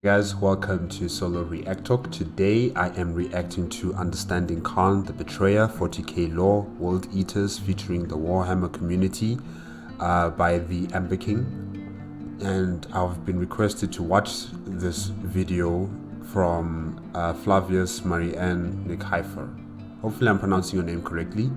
Guys, welcome to Solo ReacTalk. Today I am reacting to Understanding Kharn, the Betrayer, 40k Lore, World Eaters featuring the Warhammer community by the Amber King. And I've been requested to watch this video from Flavius Marianne Nikhaifer. Hopefully I'm pronouncing your name correctly.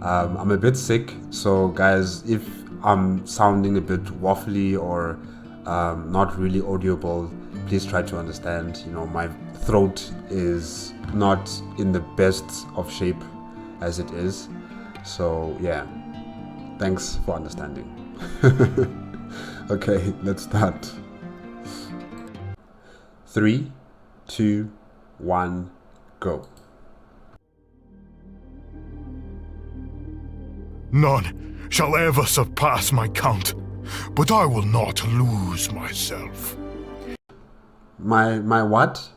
I'm a bit sick, so guys, if I'm sounding a bit waffly or not really audible, please try to understand. You know, my throat is not in the best of shape as it is, so yeah, thanks for understanding. Okay, let's start. 3, 2, 1, go. None shall ever surpass my count, but I will not lose myself. My what?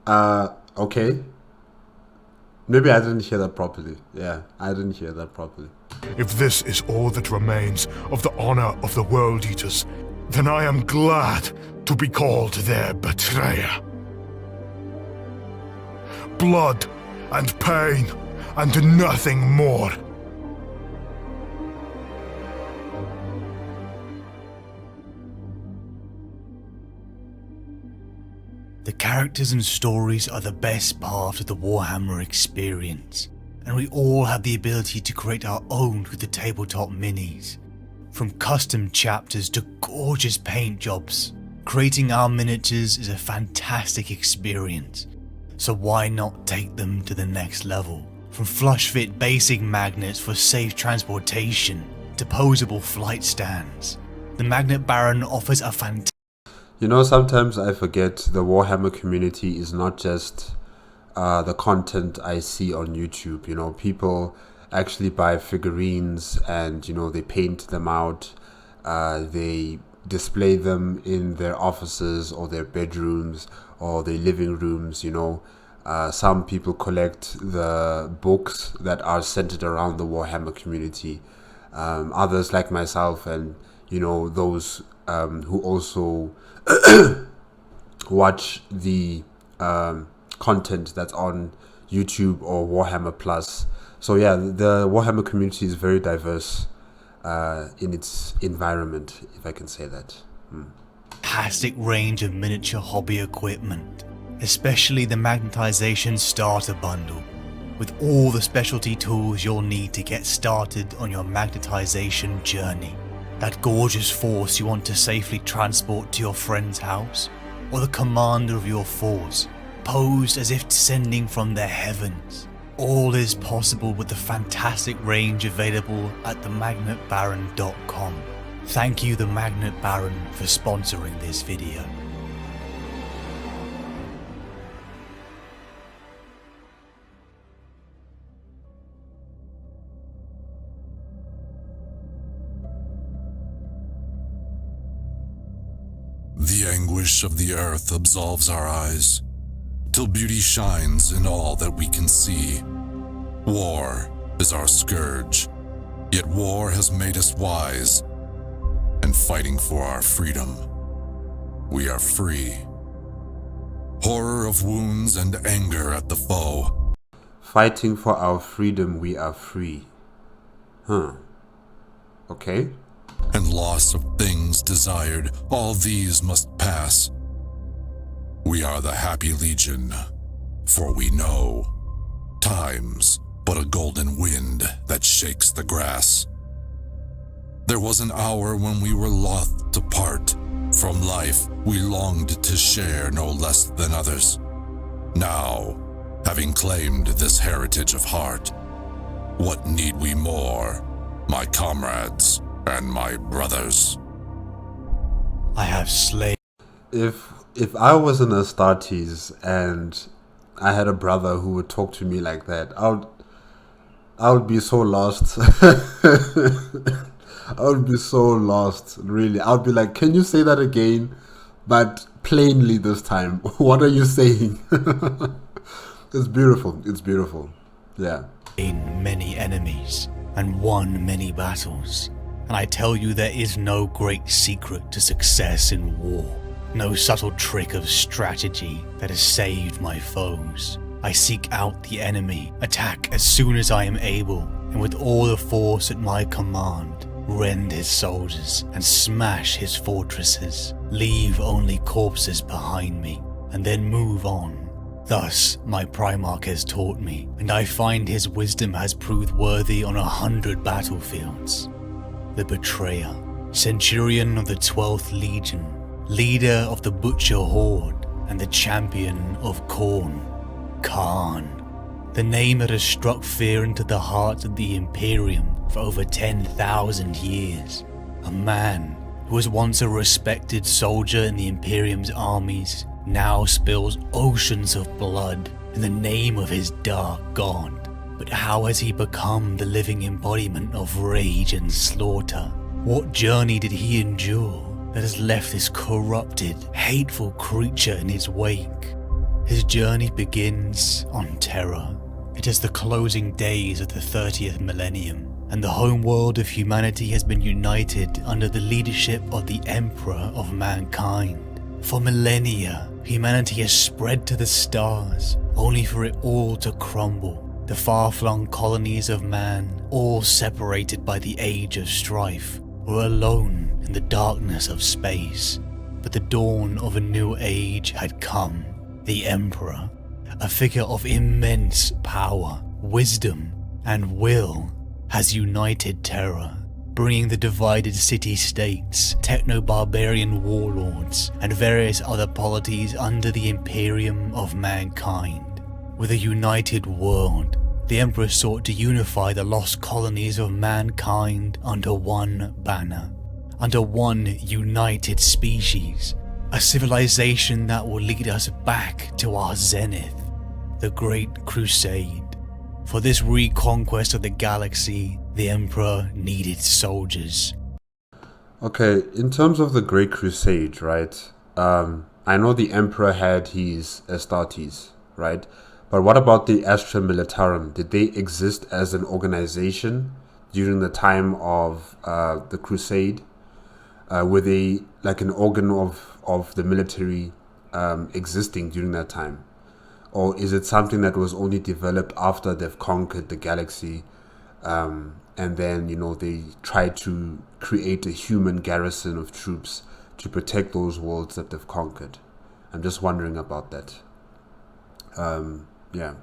Okay. Maybe I didn't hear that properly. Yeah, I didn't hear that properly. If this is all that remains of the honor of the World Eaters, then I am glad to be called their betrayer. Blood and pain and nothing more. The characters and stories are the best part of the Warhammer experience, and we all have the ability to create our own with the tabletop minis. From custom chapters to gorgeous paint jobs, creating our miniatures is a fantastic experience, so why not take them to the next level? From flush fit basic magnets for safe transportation to posable flight stands, the Magnet Baron offers a fantastic. You know, sometimes I forget the Warhammer community is not just the content I see on YouTube. You know, people actually buy figurines and, you know, they paint them out. They display them in their offices or their bedrooms or their living rooms, you know. Some people collect the books that are centered around the Warhammer community. Others, like myself, and, you know, those who also watch the content that's on YouTube or Warhammer Plus. So yeah, the Warhammer community is very diverse in its environment, if I can say that. Fantastic range of miniature hobby equipment, especially the magnetization starter bundle, with all the specialty tools you'll need to get started on your magnetization journey. That gorgeous force you want to safely transport to your friend's house, or the commander of your force, posed as if descending from the heavens. All is possible with the fantastic range available at themagnetbaron.com. Thank you, the Magnet Baron, for sponsoring this video. The anguish of the earth absolves our eyes, till beauty shines in all that we can see. War is our scourge, yet war has made us wise, and fighting for our freedom, we are free. Horror of wounds and anger at the foe. Fighting for our freedom, we are free. Okay. And loss of things desired, all these must pass. We are the happy legion, for we know time's but a golden wind that shakes the grass. There was an hour when we were loth to part from life we longed to share no less than others. Now, having claimed this heritage of heart, what need we more, my comrades and my brothers? I have slain. If I was in Astartes and I had a brother who would talk to me like that, I would be so lost. I would be so lost, really. I would be like, can you say that again, but plainly this time? What are you saying? It's beautiful. It's beautiful. Yeah. In many enemies and won many battles, and I tell you there is no great secret to success in war. No subtle trick of strategy that has saved my foes. I seek out the enemy, attack as soon as I am able, and with all the force at my command, rend his soldiers and smash his fortresses, leave only corpses behind me, and then move on. Thus my Primarch has taught me, and I find his wisdom has proved worthy on 100 battlefields. The Betrayer, Centurion of the 12th Legion, leader of the Butcher Horde, and the champion of Khorne, Kharn, the name that has struck fear into the hearts of the Imperium for over 10,000 years. A man who was once a respected soldier in the Imperium's armies now spills oceans of blood in the name of his dark god. But how has he become the living embodiment of rage and slaughter? What journey did he endure that has left this corrupted, hateful creature in his wake? His journey begins on Terra. It is the closing days of the 30th millennium, and the homeworld of humanity has been united under the leadership of the Emperor of mankind. For millennia, humanity has spread to the stars, only for it all to crumble. The far-flung colonies of man, all separated by the age of strife, were alone in the darkness of space. But the dawn of a new age had come. The Emperor, a figure of immense power, wisdom, and will, has united Terra, bringing the divided city-states, techno-barbarian warlords, and various other polities under the Imperium of mankind. With a united world, the Emperor sought to unify the lost colonies of mankind under one banner, under one united species, a civilization that will lead us back to our zenith, the Great Crusade. For this reconquest of the galaxy, the Emperor needed soldiers. Okay, in terms of the Great Crusade, right? I know the Emperor had his Astartes, right? But what about the Astra Militarum? Did they exist as an organization during the time of the Crusade? Were they like an organ of the military existing during that time? Or is it something that was only developed after they've conquered the galaxy, and then, they tried to create a human garrison of troops to protect those worlds that they've conquered? I'm just wondering about that. Yeah.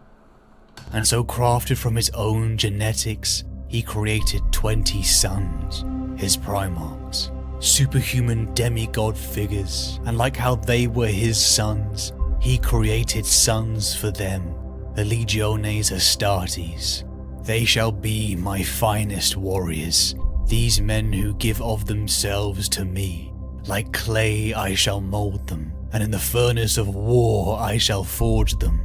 And so, crafted from his own genetics, he created 20 sons, his Primarchs, superhuman demigod figures, and like how they were his sons, he created sons for them, the Legiones Astartes. They shall be my finest warriors, these men who give of themselves to me. Like clay I shall mold them, and in the furnace of war I shall forge them.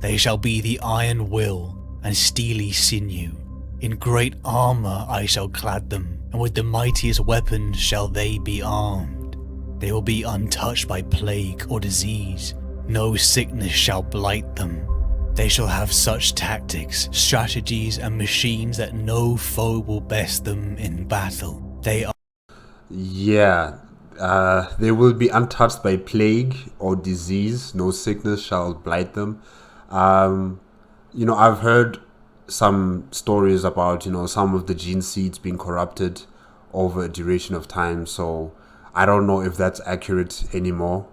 They shall be the iron will and steely sinew. In great armor I shall clad them, and with the mightiest weapons shall they be armed. They will be untouched by plague or disease. No sickness shall blight them. They shall have such tactics, strategies, and machines that no foe will best them in battle. They are... Yeah, they will be untouched by plague or disease. No sickness shall blight them. I've heard some stories about, some of the gene seeds being corrupted over a duration of time. So I don't know if that's accurate anymore.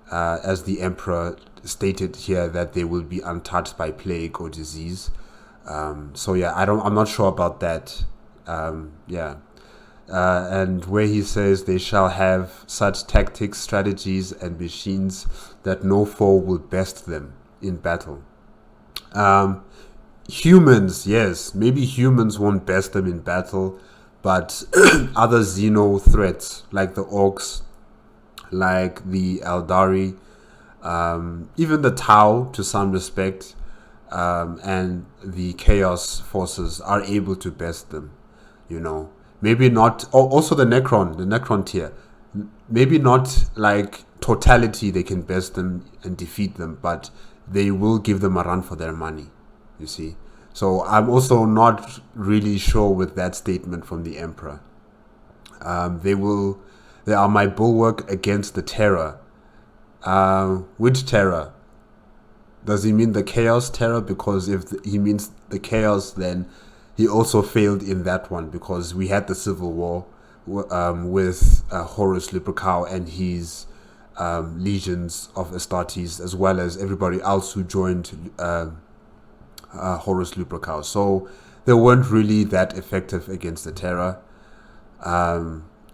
As the Emperor stated here, that they will be untouched by plague or disease. I'm not sure about that. And where he says they shall have such tactics, strategies, and machines that no foe will best them in battle. Humans, yes, maybe humans won't best them in battle, but other Xeno threats like the Orcs, like the Eldari, even the Tau to some respect, and the Chaos forces are able to best them, Maybe not, also the Necron tier, maybe not like totality they can best them and defeat them, but they will give them a run for their money, you see. So I'm also not really sure with that statement from the Emperor. They are my bulwark against the terror. Which terror? Does he mean the chaos terror? Because if he means the chaos, then he also failed in that one, because we had the civil war with Horus Heresy and his legions of Astartes, as well as everybody else who joined Horus Heresy. So they weren't really that effective against the terror.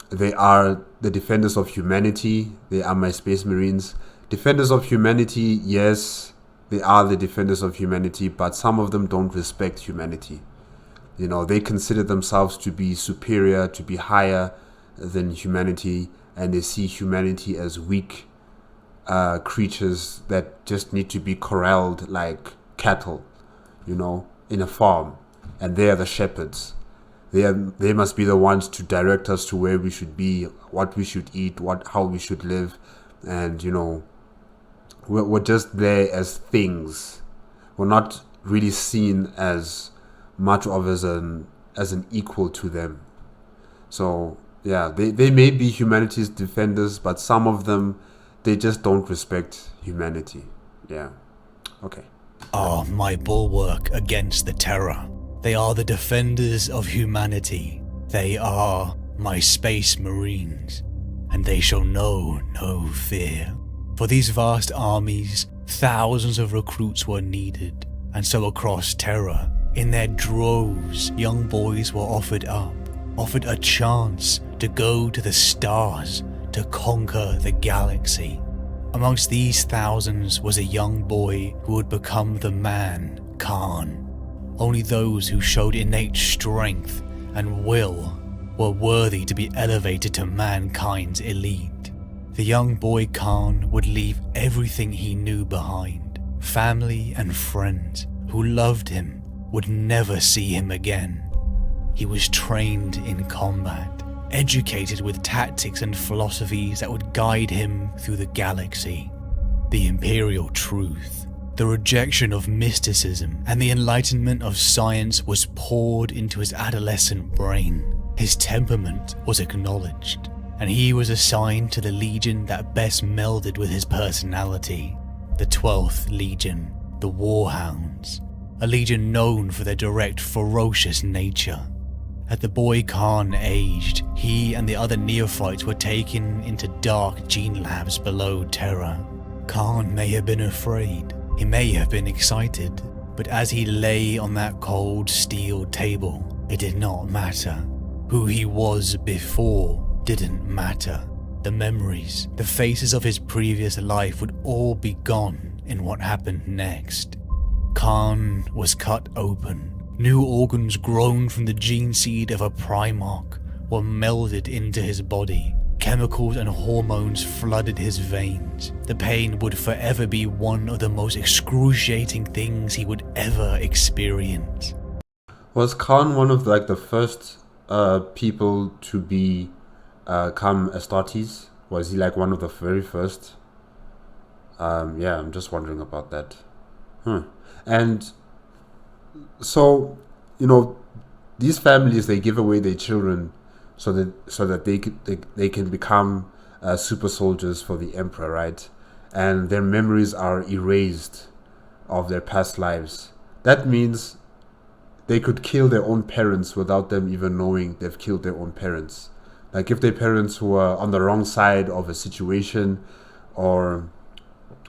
They are the defenders of humanity. They are my Space Marines. Defenders of humanity, yes, they are the defenders of humanity, but some of them don't respect humanity. You know, they consider themselves to be superior, to be higher than humanity, and they see humanity as weak creatures that just need to be corralled like cattle, you know, in a farm. And they are the shepherds. They must be the ones to direct us to where we should be, what we should eat, how we should live. And, you know, we're just there as things. We're not really seen as much of as an equal to them. So yeah, they may be humanity's defenders, but some of them, they just don't respect humanity. Yeah. Okay. Are my bulwark against the terror. They are the defenders of humanity. They are my Space Marines, and they shall know no fear. For these vast armies, thousands of recruits were needed, and so across Terra, in their droves, young boys were offered a chance to go to the stars, to conquer the galaxy. Amongst these thousands was a young boy who would become the man, Kharn. Only those who showed innate strength and will were worthy to be elevated to mankind's elite. The young boy Kharn would leave everything he knew behind. Family and friends who loved him would never see him again. He was trained in combat, educated with tactics and philosophies that would guide him through the galaxy. The imperial truth, the rejection of mysticism, and the enlightenment of science was poured into his adolescent brain. His temperament was acknowledged, and he was assigned to the legion that best melded with his personality, the 12th Legion, the War Hounds, a legion known for their direct, ferocious nature. As the boy Kharn aged, he and the other neophytes were taken into dark gene labs below Terra. Kharn may have been afraid, he may have been excited, but as he lay on that cold steel table, it did not matter. Who he was before didn't matter. The memories, the faces of his previous life would all be gone in what happened next. Kharn was cut open. New organs grown from the gene seed of a Primarch were melded into his body. Chemicals and hormones flooded his veins. The pain would forever be one of the most excruciating things he would ever experience. Was Kharn one of the first people to become Astartes? Was he like one of the very first? Yeah, I'm just wondering about that. And so, you know, these families, they give away their children so that they can become super soldiers for the emperor, right? And their memories are erased of their past lives. That means they could kill their own parents without them even knowing they've killed their own parents. Like if their parents were on the wrong side of a situation, or,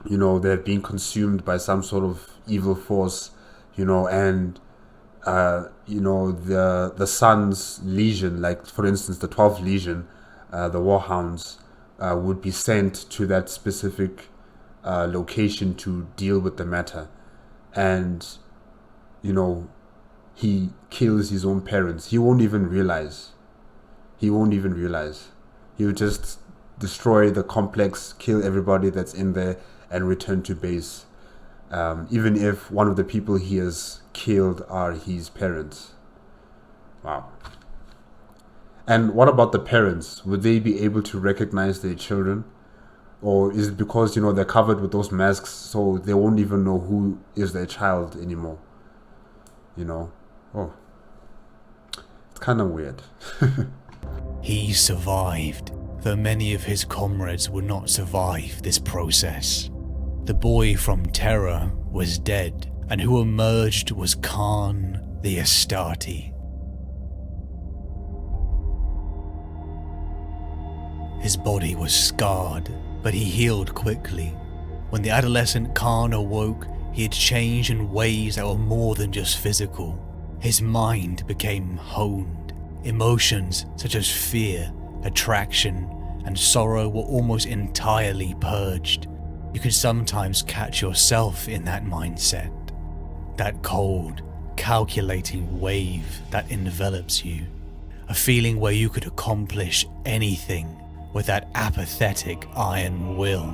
you know, they're being consumed by some sort of evil force, you know, and you know, the Sun's Legion, like for instance the 12th Legion, the War Hounds, would be sent to that specific location to deal with the matter. And, you know, he kills his own parents. He won't even realize. He would just destroy the complex, kill everybody that's in there, and return to base. Even if one of the people he has killed are his parents. Wow. And what about the parents? Would they be able to recognize their children? Or is it because, you know, they're covered with those masks, so they won't even know who is their child anymore? You know? Oh. It's kind of weird. He survived. though many of his comrades would not survive this process. The boy from Terra was dead, and who emerged was Kharn the Astarte. His body was scarred, but he healed quickly. When the adolescent Kharn awoke, he had changed in ways that were more than just physical. His mind became honed. Emotions such as fear, attraction, and sorrow were almost entirely purged. You could sometimes catch yourself in that mindset. That cold, calculating wave that envelops you. A feeling where you could accomplish anything with that apathetic iron will.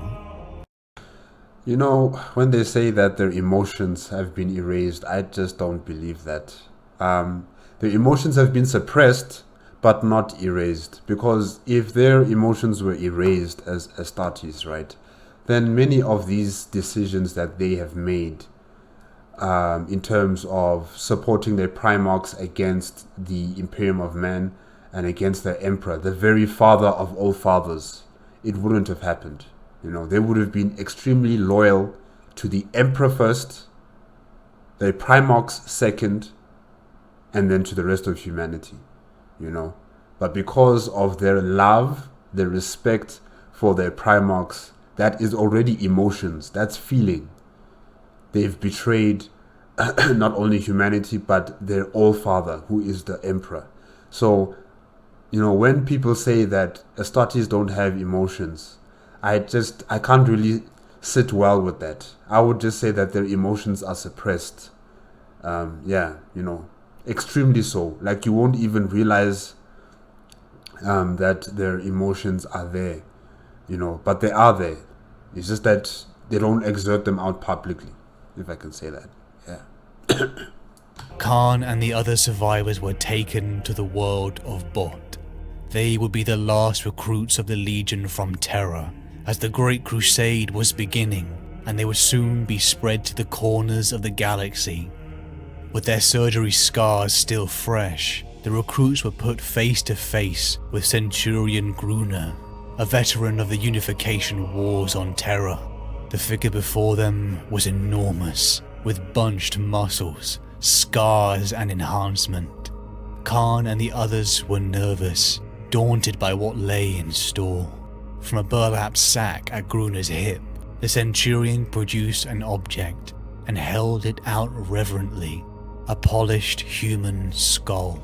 You know, when they say that their emotions have been erased, I just don't believe that. Their emotions have been suppressed, but not erased. Because if their emotions were erased as Astartes, right, then many of these decisions that they have made in terms of supporting their primarchs against the Imperium of Man and against their emperor, the very father of all fathers, it wouldn't have happened. You know, they would have been extremely loyal to the emperor first, their primarchs second, and then to the rest of humanity, you know. But because of their love, their respect for their primarchs, that is already emotions, that's feeling. They've betrayed not only humanity, but their all-father, who is the emperor. So, you know, when people say that Astartes don't have emotions, I can't really sit well with that. I would just say that their emotions are suppressed. Yeah, you know, extremely so. Like, you won't even realize that their emotions are there, you know, but they are there. It's just that they don't exert them out publicly, if I can say that. Yeah. Kharn and the other survivors were taken to the world of Bot. They would be the last recruits of the Legion from Terra, as the Great Crusade was beginning, and they would soon be spread to the corners of the galaxy. With their surgery scars still fresh, the recruits were put face to face with Centurion Gruner, a veteran of the Unification Wars on Terra. The figure before them was enormous, with bunched muscles, scars and enhancement. Kharn and the others were nervous, daunted by what lay in store. From a burlap sack at Gruner's hip, the Centurion produced an object and held it out reverently, a polished human skull.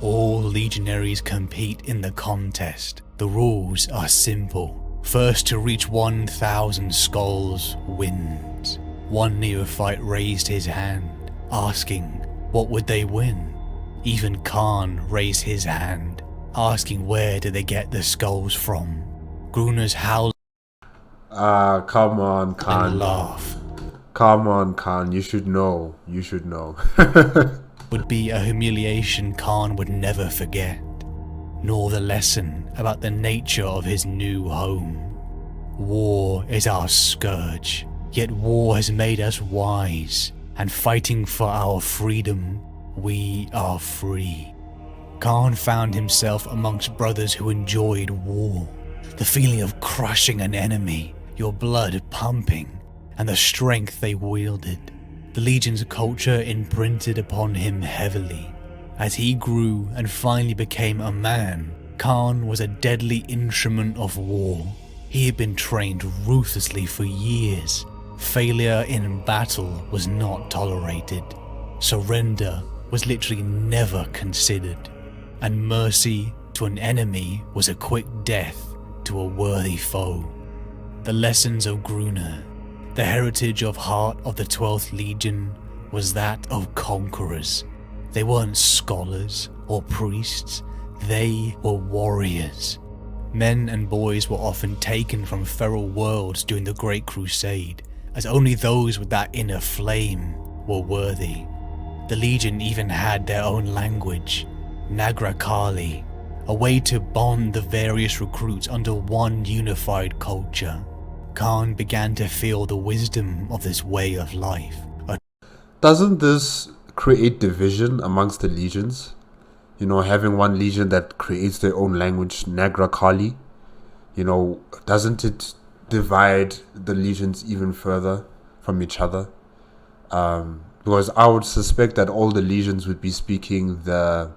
All legionaries compete in the contest. The rules are simple. First to reach 1,000 skulls wins. One neophyte raised his hand, asking what would they win. Even Kharn raised his hand, asking where did they get the skulls from. Gruner's howl. Come on, Khan. And laugh. Come on, Khan. You should know. You should know. Would be a humiliation Kharn would never forget, nor the lesson about the nature of his new home. War is our scourge, yet war has made us wise, and fighting for our freedom, we are free. Kharn found himself amongst brothers who enjoyed war. The feeling of crushing an enemy, your blood pumping, and the strength they wielded. The Legion's culture imprinted upon him heavily. As he grew and finally became a man, Kharn was a deadly instrument of war. He had been trained ruthlessly for years. Failure in battle was not tolerated. Surrender was literally never considered. And mercy to an enemy was a quick death to a worthy foe. The lessons of Gruner, the heritage of heart of the 12th Legion, was that of conquerors. They weren't scholars or priests, they were warriors. Men and boys were often taken from feral worlds during the Great Crusade, as only those with that inner flame were worthy. The Legion even had their own language, Nagra Kali, a way to bond the various recruits under one unified culture. Kharn began to feel the wisdom of this way of life. Doesn't this create division amongst the legions? You know, having one legion that creates their own language, Nagra Kali. doesn't it divide the legions even further from each other? Because I would suspect that all the legions would be speaking the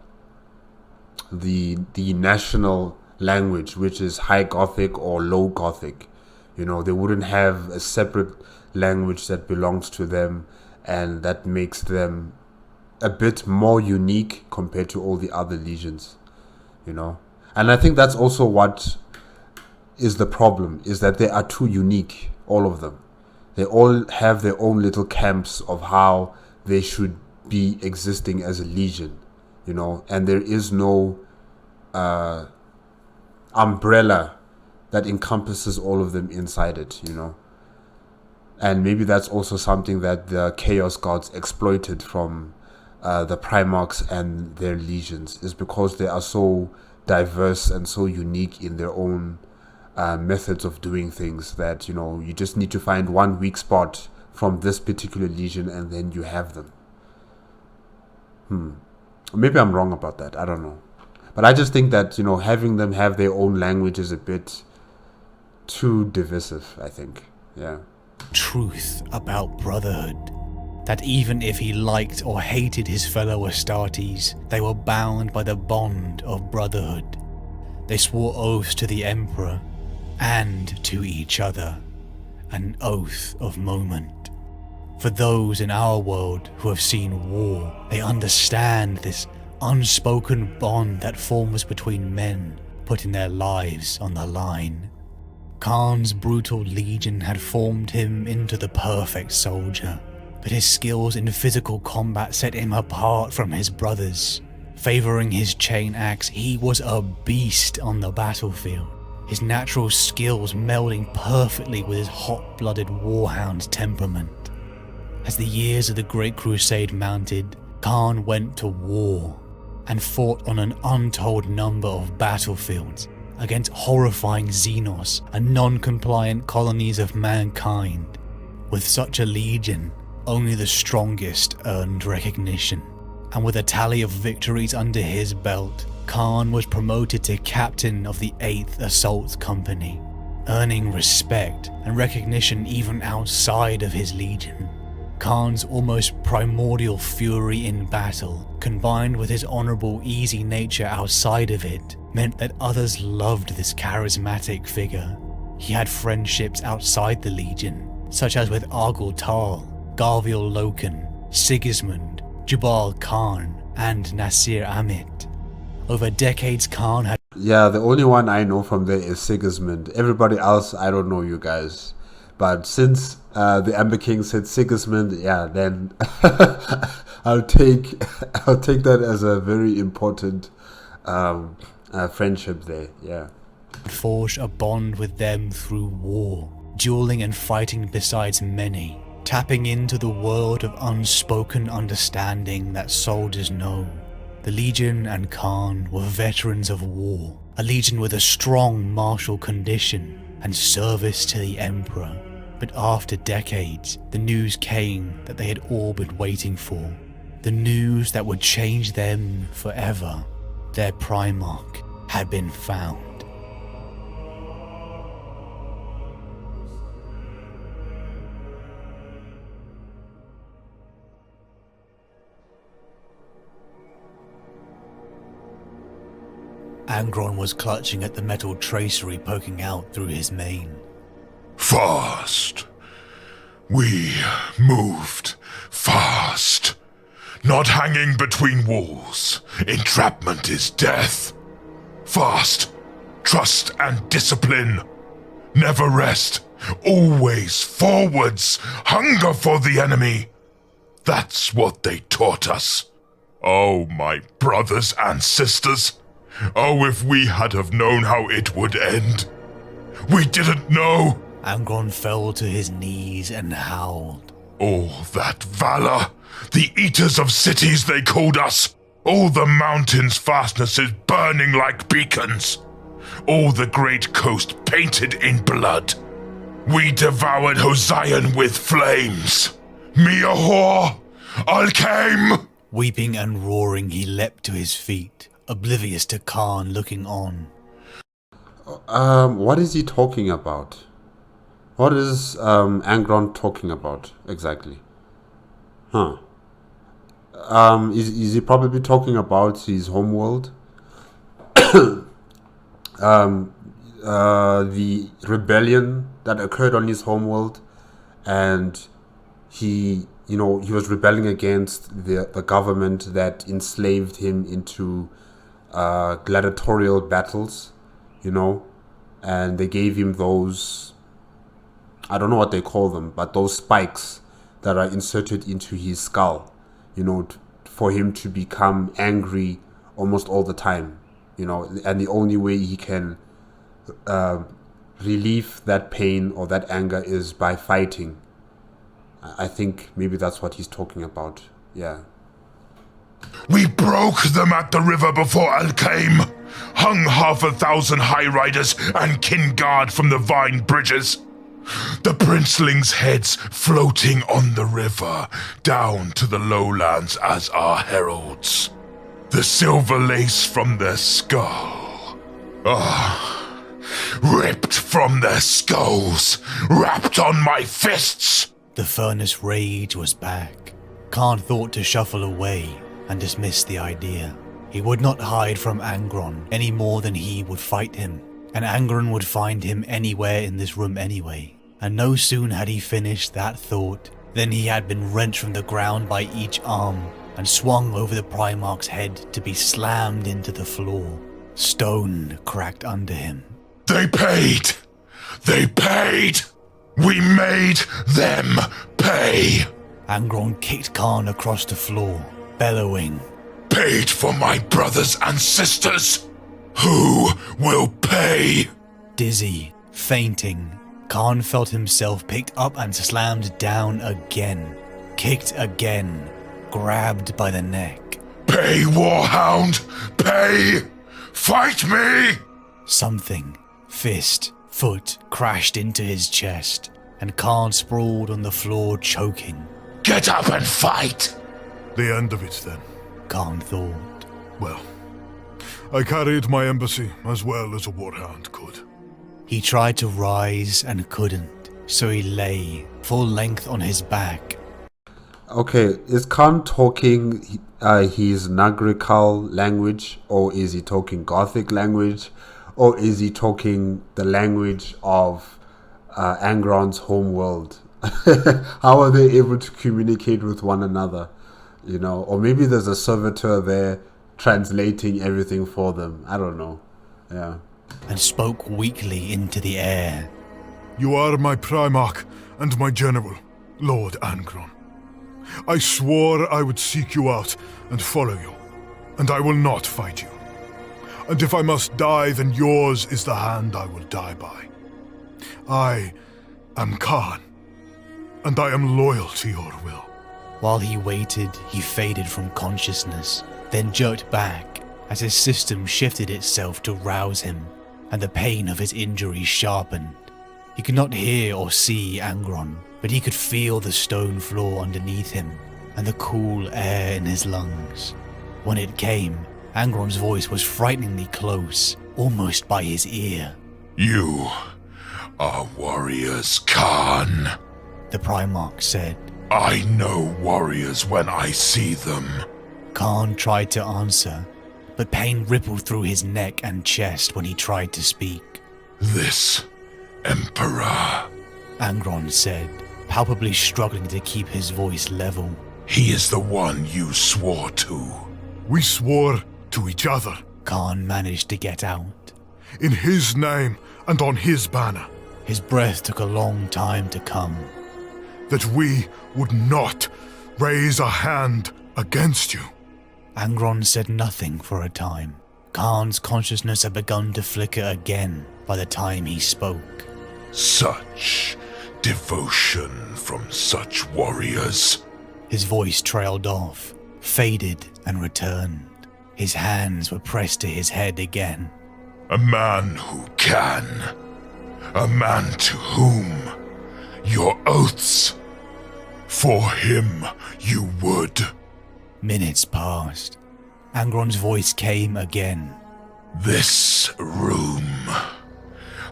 national language, which is High Gothic or Low Gothic. They wouldn't have a separate language that belongs to them, and that makes them a bit more unique compared to all the other legions. And I think that's also what is the problem, is that they are too unique, all of them. They all have their own little camps of how they should be existing as a legion, and there is no umbrella that encompasses all of them inside it, And maybe that's also something that the Chaos Gods exploited from the Primarchs and their legions, is because they are so diverse and so unique in their own methods of doing things that, you just need to find one weak spot from this particular legion and then you have them. Maybe I'm wrong about that. I don't know. But I just think that, having them have their own language is a bit too divisive, I think. Yeah. Truth about brotherhood. That even if he liked or hated his fellow Astartes, they were bound by the bond of brotherhood. They swore oaths to the Emperor and to each other. An oath of moment. For those in our world who have seen war, they understand this unspoken bond that forms between men, putting their lives on the line. Kharn's brutal legion had formed him into the perfect soldier, but his skills in physical combat set him apart from his brothers. Favoring his chain axe, he was a beast on the battlefield, his natural skills melding perfectly with his hot-blooded War Hounds temperament. As the years of the Great Crusade mounted, Kharn went to war and fought on an untold number of battlefields against horrifying Xenos and non-compliant colonies of mankind. With such a legion, only the strongest earned recognition, and with a tally of victories under his belt, Kharn was promoted to captain of the 8th Assault Company, earning respect and recognition even outside of his legion. Kharn's almost primordial fury in battle, combined with his honourable, easy nature outside of it, meant that others loved this charismatic figure. He had friendships outside the Legion, such as with Argul Tal, Garviel Loken, Sigismund, Jubal Khan, and Nasir Amit. Over decades, Kharn had... Yeah, the only one I know from there is Sigismund. Everybody else, I don't know, you guys. But since the Amber King said Sigismund, yeah, then I'll take that as a very important friendship there. Yeah. forged a bond with them through war, dueling and fighting besides many, tapping into the world of unspoken understanding that soldiers know. The Legion and Kharn were veterans of war, a legion with a strong martial condition and service to the Emperor. But after decades, the news came that they had all been waiting for. The news that would change them forever. Their Primarch had been found. Angron was clutching at the metal tracery poking out through his mane. Fast. We moved fast. Not hanging between walls. Entrapment is death. Fast. Trust and discipline. Never rest. Always forwards. Hunger for the enemy. That's what they taught us. Oh, my brothers and sisters. Oh, if we had have known how it would end. We didn't know. Angron fell to his knees and howled. All that valor. The eaters of cities they called us. All the mountains' fastnesses burning like beacons. All the great coast painted in blood. We devoured Hosian with flames. Me a whore. I came. Weeping and roaring, he leapt to his feet, oblivious to Kharn looking on. What is he talking about? What is Angron talking about exactly? Huh. Is he probably talking about his homeworld? The rebellion that occurred on his homeworld, and he was rebelling against the government that enslaved him into gladiatorial battles, and they gave him those, I don't know what they call them, but those spikes that are inserted into his skull, for him to become angry almost all the time, and the only way he can relieve that pain or that anger is by fighting. I think maybe that's what he's talking about. Yeah. We broke them at the river before El came, hung 1,000 high riders and kin guard from the vine bridges. The princelings' heads floating on the river, down to the lowlands as our heralds. The silver lace from their skull. Ripped from their skulls, wrapped on my fists. The furnace rage was back. Kharn thought to shuffle away and dismiss the idea. He would not hide from Angron any more than he would fight him, and Angron would find him anywhere in this room anyway. And no sooner had he finished that thought than he had been wrenched from the ground by each arm and swung over the Primarch's head to be slammed into the floor. Stone cracked under him. They paid! They paid! We made them pay! Angron kicked Kharn across the floor, bellowing, Paid for my brothers and sisters! Who will pay? Dizzy, fainting, Kharn felt himself picked up and slammed down again, kicked again, grabbed by the neck. Pay, War Hound! Pay! Fight me! Something, fist, foot, crashed into his chest, and Kharn sprawled on the floor choking. Get up and fight! The end of it, then. Kharn thought. Well, I carried my embassy as well as a War Hound could. He tried to rise and couldn't, so he lay, full length on his back. Okay, is Kharn talking his Nagrikal language, or is he talking Gothic language, or is he talking the language of Angron's homeworld? How are they able to communicate with one another? Or maybe there's a servitor there translating everything for them. I don't know. Yeah. And spoke weakly into the air. You are my Primarch and my General, Lord Angron. I swore I would seek you out and follow you, and I will not fight you. And if I must die, then yours is the hand I will die by. I am Kharn, and I am loyal to your will. While he waited, he faded from consciousness, then jerked back as his system shifted itself to rouse him, and the pain of his injury sharpened. He could not hear or see Angron, but he could feel the stone floor underneath him and the cool air in his lungs. When it came, Angron's voice was frighteningly close, almost by his ear. You are warriors, Kharn. The Primarch said. I know warriors when I see them. Kharn tried to answer, but pain rippled through his neck and chest when he tried to speak. This Emperor, Angron said, palpably struggling to keep his voice level. He is the one you swore to. We swore to each other. Kharn managed to get out. In his name and on his banner. His breath took a long time to come. That we would not raise a hand against you. Angron said nothing for a time. Kharn's consciousness had begun to flicker again by the time he spoke. Such devotion from such warriors. His voice trailed off, faded and returned. His hands were pressed to his head again. A man who can. A man to whom your oaths. For him you would. Minutes passed. Angron's voice came again. This room.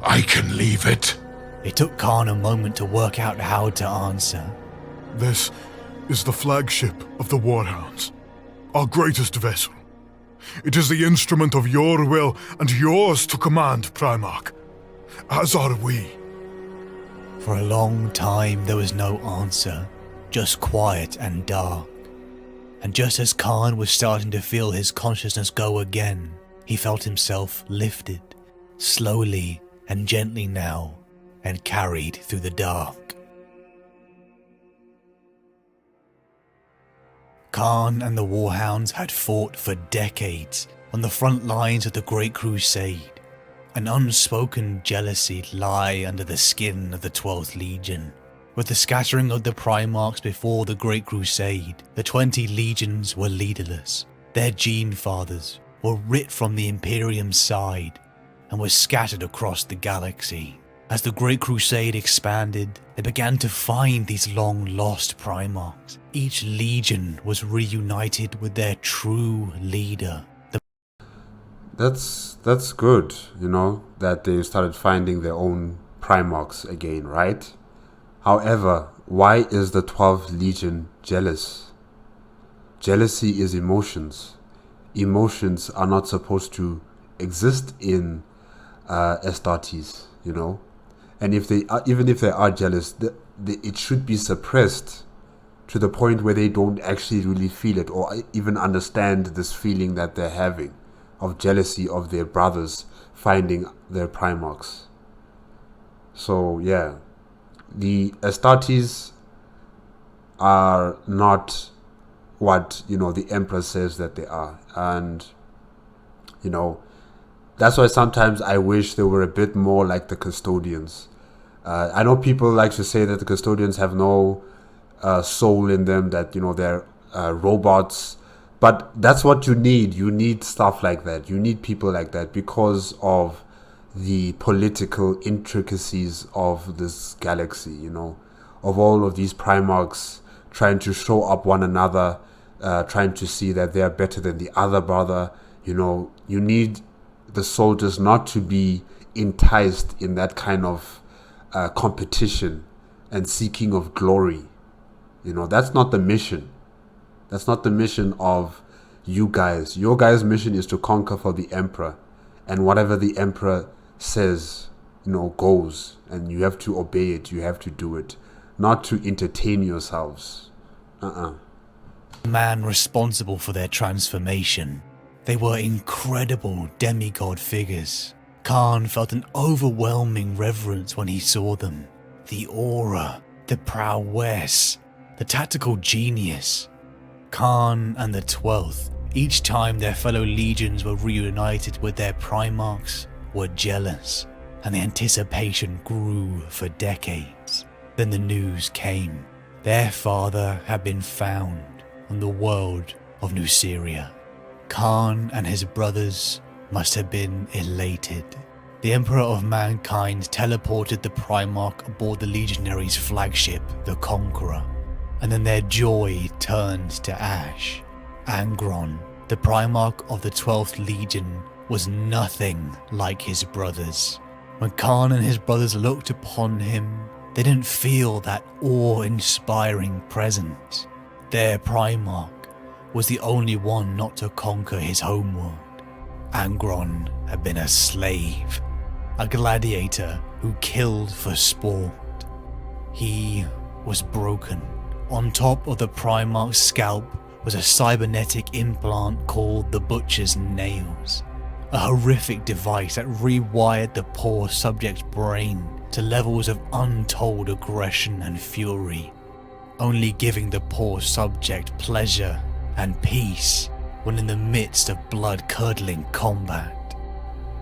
I can leave it. It took Kharn a moment to work out how to answer. This is the flagship of the War Hounds, our greatest vessel. It is the instrument of your will and yours to command, Primarch, as are we. For a long time there was no answer, just quiet and dark. And just as Kharn was starting to feel his consciousness go again, he felt himself lifted, slowly and gently now, and carried through the dark. Kharn and the War Hounds had fought for decades on the front lines of the Great Crusade. An unspoken jealousy lay under the skin of the 12th Legion. With the scattering of the Primarchs before the Great Crusade, the 20 legions were leaderless. Their gene fathers were ripped from the Imperium's side and were scattered across the galaxy. As the Great Crusade expanded, they began to find these long-lost Primarchs. Each legion was reunited with their true leader. That's good, that they started finding their own Primarchs again, right? However, why is the 12th Legion jealous? Jealousy is emotions. Emotions are not supposed to exist in Astartes, And if they are, even if they are jealous, it should be suppressed to the point where they don't actually really feel it or even understand this feeling that they're having of jealousy of their brothers finding their Primarchs. So yeah, the Astartes are not what the Emperor says that they are, and that's why sometimes I wish they were a bit more like the Custodians. I know people like to say that the Custodians have no soul in them, that they're robots, but that's what you need. You need stuff like that. You need people like that because of the political intricacies of this galaxy, of all of these Primarchs trying to show up one another, trying to see that they're better than the other brother. You need the soldiers not to be enticed in that kind of competition and seeking of glory. That's not the mission. That's not the mission of you guys. Your guys' mission is to conquer for the Emperor, and whatever the Emperor says, goes, and you have to obey it. You have to do it, not to entertain yourselves. The man responsible for their transformation. They were incredible demigod figures. Kharn felt an overwhelming reverence when he saw them. The aura, the prowess, the tactical genius. Kharn and the 12th, each time their fellow legions were reunited with their Primarchs, were jealous, and the anticipation grew for decades. Then the news came. Their father had been found on the world of Nuceria. Kharn and his brothers must have been elated. The Emperor of Mankind teleported the Primarch aboard the Legionaries' flagship, the Conqueror, and then their joy turned to ash. Angron, the Primarch of the 12th Legion, was nothing like his brothers. When Kharn and his brothers looked upon him, they didn't feel that awe-inspiring presence. Their Primarch was the only one not to conquer his homeworld. Angron had been a slave, a gladiator who killed for sport. He was broken. On top of the Primarch's scalp was a cybernetic implant called the Butcher's Nails, a horrific device that rewired the poor subject's brain to levels of untold aggression and fury, only giving the poor subject pleasure and peace when in the midst of blood-curdling combat.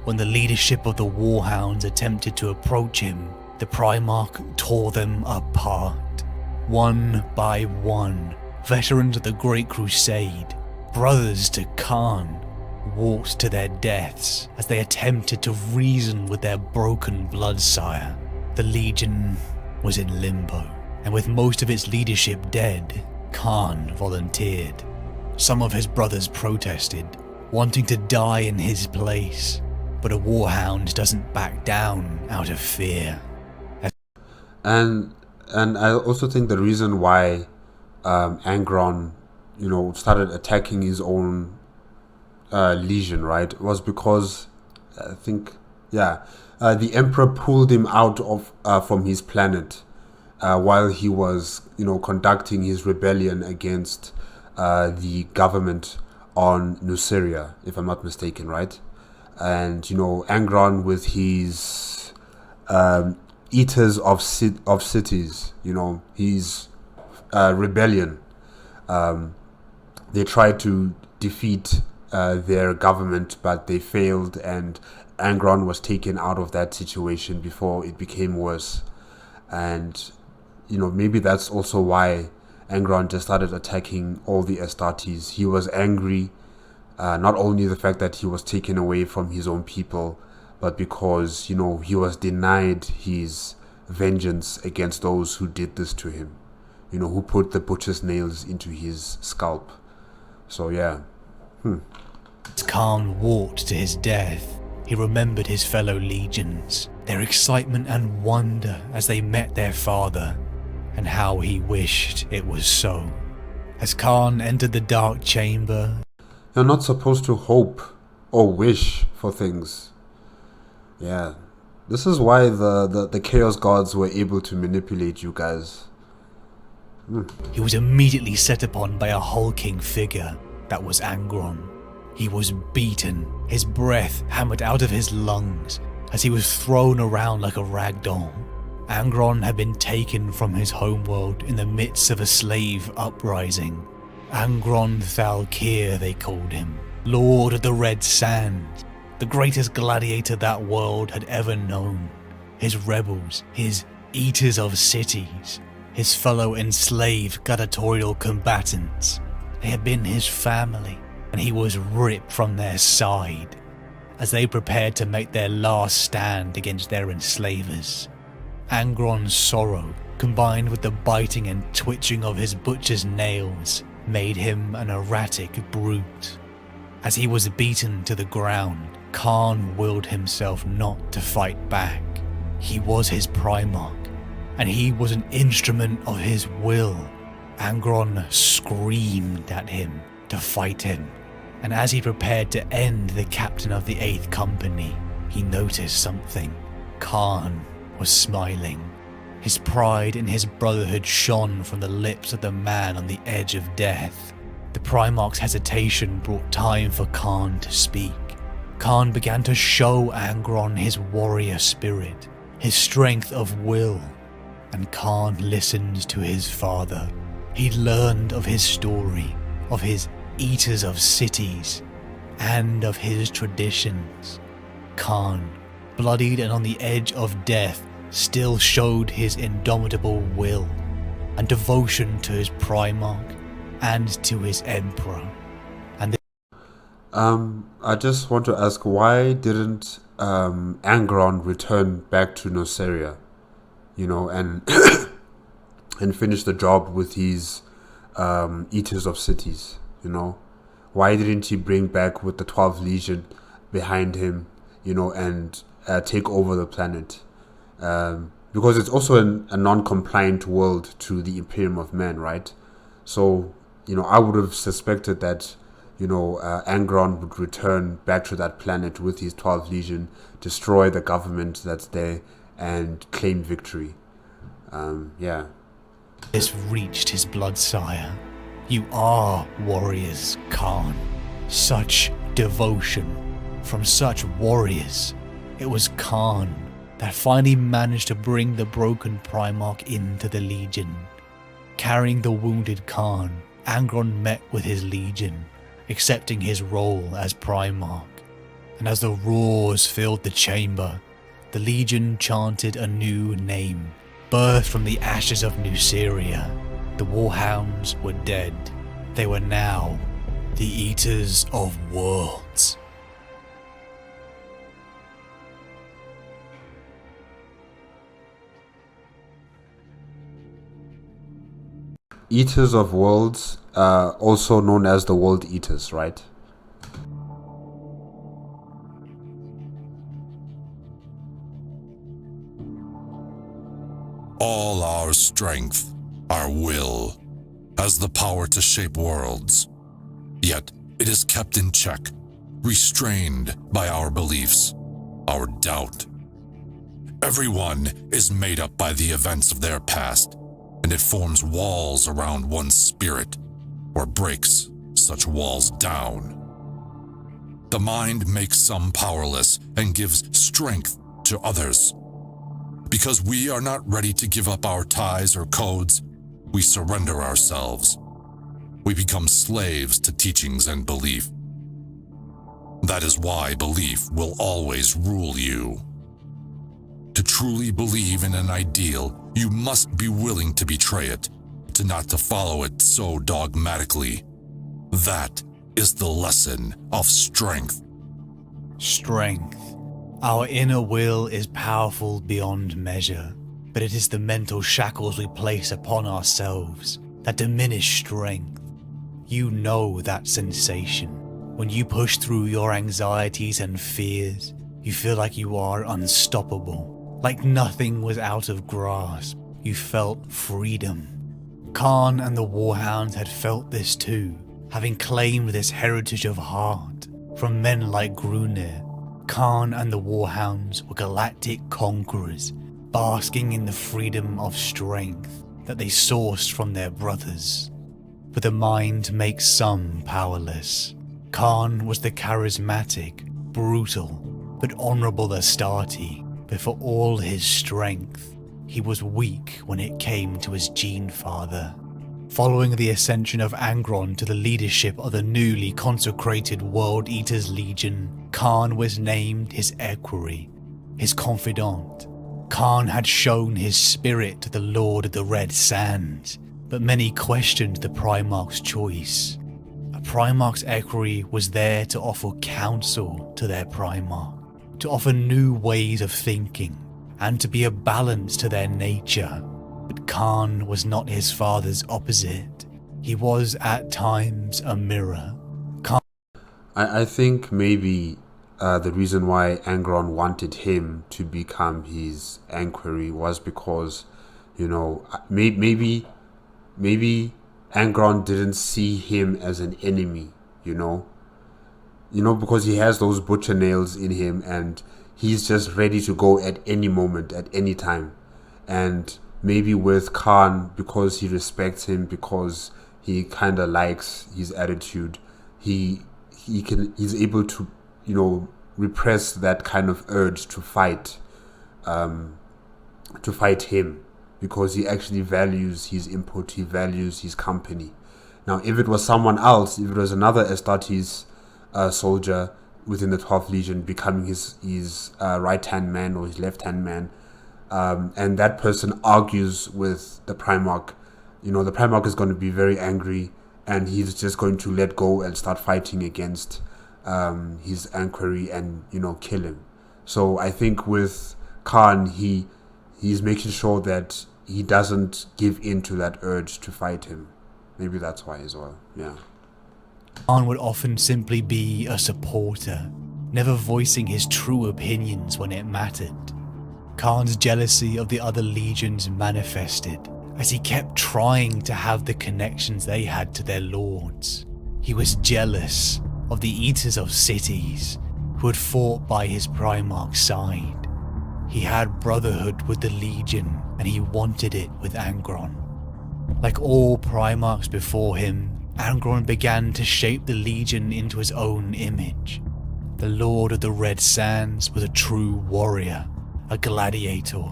When the leadership of the War Hounds attempted to approach him, the Primarch tore them apart. One by one, veterans of the Great Crusade, brothers to Kharn, walked to their deaths as they attempted to reason with their broken bloodsire. The Legion was in limbo, and with most of its leadership dead, Kharn volunteered. Some of his brothers protested, wanting to die in his place, but a warhound doesn't back down out of fear. And I also think the reason why Angron, started attacking his own legion, right, was because I think, the Emperor pulled him out of from his planet while he was, conducting his rebellion against the government on Nuceria, if I'm not mistaken, right? And Angron with his eaters of cities, his rebellion, they tried to defeat their government, but they failed, and Angron was taken out of that situation before it became worse. And maybe that's also why Angron just started attacking all the Astartes. He was angry, not only the fact that he was taken away from his own people, but because he was denied his vengeance against those who did this to him, who put the butcher's nails into his scalp. So yeah. As Kharn walked to his death, he remembered his fellow legions, their excitement and wonder as they met their father, and how he wished it was so. As Kharn entered the dark chamber, you're not supposed to hope or wish for things. Yeah, this is why the Chaos Gods were able to manipulate you guys. He was immediately set upon by a hulking figure that was Angron. He was beaten, his breath hammered out of his lungs as he was thrown around like a rag doll. Angron had been taken from his homeworld in the midst of a slave uprising. Angron Thalkir, they called him, Lord of the Red Sand, the greatest gladiator that world had ever known. His rebels, his eaters of cities, his fellow enslaved gladiatorial combatants, they had been his family, and he was ripped from their side as they prepared to make their last stand against their enslavers. Angron's sorrow, combined with the biting and twitching of his butcher's nails, made him an erratic brute. As he was beaten to the ground, Kharn willed himself not to fight back. He was his Primarch, and he was an instrument of his will. Angron screamed at him to fight him, and as he prepared to end the captain of the 8th Company, he noticed something. Kharn was smiling. His pride in his brotherhood shone from the lips of the man on the edge of death. The Primarch's hesitation brought time for Kharn to speak. Kharn began to show Angron his warrior spirit, his strength of will, and Kharn listened to his father. He learned of his story, of his eaters of cities, and of his traditions. Kharn, bloodied and on the edge of death, still showed his indomitable will and devotion to his Primarch and to his Emperor. I just want to ask, why didn't Angron return back to Nuceria, and and finish the job with his eaters of cities? Why didn't he bring back with the 12th Legion behind him, and take over the planet? Because it's also a non-compliant world to the Imperium of Man, right? So, I would have suspected that, Angron would return back to that planet with his 12th Legion, destroy the government that's there, and claim victory. This reached his blood sire. You are warriors, Kharn. Such devotion from such warriors. It was Kharn that finally managed to bring the broken Primarch into the Legion. Carrying the wounded Kharn, Angron met with his Legion, accepting his role as Primarch. And as the roars filled the chamber, the Legion chanted a new name, birthed from the ashes of Nuceria. The War Hounds were dead. They were now the Eaters of Worlds. Eaters of Worlds, also known as the World Eaters, right? our strength, our will, has the power to shape worlds. Yet it is kept in check, restrained by our beliefs, our doubt. Everyone is made up by the events of their past, and it forms walls around one's spirit, or breaks such walls down. The mind makes some powerless and gives strength to others. Because we are not ready to give up our ties or codes, we surrender ourselves. We become slaves to teachings and belief. That is why belief will always rule you. To truly believe in an ideal, you must be willing to betray it, not to follow it so dogmatically. That is the lesson of strength. Strength. Our inner will is powerful beyond measure, but it is the mental shackles we place upon ourselves that diminish strength. You know that sensation. When you push through your anxieties and fears, you feel like you are unstoppable, like nothing was out of grasp. You felt freedom. Kharn and the War Hounds had felt this too, having claimed this heritage of heart from men like Grunir. Kharn and the War Hounds were galactic conquerors, basking in the freedom of strength that they sourced from their brothers. But the mind makes some powerless. Kharn was the charismatic, brutal, but honourable Astarte, but for all his strength, he was weak when it came to his gene father. Following the ascension of Angron to the leadership of the newly consecrated World Eaters Legion, Kharn was named his equerry, his confidant. Kharn had shown his spirit to the Lord of the Red Sands, but many questioned the Primarch's choice. A Primarch's equerry was there to offer counsel to their Primarch, to offer new ways of thinking, and to be a balance to their nature. But Kharn was not his father's opposite. He was at times a mirror. I think maybe the reason why Angron wanted him to become his equerry was because, maybe Angron didn't see him as an enemy, because he has those butcher nails in him and he's just ready to go at any moment, at any time. And maybe with Kharn, because he respects him, because he kind of likes his attitude, he's able to, repress that kind of urge to fight him, because he actually values his input, he values his company. Now, if it was someone else, if it was another Astartes soldier within the 12th Legion becoming his right-hand man or his left-hand man, and that person argues with the Primarch, the Primarch is going to be very angry and he's just going to let go and start fighting against his equerry and, kill him. So I think with Kharn, he's making sure that he doesn't give in to that urge to fight him. Maybe that's why as well, yeah. Kharn would often simply be a supporter, never voicing his true opinions when it mattered. Kharn's jealousy of the other legions manifested as he kept trying to have the connections they had to their lords. He was jealous of the Eaters of Cities who had fought by his Primarch's side. He had brotherhood with the Legion and he wanted it with Angron. Like all Primarchs before him, Angron began to shape the Legion into his own image. The Lord of the Red Sands was a true warrior, a gladiator,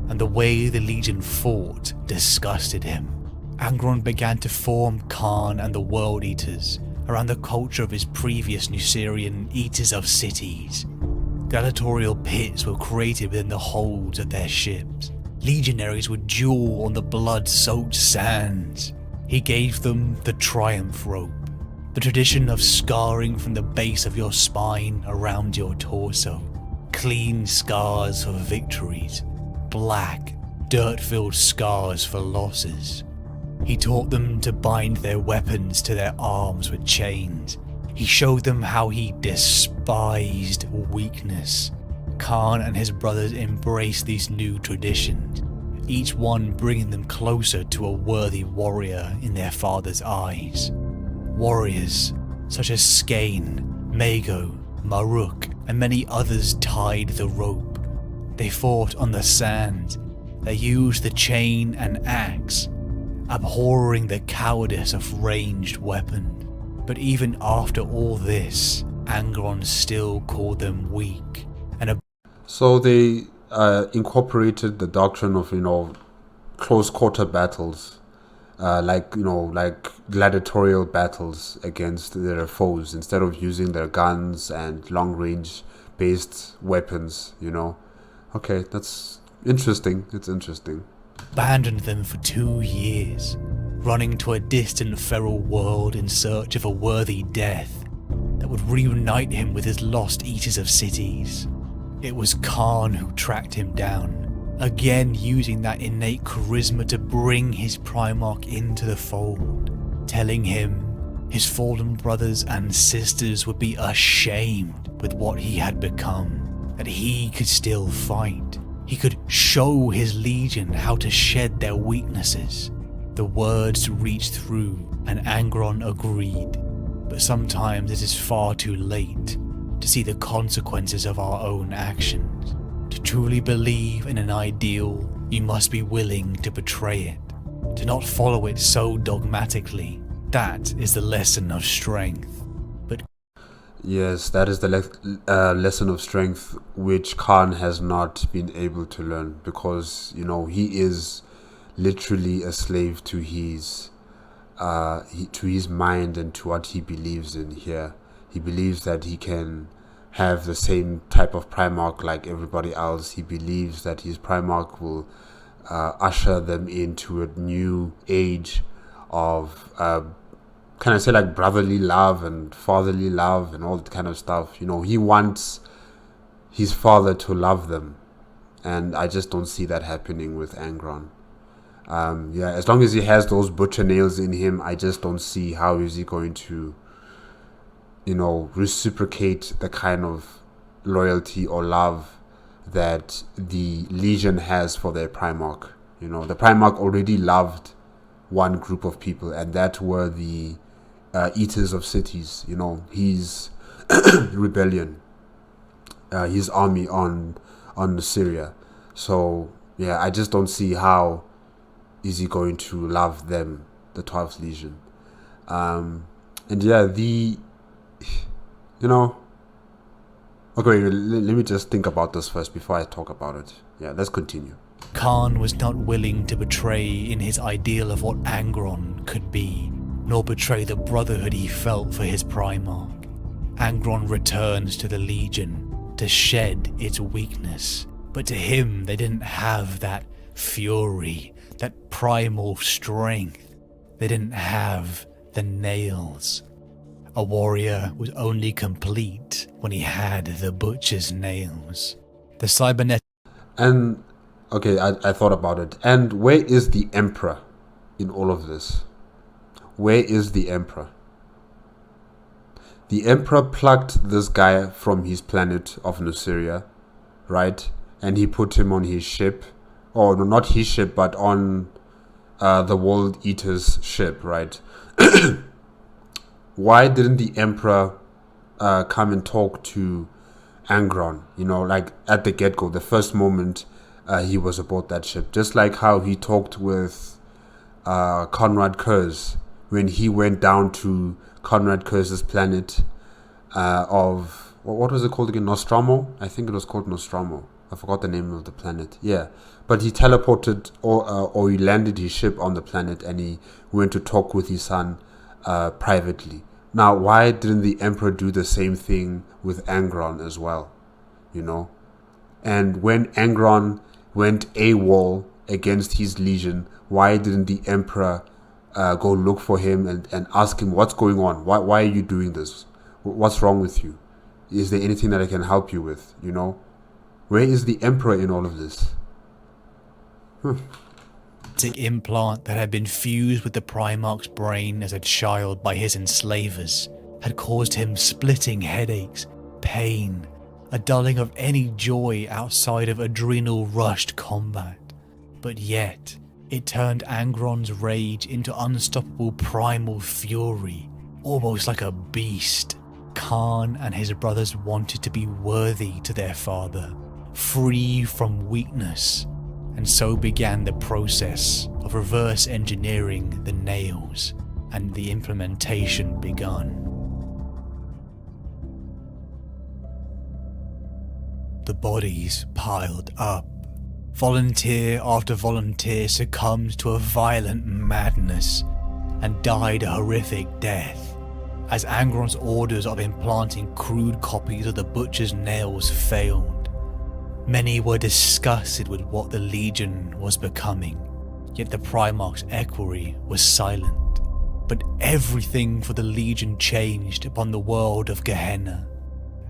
and the way the Legion fought disgusted him. Angron began to form Kharn and the World Eaters around the culture of his previous Nucerian Eaters of Cities. Gladiatorial pits were created within the holds of their ships. Legionaries would duel on the blood-soaked sands. He gave them the triumph rope, the tradition of scarring from the base of your spine around your torso. Clean scars for victories, black, dirt-filled scars for losses. He taught them to bind their weapons to their arms with chains. He showed them how he despised weakness. Kharn and his brothers embraced these new traditions, each one bringing them closer to a worthy warrior in their father's eyes. Warriors such as Skane, Mago, Maruk, and many others tied the rope. They fought on the sand. They used the chain and axe, abhorring the cowardice of ranged weapon. But even after all this, Angron still called them weak. So they incorporated the doctrine of, close quarter battles, like gladiatorial battles against their foes instead of using their guns and long range based weapons, Okay, that's interesting. It's interesting. Abandoned them for 2 years, running to a distant feral world in search of a worthy death that would reunite him with his lost eaters of cities. It was Kharn who tracked him down, again using that innate charisma to bring his Primarch into the fold, telling him his fallen brothers and sisters would be ashamed with what he had become, that he could still fight. He could show his legion how to shed their weaknesses. The words reached through, and Angron agreed. But sometimes it is far too late to see the consequences of our own actions. To truly believe in an ideal, you must be willing to betray it, to not follow it so dogmatically. That is the lesson of strength. But yes, that is the lesson of strength which Kharn has not been able to learn, because he is literally a slave to his mind and to what he believes in here. He believes that he can have the same type of Primarch like everybody else. He believes that his Primarch will usher them into a new age of can I say like brotherly love and fatherly love and all that kind of stuff. He wants his father to love them, and I just don't see that happening with Angron. As long as he has those butcher nails in him, I just don't see how is he going to reciprocate the kind of loyalty or love that the Legion has for their Primarch. The Primarch already loved one group of people, and that were the Eaters of Cities. His rebellion, his army on Syria. So I just don't see how is he going to love them, the 12th Legion. Okay, let me just think about this first before I talk about it. Let's continue. Kharn was not willing to betray in his ideal of what Angron could be, nor betray the brotherhood he felt for his Primarch. Angron returns to the Legion to shed its weakness, but to him they didn't have that fury, that primal strength. They didn't have the nails. A warrior was only complete when he had the butcher's nails. The cybernetic... And, okay, I thought about it. And where is the Emperor in all of this? Where is the Emperor? The Emperor plucked this guy from his planet of Nuceria, right? And he put him on his ship. Oh, no, not his ship, but on the World Eater's ship, right? Why didn't the Emperor come and talk to Angron, like at the get-go, the first moment he was aboard that ship? Just like how he talked with Conrad Kurz when he went down to Conrad Kurz's planet of... What was it called again? Nostromo? I think it was called Nostromo. I forgot the name of the planet. Yeah. But he teleported or he landed his ship on the planet, and he went to talk with his son privately. Now, why didn't the Emperor do the same thing with Angron as well? And when Angron went AWOL against his legion, why didn't the Emperor go look for him and ask him, what's going on? Why are you doing this? What's wrong with you? Is there anything that I can help you with? Where is the Emperor in all of this? The implant that had been fused with the Primarch's brain as a child by his enslavers had caused him splitting headaches, pain, a dulling of any joy outside of adrenal-rushed combat. But yet, it turned Angron's rage into unstoppable primal fury, almost like a beast. Kharn and his brothers wanted to be worthy to their father, free from weakness, and so began the process of reverse engineering the nails, and the implementation begun. The bodies piled up. Volunteer after volunteer succumbed to a violent madness and died a horrific death, as Angron's orders of implanting crude copies of the Butcher's nails failed. Many were disgusted with what the Legion was becoming, yet the Primarch's equerry was silent. But everything for the Legion changed upon the world of Gehenna.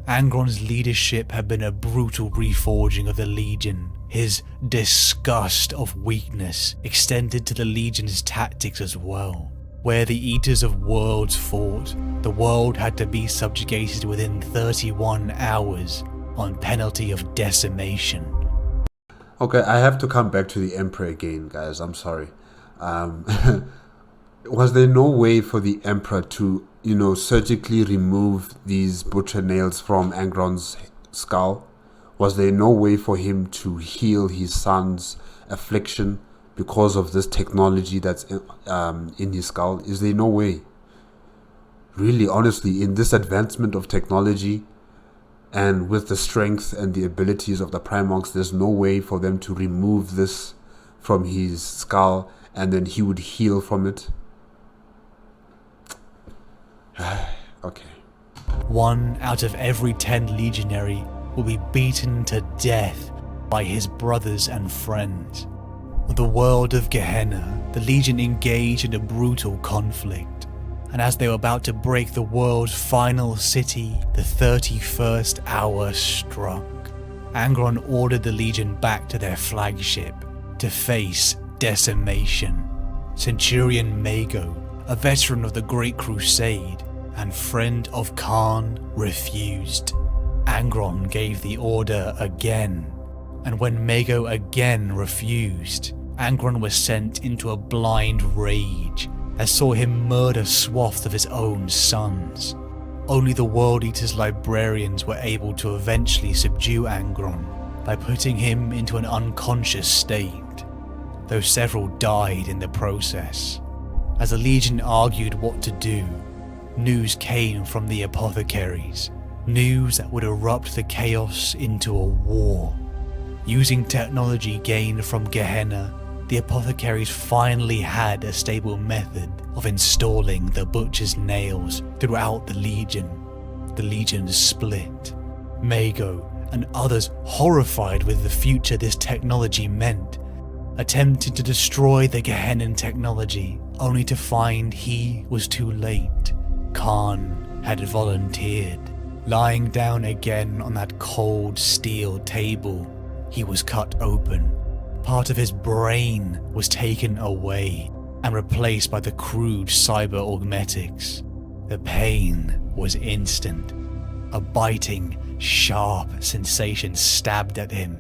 Angron's leadership had been a brutal reforging of the Legion. His disgust of weakness extended to the Legion's tactics as well. Where the Eaters of Worlds fought, the world had to be subjugated within 31 hours on penalty of decimation. Okay, I have to come back to the Emperor again, guys. I'm sorry. Was there no way for the Emperor to, surgically remove these butcher nails from Angron's skull? Was there no way for him to heal his son's affliction because of this technology that's in his skull? Is there no way? Really, honestly, in this advancement of technology and with the strength and the abilities of the Primarchs, there's no way for them to remove this from his skull and then he would heal from it? Okay. 1 out of every 10 legionary will be beaten to death by his brothers and friends. On the world of Gehenna, the Legion engaged in a brutal conflict, and as they were about to break the world's final city, the 31st hour struck. Angron ordered the Legion back to their flagship to face decimation. Centurion Mago, a veteran of the Great Crusade and friend of Kharn, refused. Angron gave the order again, and when Mago again refused, Angron was sent into a blind rage that saw him murder swaths of his own sons. Only the World Eater's librarians were able to eventually subdue Angron by putting him into an unconscious state, though several died in the process. As the Legion argued what to do, news came from the apothecaries, news that would erupt the chaos into a war. Using technology gained from Gehenna, the apothecaries finally had a stable method of installing the Butcher's nails throughout the Legion. The Legion split. Mago and others, horrified with the future this technology meant, attempted to destroy the Gehennan technology, only to find he was too late. Kharn had volunteered. Lying down again on that cold steel table, he was cut open. Part of his brain was taken away and replaced by the crude cyber augmetics. The pain was instant. A biting, sharp sensation stabbed at him.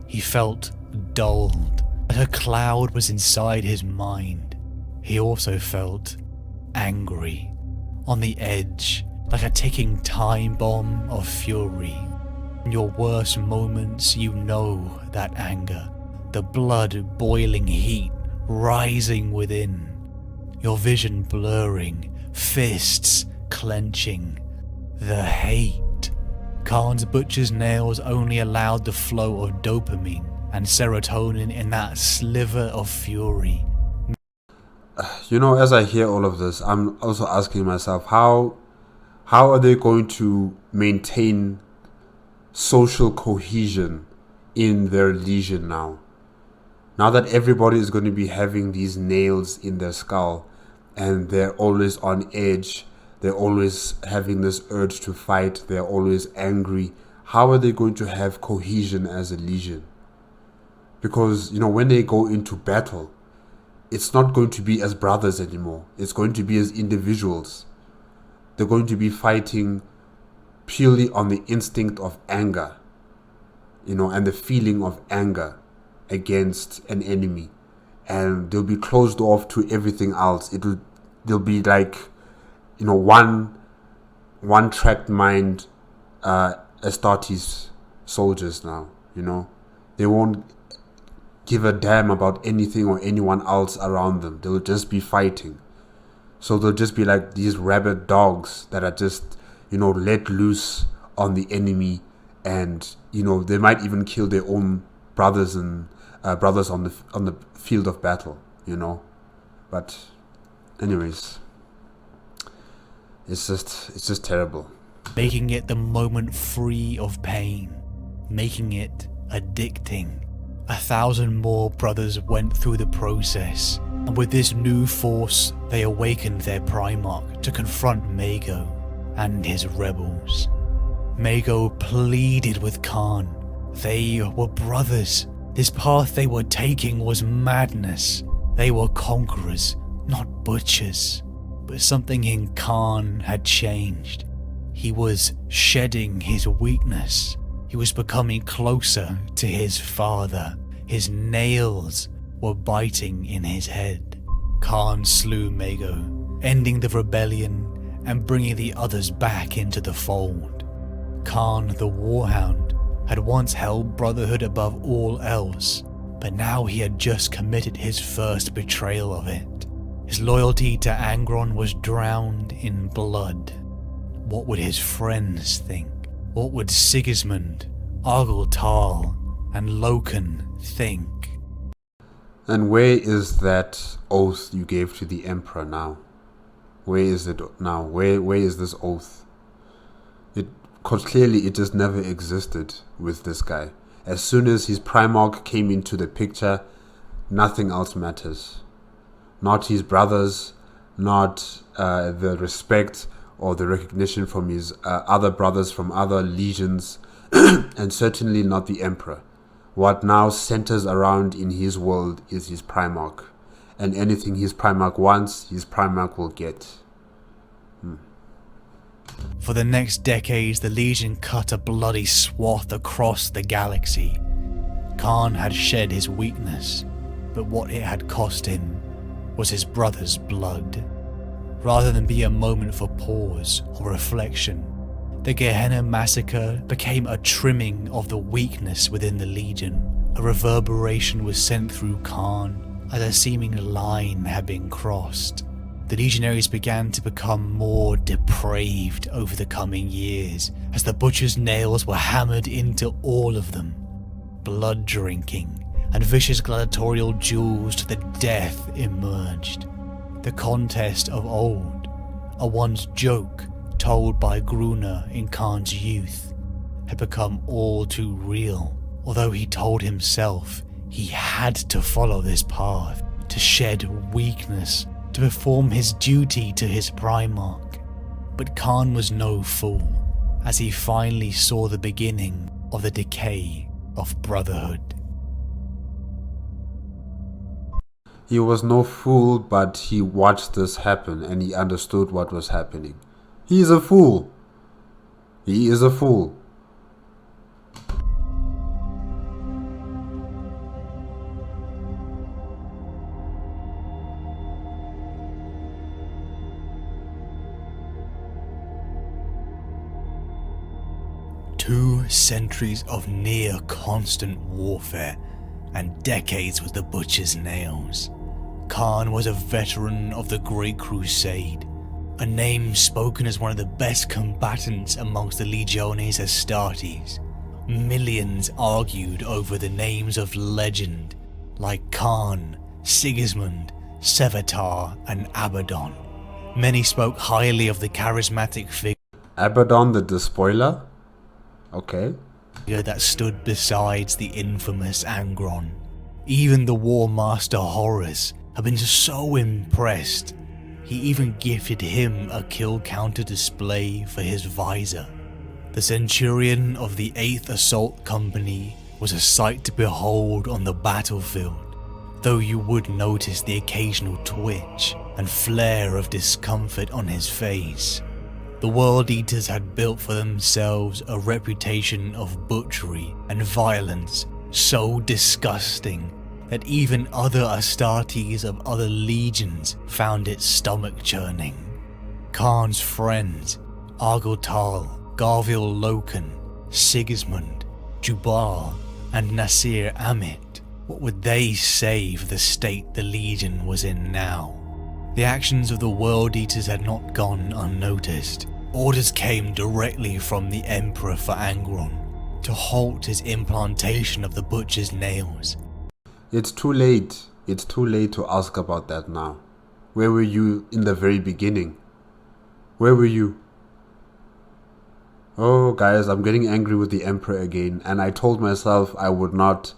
He felt dulled, like a cloud was inside his mind. He also felt angry, on the edge, like a ticking time bomb of fury. In your worst moments, you know that anger, the blood boiling heat rising within, your vision blurring, fists clenching, the hate. Kharn's Butcher's nails only allowed the flow of dopamine and serotonin in that sliver of fury. As I hear all of this, I'm also asking myself, how are they going to maintain social cohesion in their Legion now? Now that everybody is going to be having these nails in their skull and they're always on edge, they're always having this urge to fight, they're always angry, how are they going to have cohesion as a Legion? Because, when they go into battle, it's not going to be as brothers anymore. It's going to be as individuals. They're going to be fighting purely on the instinct of anger, and the feeling of anger. against an enemy, and they'll be closed off to everything else. They'll be like, one tracked mind Astartes soldiers now. They won't give a damn about anything or anyone else around them. They'll just be fighting. So they'll just be like these rabid dogs that are just, let loose on the enemy, and they might even kill their own brothers on the field of battle. But anyways, it's just terrible. Making it the moment free of pain, making it addicting. 1,000 more brothers went through the process, and with this new force, they awakened their Primarch to confront Mago and his rebels. Mago pleaded with Kharn. They were brothers. This path they were taking was madness. They were conquerors, not butchers. But something in Kharn had changed. He was shedding his weakness. He was becoming closer to his father. His nails were biting in his head. Kharn slew Mago, ending the rebellion and bringing the others back into the fold. Kharn the War Hound had once held brotherhood above all else, but now he had just committed his first betrayal of it. His loyalty to Angron was drowned in blood. What would his friends think? What would Sigismund, Argel Tal, and Loken think? And where is that oath you gave to the Emperor now? Where is it now? Where is this oath? Because clearly it just never existed with this guy. As soon as his Primarch came into the picture, nothing else matters. Not his brothers, not the respect or the recognition from his other brothers from other legions, and certainly not the Emperor. What now centers around in his world is his Primarch, and anything his Primarch wants, his Primarch will get. For the next decades, the Legion cut a bloody swath across the galaxy. Kharn had shed his weakness, but what it had cost him was his brother's blood. Rather than be a moment for pause or reflection, the Ghenna Massacre became a trimming of the weakness within the Legion. A reverberation was sent through Kharn as a seeming line had been crossed. The legionaries began to become more depraved over the coming years as the butcher's nails were hammered into all of them. Blood drinking and vicious gladiatorial duels to the death emerged. The contest of old, a once joke told by Gruner in Kharn's youth, had become all too real, although he told himself he had to follow this path, to shed weakness, to perform his duty to his Primarch. But Kharn was no fool, as he finally saw the beginning of the decay of brotherhood. He was no fool, but he watched this happen and he understood what was happening. He is a fool. He is a fool. Two centuries of near constant warfare and decades with the butcher's nails. Kharn was a veteran of the Great Crusade, a name spoken as one of the best combatants amongst the Legiones Astartes. Millions argued over the names of legend like Kharn, Sigismund, Sevatar, and Abaddon. Many spoke highly of the charismatic figure Abaddon the Despoiler? Okay. that stood besides the infamous Angron. Even the War Master Horus had been so impressed, he even gifted him a kill counter display for his visor. The centurion of the 8th Assault Company was a sight to behold on the battlefield, though you would notice the occasional twitch and flare of discomfort on his face. The World Eaters had built for themselves a reputation of butchery and violence so disgusting that even other Astartes of other legions found it stomach-churning. Kharn's friends, Argiltal, Garviel Loken, Sigismund, Jubal, and Nasir Amit, what would they say for the state the Legion was in now? The actions of the World Eaters had not gone unnoticed. Orders came directly from the Emperor for Angron to halt his implantation of the Butcher's nails. It's too late. It's too late to ask about that now. Where were you in the very beginning? Where were you? Oh, guys, I'm getting angry with the Emperor again. And I told myself I would not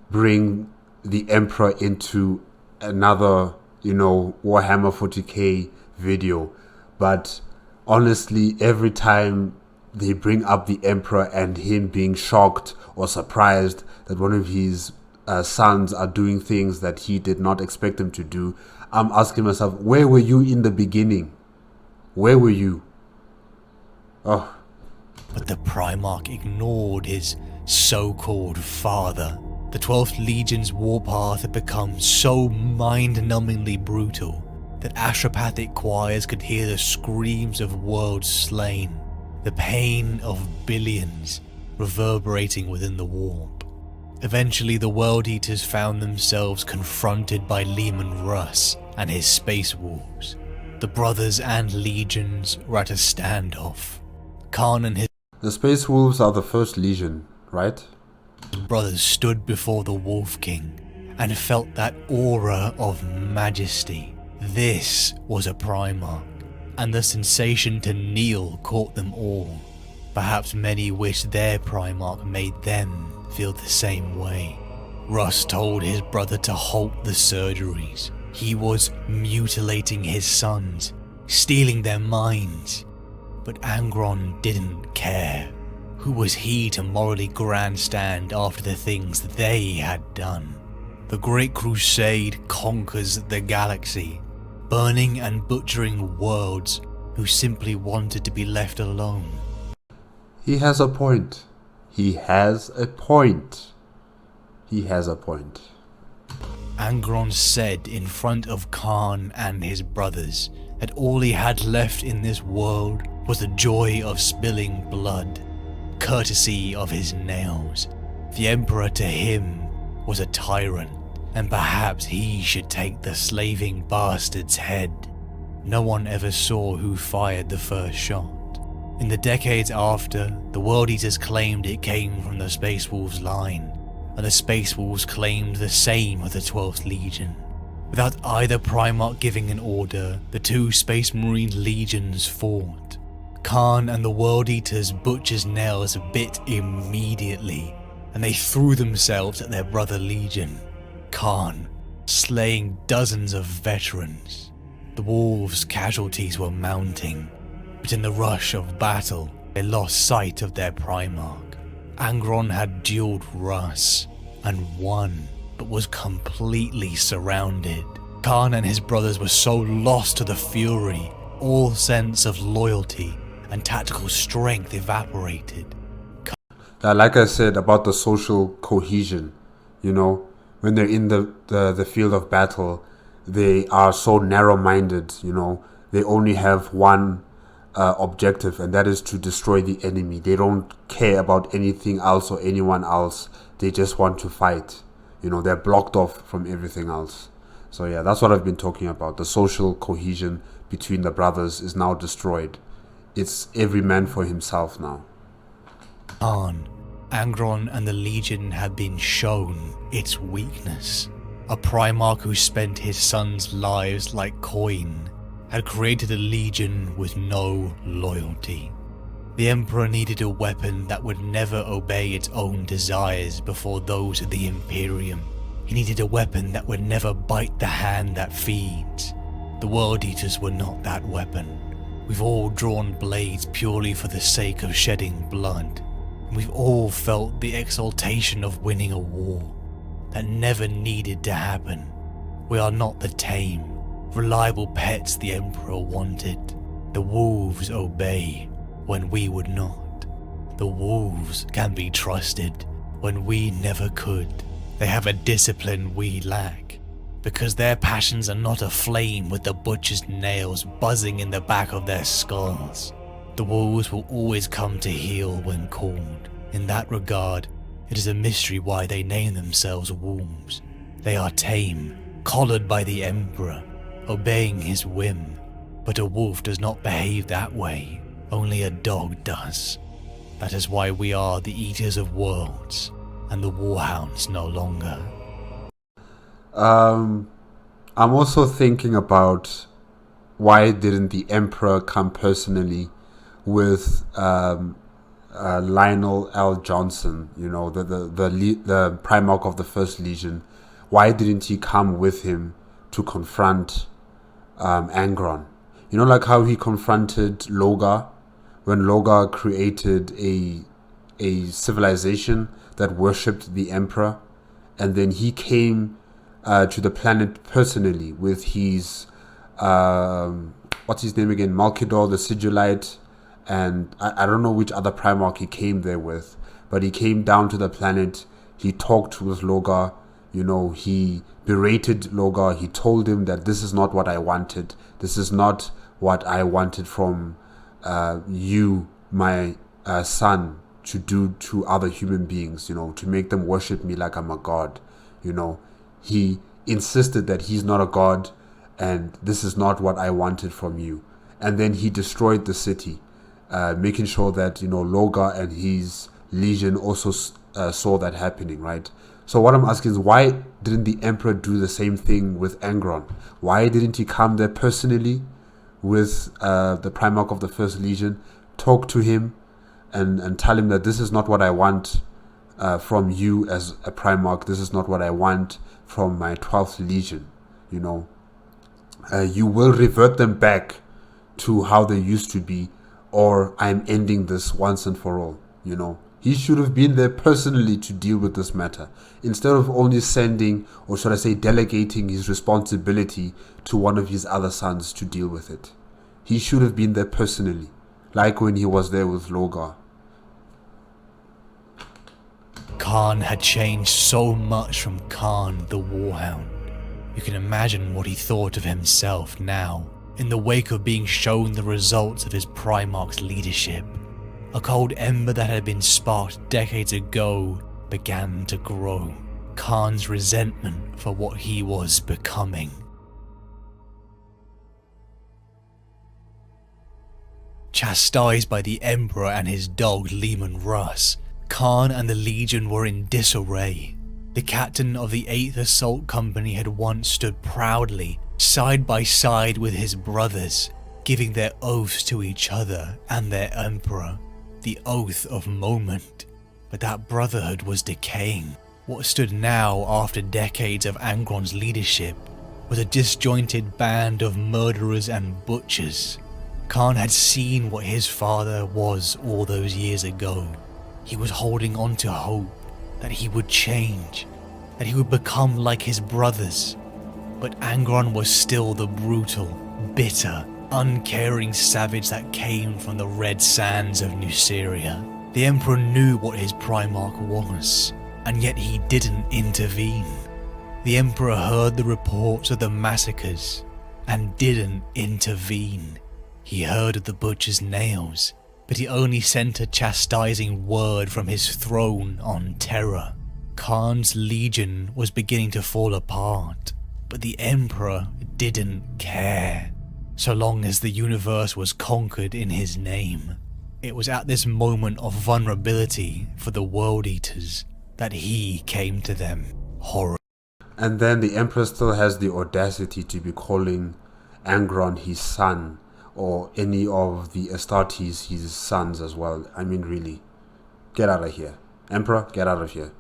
bring the Emperor into another, Warhammer 40k video. But honestly, every time they bring up the Emperor and him being shocked or surprised that one of his sons are doing things that he did not expect them to do, I'm asking myself, where were you in the beginning? Where were you? Oh. But the Primarch ignored his so-called father. The 12th Legion's warpath had become so mind-numbingly brutal that astropathic choirs could hear the screams of worlds slain, the pain of billions reverberating within the warp. Eventually, the World Eaters found themselves confronted by Leman Russ and his Space Wolves. The brothers and legions were at a standoff. Kharn and his The Space Wolves are the first legion, right? brothers stood before the Wolf King and felt that aura of majesty. This was a Primarch, and the sensation to kneel caught them all. Perhaps many wished their Primarch made them feel the same way. Russ told his brother to halt the surgeries. He was mutilating his sons, stealing their minds. But Angron didn't care. Who was he to morally grandstand after the things they had done? The Great Crusade conquers the galaxy, burning and butchering worlds who simply wanted to be left alone. He has a point. He has a point. He has a point. Angron said in front of Kharn and his brothers that all he had left in this world was the joy of spilling blood, courtesy of his nails. The Emperor to him was a tyrant, and perhaps he should take the slaving bastard's head. No one ever saw who fired the first shot. In the decades after, the World Eaters claimed it came from the Space Wolves line, and the Space Wolves claimed the same of the 12th Legion. Without either Primarch giving an order, the two Space Marine legions fought. Kharn and the World Eaters' Butcher's nails bit immediately, and they threw themselves at their brother legion, Kharn, slaying dozens of veterans. The Wolves' casualties were mounting, but in the rush of battle, they lost sight of their Primarch. Angron had dueled Russ and won, but was completely surrounded. Kharn and his brothers were so lost to the fury, all sense of loyalty and tactical strength evaporated. Like I said about the social cohesion, when they're in the field of battle, they are so narrow-minded, they only have one objective, and that is to destroy the enemy. They don't care about anything else or anyone else. They just want to fight. They're blocked off from everything else. So yeah, that's what I've been talking about. The social cohesion between the brothers is now destroyed. It's every man for himself now. Angron and the Legion had been shown its weakness. A Primarch who spent his sons' lives like coin had created a Legion with no loyalty. The Emperor needed a weapon that would never obey its own desires before those of the Imperium. He needed a weapon that would never bite the hand that feeds. The World Eaters were not that weapon. We've all drawn blades purely for the sake of shedding blood. We've all felt the exaltation of winning a war that never needed to happen. We are not the tame, reliable pets the Emperor wanted. The wolves obey when we would not. The wolves can be trusted. when we never could. They have a discipline we lack, because their passions are not aflame with the butcher's nails buzzing in the back of their skulls. The wolves will always come to heel when called. In that regard, it is a mystery why they name themselves wolves. They are tame, collared by the Emperor, obeying his whim. But a wolf does not behave that way, only a dog does. That is why we are the Eaters of Worlds, and the War Hounds no longer. I'm also thinking about why didn't the Emperor come personally with Lionel L. Johnson, the Primarch of the First Legion. Why didn't he come with him to confront Angron? Like how he confronted Logar when Logar created a civilization that worshipped the Emperor, and then he came to the planet personally with his what's his name again, Malkidor the Sigillite, and I don't know which other Primarch he came there with, but he came down to the planet. He talked with Logar. He berated Logar. He told him that this is not what I wanted. This is not what I wanted from you, my son, to do to other human beings, to make them worship me like I'm a god. He insisted that he's not a god, and this is not what I wanted from you. And then he destroyed the city, making sure that, Logar and his legion also saw that happening, right? So what I'm asking is, why didn't the Emperor do the same thing with Angron? Why didn't he come there personally with the Primarch of the First Legion, talk to him and tell him that this is not what I want from you as a Primarch, this is not what I want from my 12th Legion, you will revert them back to how they used to be, or I'm ending this once and for all, He should have been there personally to deal with this matter, instead of only sending, or should I say delegating his responsibility to one of his other sons to deal with it. He should have been there personally, like when he was there with Logar. Kharn had changed so much from Kharn the Warhound. You can imagine what he thought of himself now, in the wake of being shown the results of his Primarch's leadership. A cold ember that had been sparked decades ago began to grow. Kharn's resentment for what he was becoming. Chastised by the Emperor and his dog Leman Russ, Kharn and the Legion were in disarray. The captain of the 8th Assault Company had once stood proudly side by side with his brothers, giving their oaths to each other and their Emperor. The oath of moment. But that brotherhood was decaying. What stood now, after decades of Angron's leadership, was a disjointed band of murderers and butchers. Kharn had seen what his father was all those years ago. He was holding on to hope that he would change, that he would become like his brothers. But Angron was still the brutal, bitter, uncaring savage that came from the red sands of Nuceria. The Emperor knew what his Primarch was, and yet he didn't intervene. The Emperor heard the reports of the massacres, and didn't intervene. He heard of the butcher's nails, but he only sent a chastising word from his throne on Terra. Kharn's legion was beginning to fall apart, but the Emperor didn't care. So long as the universe was conquered in his name. It was at this moment of vulnerability for the World Eaters that he came to them. Horror. And then the Emperor still has the audacity to be calling Angron his son, or any of the Astartes his sons as well. I mean, really, get out of here. Emperor, get out of here.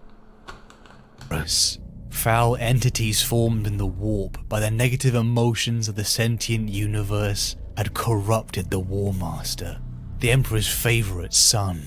Foul entities formed in the warp by the negative emotions of the sentient universe had corrupted the War Master, the Emperor's favourite son.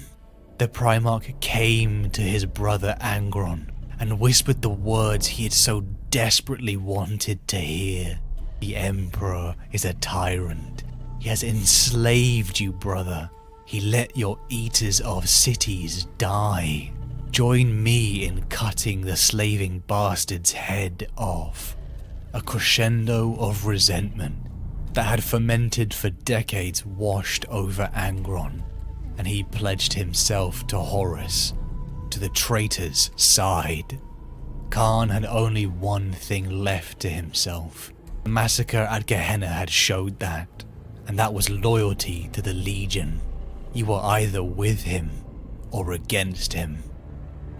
The Primarch came to his brother Angron and whispered the words he had so desperately wanted to hear. The Emperor is a tyrant. He has enslaved you, brother. He let your eaters of cities die. Join me in cutting the slaving bastard's head off. A crescendo of resentment that had fermented for decades washed over Angron, and he pledged himself to Horus, to the traitor's side. Kharn had only one thing left to himself. The massacre at Gehenna had showed that, and that was loyalty to the Legion. You were either with him or against him.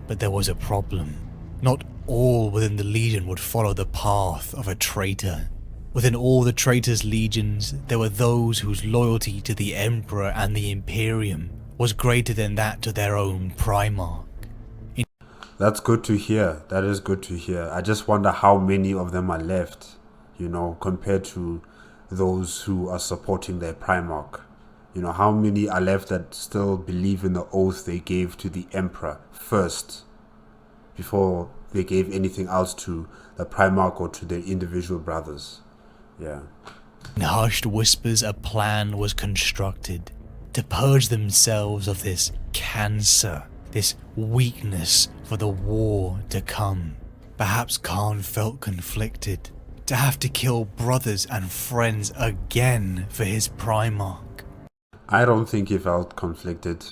But there was a problem. Not all within the Legion would follow the path of a traitor. Within all the traitors' legions, there were those whose loyalty to the Emperor and the Imperium was greater than that to their own Primarch. That's good to hear. That is good to hear. I just wonder how many of them are left, you know, compared to those who are supporting their Primarch. You know, how many are left that still believe in the oath they gave to the Emperor first, before they gave anything else to the Primarch or to their individual brothers. Yeah. In hushed whispers, a plan was constructed to purge themselves of this cancer, this weakness for the war to come. Perhaps Kharn felt conflicted to have to kill brothers and friends again for his Primarch. I don't think he felt conflicted.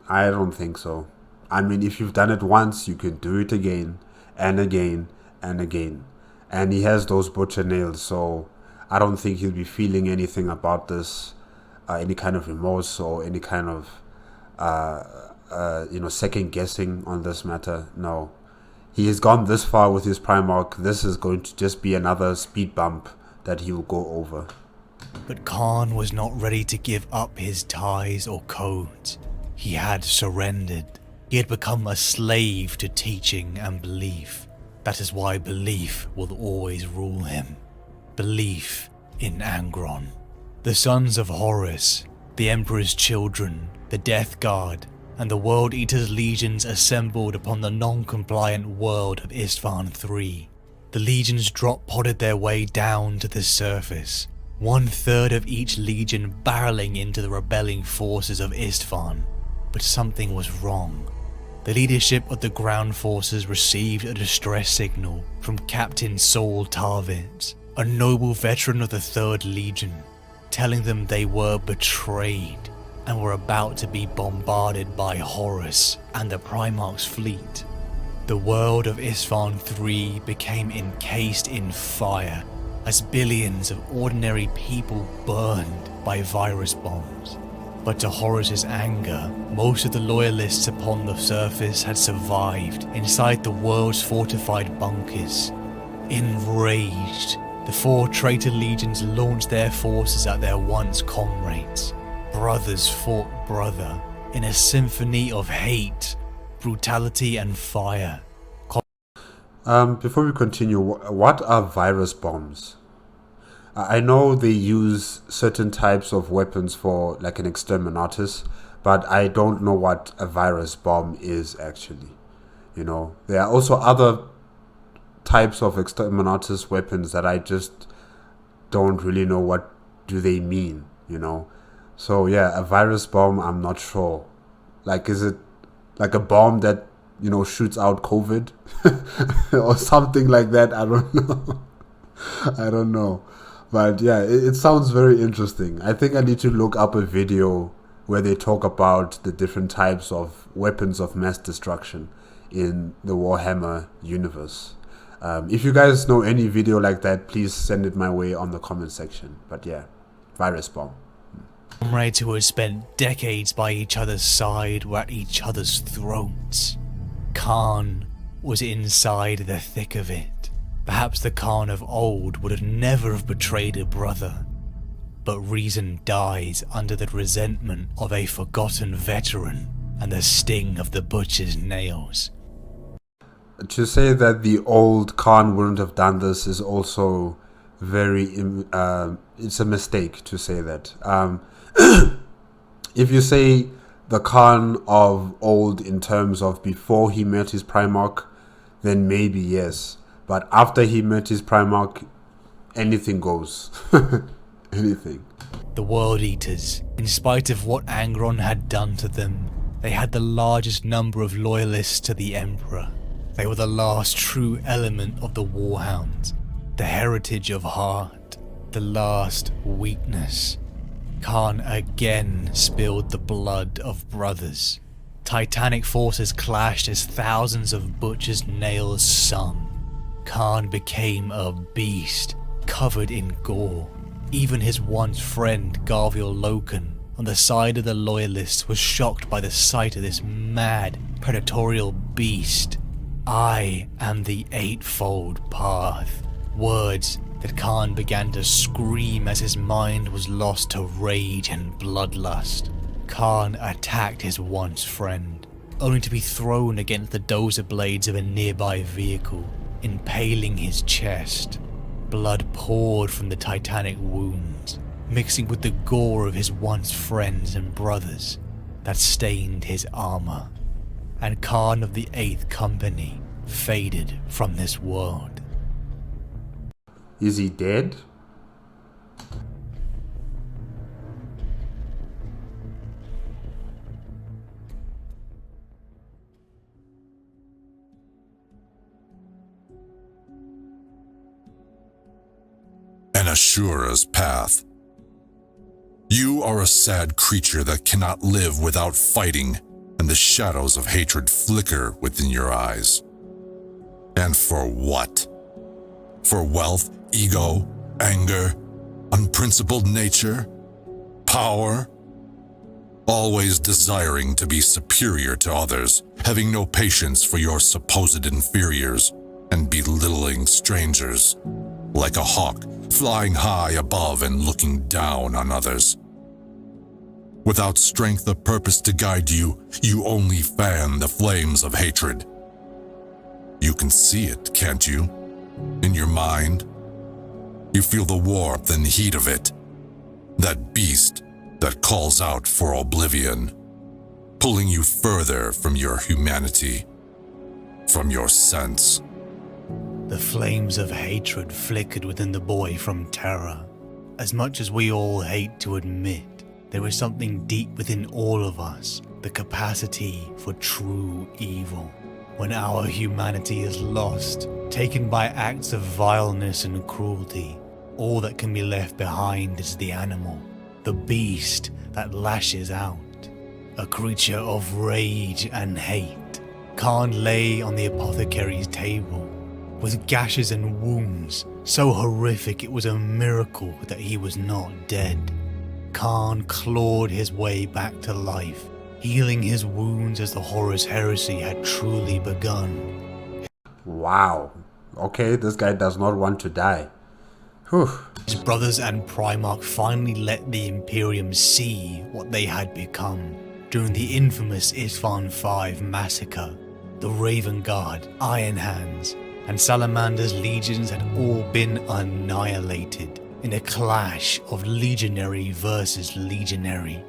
I don't think so. I mean, if you've done it once, you can do it again and again and again. And he has those butcher nails, so I don't think he'll be feeling anything about this, any kind of remorse or any kind of, second guessing on this matter. No. He has gone this far with his Primarch. This is going to just be another speed bump that he will go over. But Kharn was not ready to give up his ties or codes. He had surrendered. He had become a slave to teaching and belief. That is why belief will always rule him. Belief in Angron. The sons of Horus, the Emperor's children, the Death Guard, and the World Eater's legions assembled upon the non-compliant world of Istvan III. The legions drop-podded their way down to the surface, 1/3 of each legion barreling into the rebelling forces of Istvan. But something was wrong. The leadership of the ground forces received a distress signal from Captain Saul Tarvitz, a noble veteran of the 3rd Legion, telling them they were betrayed and were about to be bombarded by Horus and the Primarch's fleet. The world of Istvan III became encased in fire as billions of ordinary people burned by virus bombs. But to Horus's anger, most of the loyalists upon the surface had survived inside the world's fortified bunkers. Enraged, the 4 traitor legions launched their forces at their once comrades. Brothers fought brother in a symphony of hate, brutality and fire. Before we continue, what are virus bombs? I know they use certain types of weapons for like an exterminatus, but I don't know what a virus bomb is actually. You know, there are also other types of exterminatus weapons that I just don't really know what do they mean, you know. So yeah, a virus bomb, I'm not sure. Like, is it like a bomb that, you know, shoots out COVID or something like that? I don't know. I don't know. But yeah, it sounds very interesting. I think I need to look up a video where they talk about the different types of weapons of mass destruction in the Warhammer universe. If you guys know any video like that, please send it my way on the comment section. But yeah, virus bomb. Comrades who had spent decades by each other's side were at each other's throats. Kharn was inside the thick of it. Perhaps the Kharn of old would have never have betrayed a brother. But reason dies under the resentment of a forgotten veteran and the sting of the butcher's nails. To say that the old Kharn wouldn't have done this is also very, it's a mistake to say that. If you say the Kharn of old in terms of before he met his Primarch, then maybe yes. But after he met his Primarch, anything goes. Anything. The World Eaters, in spite of what Angron had done to them, They had the largest number of loyalists to the Emperor. They were the last true element of the War Hounds, the heritage of heart, the last weakness. Kharn again spilled the blood of brothers. Titanic forces clashed as thousands of butchers' nails sung. Kharn became a beast, covered in gore. Even his once friend Garviel Loken, on the side of the loyalists, was shocked by the sight of this mad, predatorial beast. I am the Eightfold Path. Words that Kharn began to scream as his mind was lost to rage and bloodlust. Kharn attacked his once friend, only to be thrown against the dozer blades of a nearby vehicle, impaling his chest. Blood poured from the titanic wounds, mixing with the gore of his once friends and brothers that stained his armor. And Kharn of the 8th Company faded from this world. Is he dead? An Ashura's path. You are a sad creature that cannot live without fighting, and the shadows of hatred flicker within your eyes. And for what? For wealth, ego, anger, unprincipled nature, power? Always desiring to be superior to others, having no patience for your supposed inferiors, and belittling strangers. Like a hawk, flying high above and looking down on others. Without strength of purpose to guide you, you only fan the flames of hatred. You can see it, can't you? In your mind? You feel the warmth and heat of it. That beast that calls out for oblivion, pulling you further from your humanity, from your sense. The flames of hatred flickered within the boy from Terra. As much as we all hate to admit, there is something deep within all of us, the capacity for true evil. When our humanity is lost, taken by acts of vileness and cruelty, all that can be left behind is the animal, the beast that lashes out, a creature of rage and hate. Kharn lay on the apothecary's table, with gashes and wounds so horrific it was a miracle that he was not dead. Kharn clawed his way back to life, healing his wounds as the Horus Heresy had truly begun. Wow. Okay, this guy does not want to die. Whew. His brothers and Primarch finally let the Imperium see what they had become. During the infamous Isfahan 5 massacre, the Raven Guard, Iron Hands, and Salamander's legions had all been annihilated in a clash of legionary versus legionary.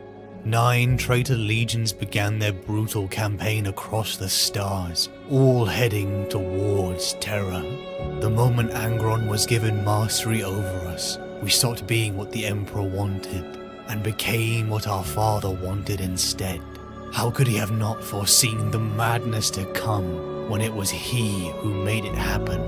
9 traitor legions began their brutal campaign across the stars, all heading towards Terra. The moment Angron was given mastery over us, we stopped being what the Emperor wanted, and became what our father wanted instead. How could he have not foreseen the madness to come when it was he who made it happen?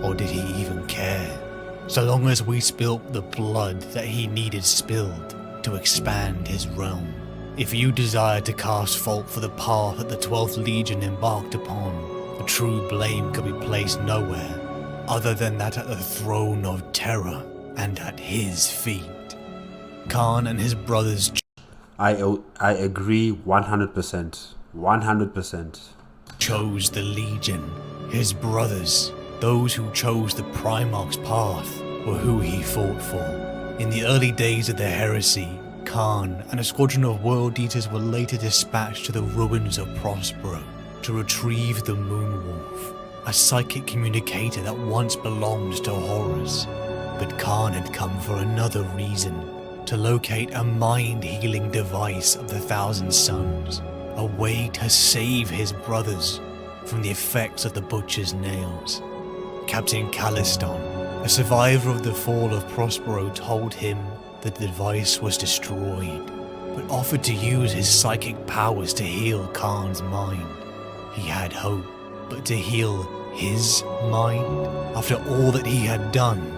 Or did he even care? So long as we spilt the blood that he needed spilled to expand his realm. If you desire to cast fault for the path that the 12th Legion embarked upon, the true blame could be placed nowhere other than that at the throne of Terra and at his feet. Kharn and his brothers I agree 100%. 100%. chose the Legion. His brothers, those who chose the Primarch's path, were who he fought for. In the early days of the heresy, Kharn and a squadron of World Eaters were later dispatched to the ruins of Prospero to retrieve the Moonwolf, a psychic communicator that once belonged to Horus. But Kharn had come for another reason, to locate a mind-healing device of the Thousand Suns, a way to save his brothers from the effects of the Butcher's nails. Captain Calliston, a survivor of the fall of Prospero, told him that the device was destroyed. but offered to use his psychic powers to heal Kharn's mind. He had hope, but to heal his mind? After all that he had done,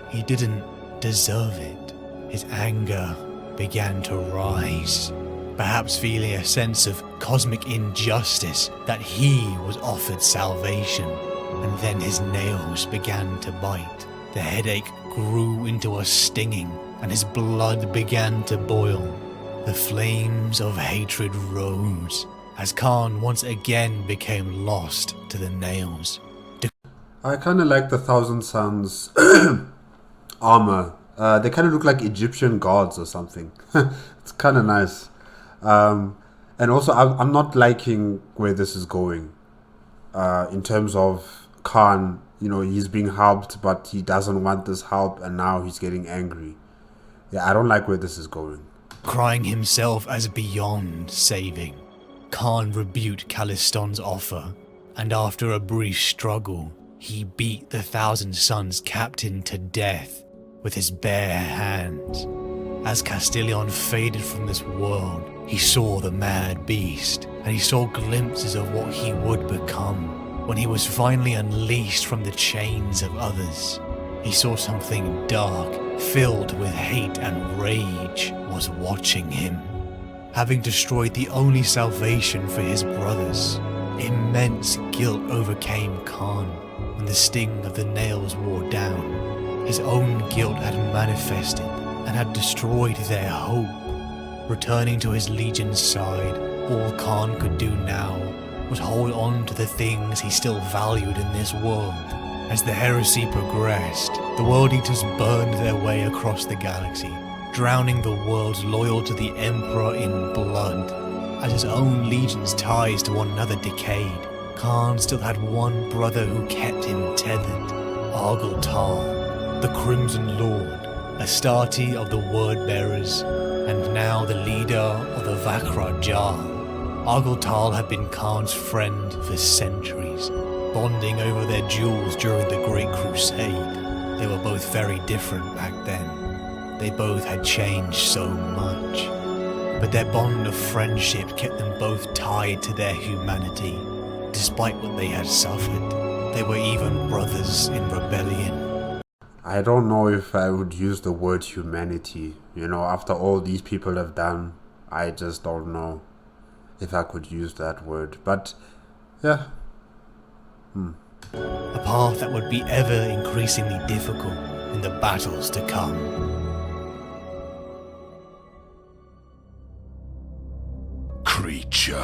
he didn't deserve it. His anger began to rise, perhaps feeling a sense of cosmic injustice that he was offered salvation. And then his nails began to bite. The headache grew into a stinging, and his blood began to boil. The flames of hatred rose, as Kharn once again became lost to the nails. I kind of like the Thousand Sons armor. They kind of look like Egyptian gods or something. It's kind of nice. And also, I'm not liking where this is going. In terms of Kharn, you know, he's being helped, but he doesn't want this help, and now he's getting angry. Yeah, I don't like where this is going. Crying himself as beyond saving, Kharn rebuked Khaliston's offer, and after a brief struggle, he beat the Thousand Sons captain to death with his bare hands. As Castilion faded from this world, he saw the mad beast, and he saw glimpses of what he would become when he was finally unleashed from the chains of others. He saw something dark, filled with hate and rage, was watching him. Having destroyed the only salvation for his brothers, immense guilt overcame Kharn when the sting of the nails wore down. His own guilt had manifested and had destroyed their hope. Returning to his legion's side, all Kharn could do now was hold on to the things he still valued in this world. As the heresy progressed, the World Eaters burned their way across the galaxy, drowning the worlds loyal to the Emperor in blood. As his own legion's ties to one another decayed, Kharn still had one brother who kept him tethered, Argel Tal, the Crimson Lord, Astarte of the Word-Bearers, and now the leader of the Vakra Jar. Argel Tal had been Kharn's friend for centuries, bonding over their duels during the Great Crusade. They were both very different back then. They both had changed so much. But their bond of friendship kept them both tied to their humanity. Despite what they had suffered, they were even brothers in rebellion. I don't know if I would use the word humanity. You know, after all these people have done, I just don't know if I could use that word. But, yeah. A path that would be ever increasingly difficult in the battles to come. Creature.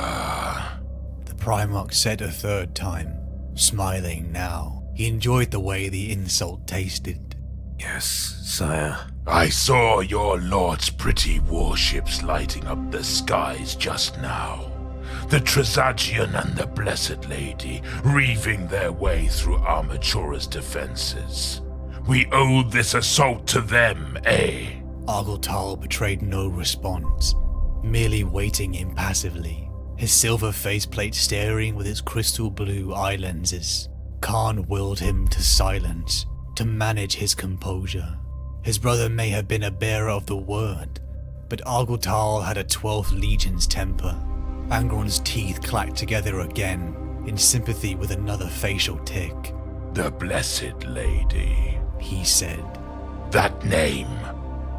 The Primarch said a third time, smiling now. He enjoyed the way the insult tasted. Yes, sire. I saw your lord's pretty warships lighting up the skies just now. The Trisagion and the Blessed Lady reaving their way through Armatura's defenses. We owed this assault to them, eh? Argel Tal betrayed no response, merely waiting impassively, his silver faceplate staring with its crystal blue eye lenses. Kharn willed him to silence, to manage his composure. His brother may have been a bearer of the word, but Argel Tal had a 12th Legion's temper. Angron's teeth clacked together again, in sympathy with another facial tick. The Blessed Lady, he said. That name.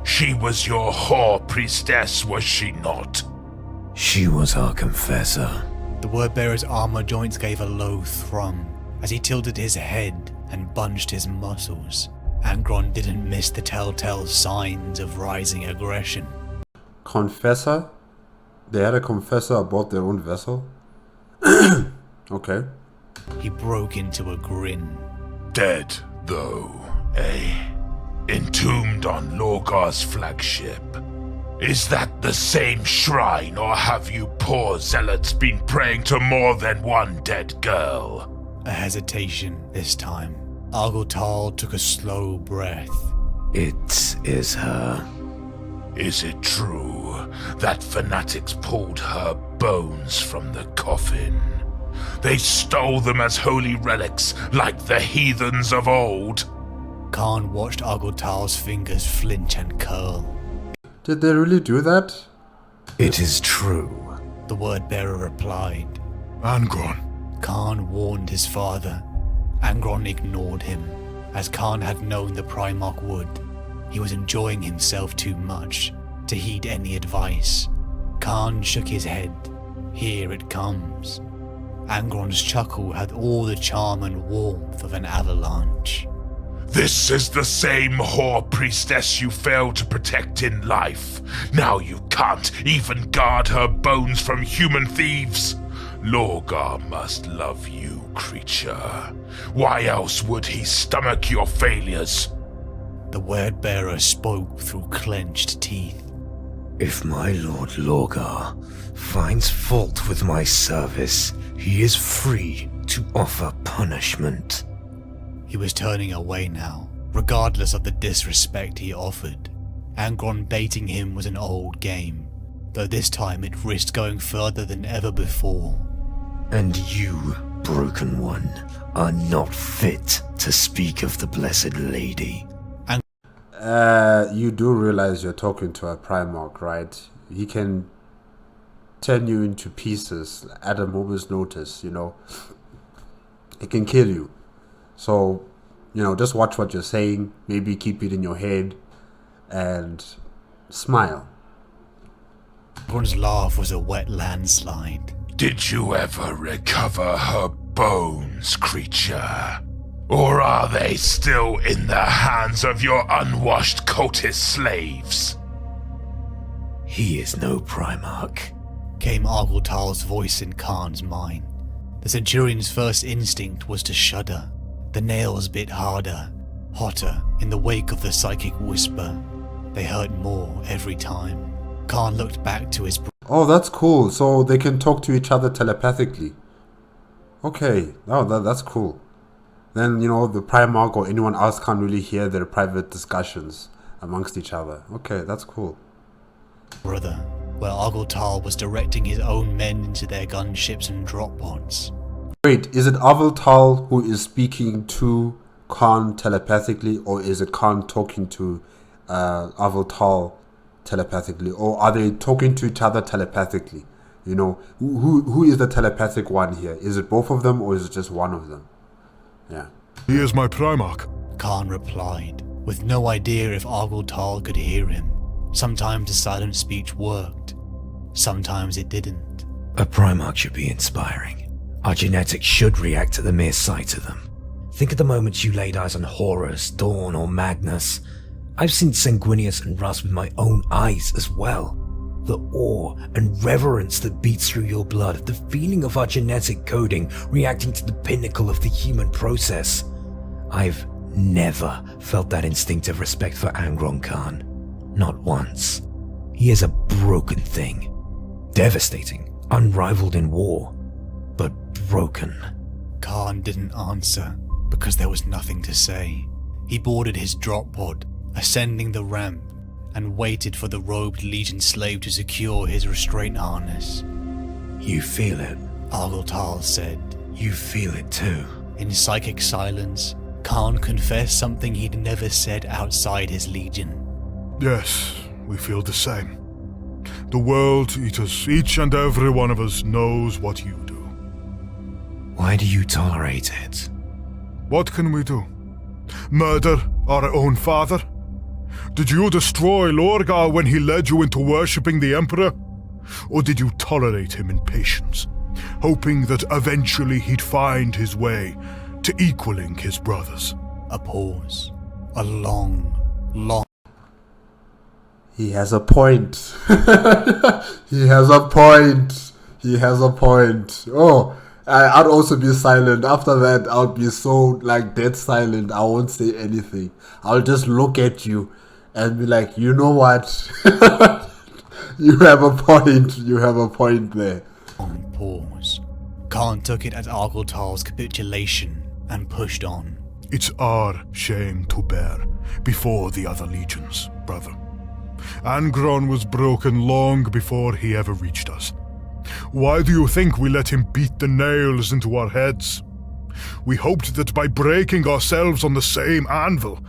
She was your whore priestess, was she not? She was our confessor. The word-bearer's armor joints gave a low thrum as he tilted his head and bunched his muscles. Angron didn't miss the telltale signs of rising aggression. Confessor? They had a confessor aboard their own vessel? Okay. He broke into a grin. Dead, though, eh? Entombed on Lorgar's flagship. Is that the same shrine, or have you poor zealots been praying to more than one dead girl? A hesitation this time. Argel Tal took a slow breath. It is her. Is it true that fanatics pulled her bones from the coffin? They stole them as holy relics like the heathens of old? Kharn watched Argel Tal's fingers flinch and curl. Did they really do that? It is true. the word bearer replied. Angron. Kharn warned his father. Angron ignored him, as Kharn had known the Primarch would. He was enjoying himself too much to heed any advice. Kharn shook his head. Here it comes. Angron's chuckle had all the charm and warmth of an avalanche. This is the same whore priestess you failed to protect in life. Now you can't even guard her bones from human thieves. Lorgar must love you, creature. Why else would he stomach your failures? The word bearer spoke through clenched teeth. If my Lord Lorgar finds fault with my service, he is free to offer punishment. He was turning away now, regardless of the disrespect he offered. Angron baiting him was an old game, though this time it risked going further than ever before. And you, Broken One, are not fit to speak of the Blessed Lady. You do realize you're talking to a Primarch, right? He can turn you into pieces at a moment's notice, you know. It can kill you. So, you know, just watch what you're saying, maybe keep it in your head, and smile. Angron's laugh was a wet landslide. Did you ever recover her bones, creature? Or are they still in the hands of your unwashed cultist slaves? He is no Primarch. Came Argyltal's voice in Kharn's mind. The centurion's first instinct was to shudder. The nails bit harder, hotter in the wake of the psychic whisper. They hurt more every time. Kharn looked back to his Oh, that's cool. So they can talk to each other telepathically. Okay. Oh, that's cool. Then, you know, the Primarch or anyone else can't really hear their private discussions amongst each other. Okay, that's cool. brother, where Argyltal was directing his own men into their gunships and drop pods. Wait, is it Argyltal who is speaking to Kharn telepathically, or is it Kharn talking to Argyltal telepathically, or are they talking to each other telepathically? You know, who is the telepathic one here? Is it both of them, or is it just one of them? Yeah. He is my Primarch. Kharn replied, with no idea if Argyltal could hear him. Sometimes the silent speech worked, sometimes it didn't. A Primarch should be inspiring. Our genetics should react to the mere sight of them. Think of the moments you laid eyes on Horus, Dawn, or Magnus. I've seen Sanguinius and Rust with my own eyes as well. The awe and reverence that beats through your blood, the feeling of our genetic coding reacting to the pinnacle of the human process. I've never felt that instinctive respect for Angron Khan. Not once. He is a broken thing. Devastating, unrivaled in war, but broken. Kharn didn't answer, because there was nothing to say. He boarded his drop pod, ascending the ramp, and waited for the robed Legion slave to secure his restraint harness. You feel it. Argyltal said. You feel it too. In psychic silence, Kharn confessed something he'd never said outside his Legion. Yes, we feel the same. The World Eaters, each and every one of us knows what you do. Why do you tolerate it? What can we do? Murder our own father? Did you destroy Lorgar when he led you into worshipping the Emperor? Or did you tolerate him in patience, hoping that eventually he'd find his way to equaling his brothers? A pause. A long... He has a point. He has a point. He has a point. Oh, I'd also be silent. After that, I'll be so dead silent. I won't say anything. I'll just look at you and be like, you know what? You have a point. You have a point there. Long pause. Kharn took it as Argyltal's capitulation and pushed on. It's our shame to bear before the other legions, brother. Angron was broken long before he ever reached us. Why do you think we let him beat the nails into our heads? We hoped that by breaking ourselves on the same anvil,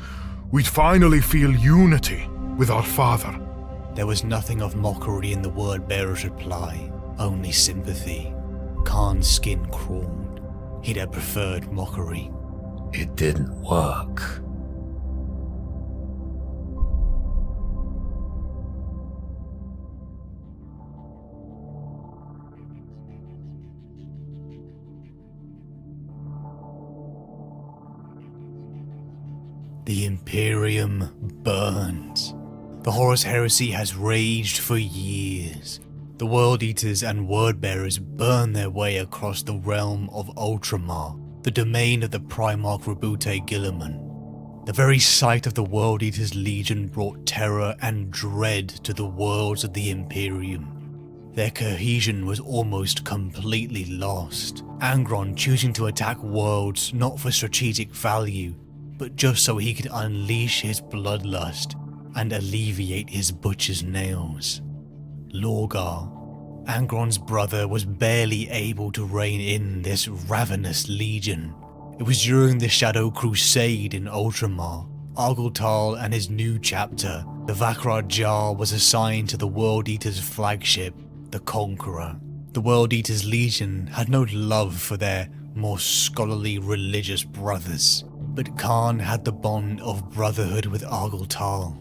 we'd finally feel unity with our father. There was nothing of mockery in the word-bearer's reply, only sympathy. Kharn's skin crawled. He'd have preferred mockery. It didn't work. The Imperium burns. The Horus Heresy has raged for years. The World Eaters and Word-Bearers burn their way across the realm of Ultramar, the domain of the Primarch Rabute Guilliman. The very sight of the World Eaters' Legion brought terror and dread to the worlds of the Imperium. Their cohesion was almost completely lost, Angron choosing to attack worlds not for strategic value, but just so he could unleash his bloodlust and alleviate his butcher's nails. Lorgar, Angron's brother, was barely able to rein in this ravenous legion. It was during the Shadow Crusade in Ultramar. Argyltal and his new chapter, the Vakra Jar, was assigned to the World Eaters' flagship, the Conqueror. The World Eaters' Legion had no love for their more scholarly religious brothers, but Kharn had the bond of brotherhood with Argyltal.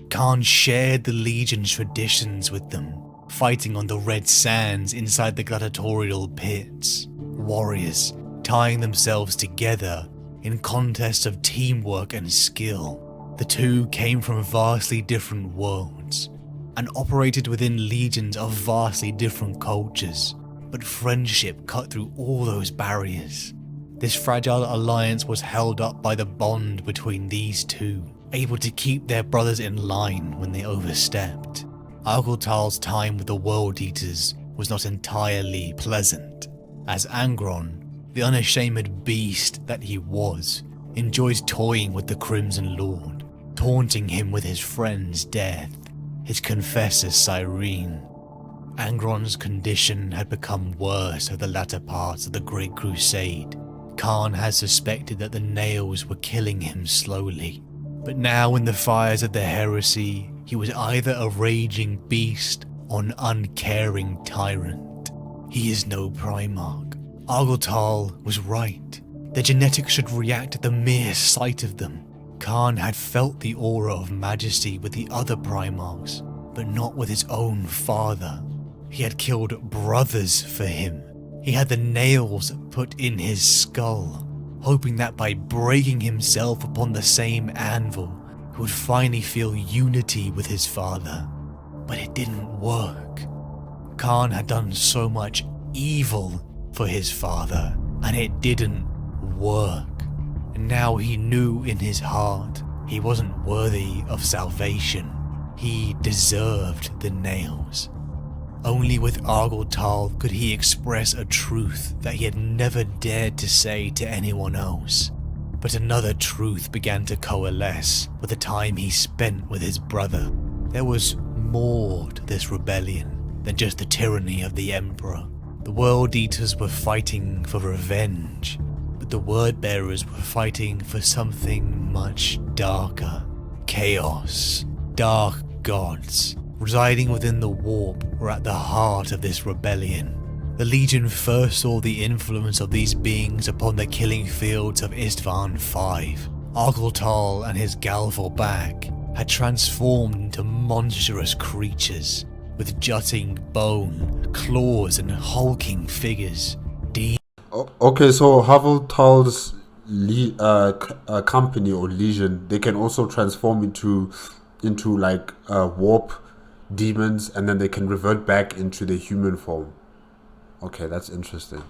Kharn shared the Legion's traditions with them, fighting on the red sands inside the gladiatorial pits. Warriors tying themselves together in contests of teamwork and skill. The two came from vastly different worlds and operated within legions of vastly different cultures, but friendship cut through all those barriers. This fragile alliance was held up by the bond between these two, able to keep their brothers in line when they overstepped. Argyltal's time with the World Eaters was not entirely pleasant, as Angron, the unashamed beast that he was, enjoyed toying with the Crimson Lord, taunting him with his friend's death, his confessor Cyrene. Angron's condition had become worse at the latter parts of the Great Crusade. Kharn had suspected that the nails were killing him slowly, but now in the fires of the heresy, he was either a raging beast or an uncaring tyrant. He is no Primarch. Argyltal was right. Their genetics should react at the mere sight of them. Kharn had felt the aura of majesty with the other Primarchs, but not with his own father. He had killed brothers for him. He had the nails put in his skull, hoping that by breaking himself upon the same anvil, he would finally feel unity with his father. But it didn't work. Kharn had done so much evil for his father, and it didn't work. And now he knew in his heart he wasn't worthy of salvation. He deserved the nails. Only with Argyltal could he express a truth that he had never dared to say to anyone else. But another truth began to coalesce with the time he spent with his brother. There was more to this rebellion than just the tyranny of the Emperor. The World Eaters were fighting for revenge, but the Word-Bearers were fighting for something much darker. Chaos, dark gods, residing within the warp, were at the heart of this rebellion. The Legion first saw the influence of these beings upon the killing fields of Istvan V. Argyltal and his Galvor Bag had transformed into monstrous creatures, with jutting bone, claws and hulking figures. Okay, so Argyltal's company or legion, they can also transform into like warp demons, and then they can revert back into their human form. Okay, that's interesting.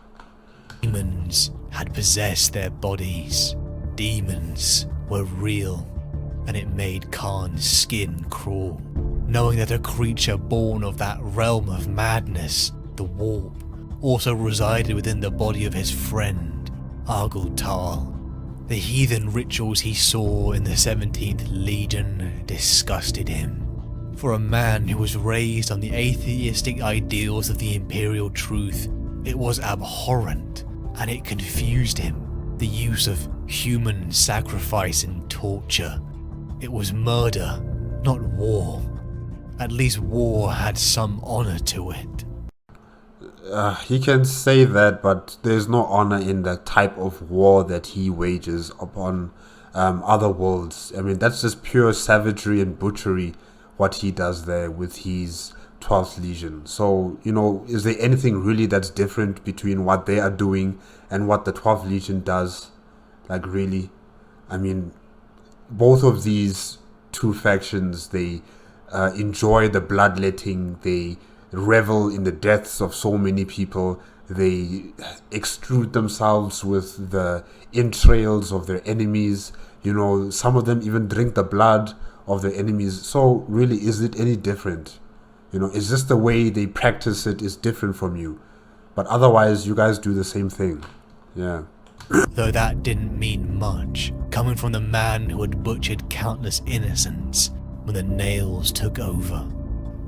Demons had possessed their bodies. Demons were real, and it made Kharn's skin crawl, knowing that a creature born of that realm of madness, the warp, also resided within the body of his friend, Argyltal. The heathen rituals he saw in the 17th Legion disgusted him. For a man who was raised on the atheistic ideals of the Imperial truth, it was abhorrent, and it confused him. The use of human sacrifice and torture. It was murder, not war. At least war had some honor to it. He can say that, but there's no honor in the type of war that he wages upon other worlds. I mean, that's just pure savagery and butchery, what he does there with his 12th Legion. So, is there anything really that's different between what they are doing and what the 12th Legion does? Like, really? I mean, both of these two factions, they enjoy the bloodletting, they revel in the deaths of so many people, they extrude themselves with the entrails of their enemies, some of them even drink the blood of their enemies. So really, is it any different? It's just the way they practice it is different from you, but otherwise you guys do the same thing. Yeah. Though that didn't mean much, coming from the man who had butchered countless innocents when the nails took over.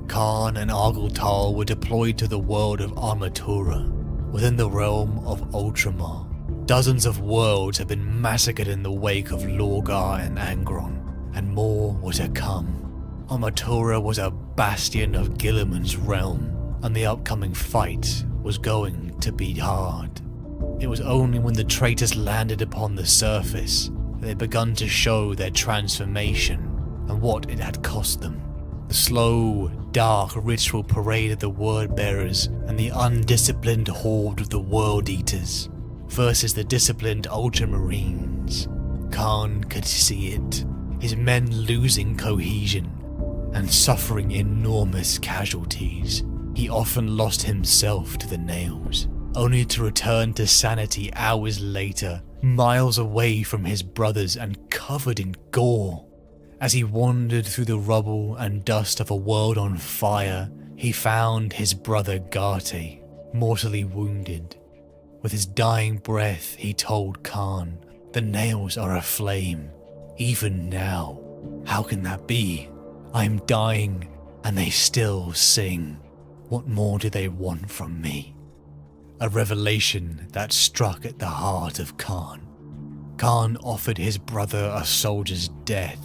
Kharn and Argyltal were deployed to the world of Armatura, within the realm of Ultramar. Dozens of worlds had been massacred in the wake of Lorgar and Angron, and more were to come. Armatura was a bastion of Guilliman's realm, and the upcoming fight was going to be hard. It was only when the traitors landed upon the surface that they begun to show their transformation and what it had cost them. The slow, dark ritual parade of the word-bearers and the undisciplined horde of the World Eaters versus the disciplined Ultramarines. Kharn could see it, his men losing cohesion and suffering enormous casualties. He often lost himself to the nails, only to return to sanity hours later, miles away from his brothers and covered in gore. As he wandered through the rubble and dust of a world on fire, he found his brother Garte, mortally wounded. With his dying breath, he told Kharn, "The nails are aflame, even now. How can that be? I'm dying, and they still sing. What more do they want from me?" A revelation that struck at the heart of Kharn. Kharn offered his brother a soldier's death,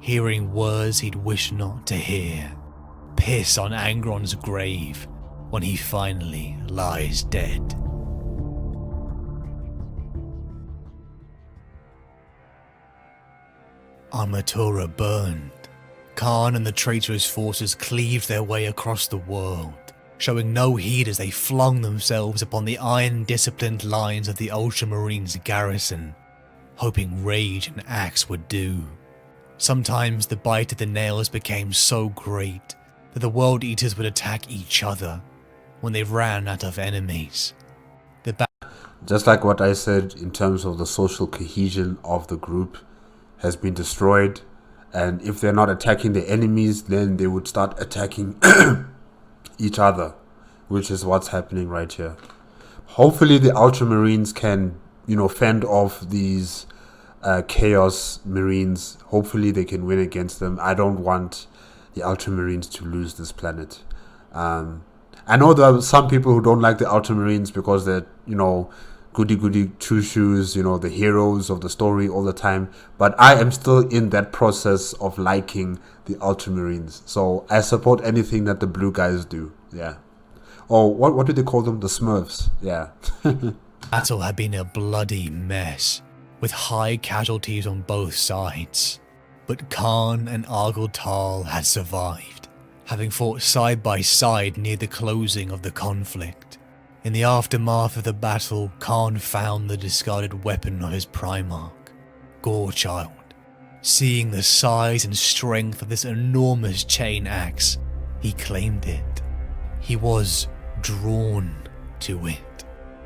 hearing words he'd wish not to hear. Piss on Angron's grave when he finally lies dead. Armatura burned. Kharn and the traitorous forces cleaved their way across the world, showing no heed as they flung themselves upon the iron-disciplined lines of the Ultramarines' garrison, hoping rage and axe would do. Sometimes the bite of the nails became so great that the World Eaters would attack each other when they ran out of enemies. Just like what I said in terms of the social cohesion of the group has been destroyed, and if they're not attacking the enemies, then they would start attacking each other, which is what's happening right here. Hopefully the Ultramarines can, fend off these Chaos Marines. Hopefully they can win against them. I don't want the Ultramarines to lose this planet. I know there are some people who don't like the Ultramarines because they're, goody two shoes, the heroes of the story all the time. But I am still in that process of liking the Ultramarines. So I support anything that the blue guys do. Yeah. Or what do they call them? The Smurfs. Yeah. Battle had been a bloody mess, with high casualties on both sides. But Kharn and Argyltal had survived, having fought side by side near the closing of the conflict. In the aftermath of the battle, Kharn found the discarded weapon of his Primarch, Gorechild. Seeing the size and strength of this enormous chain axe, he claimed it. He was drawn to it.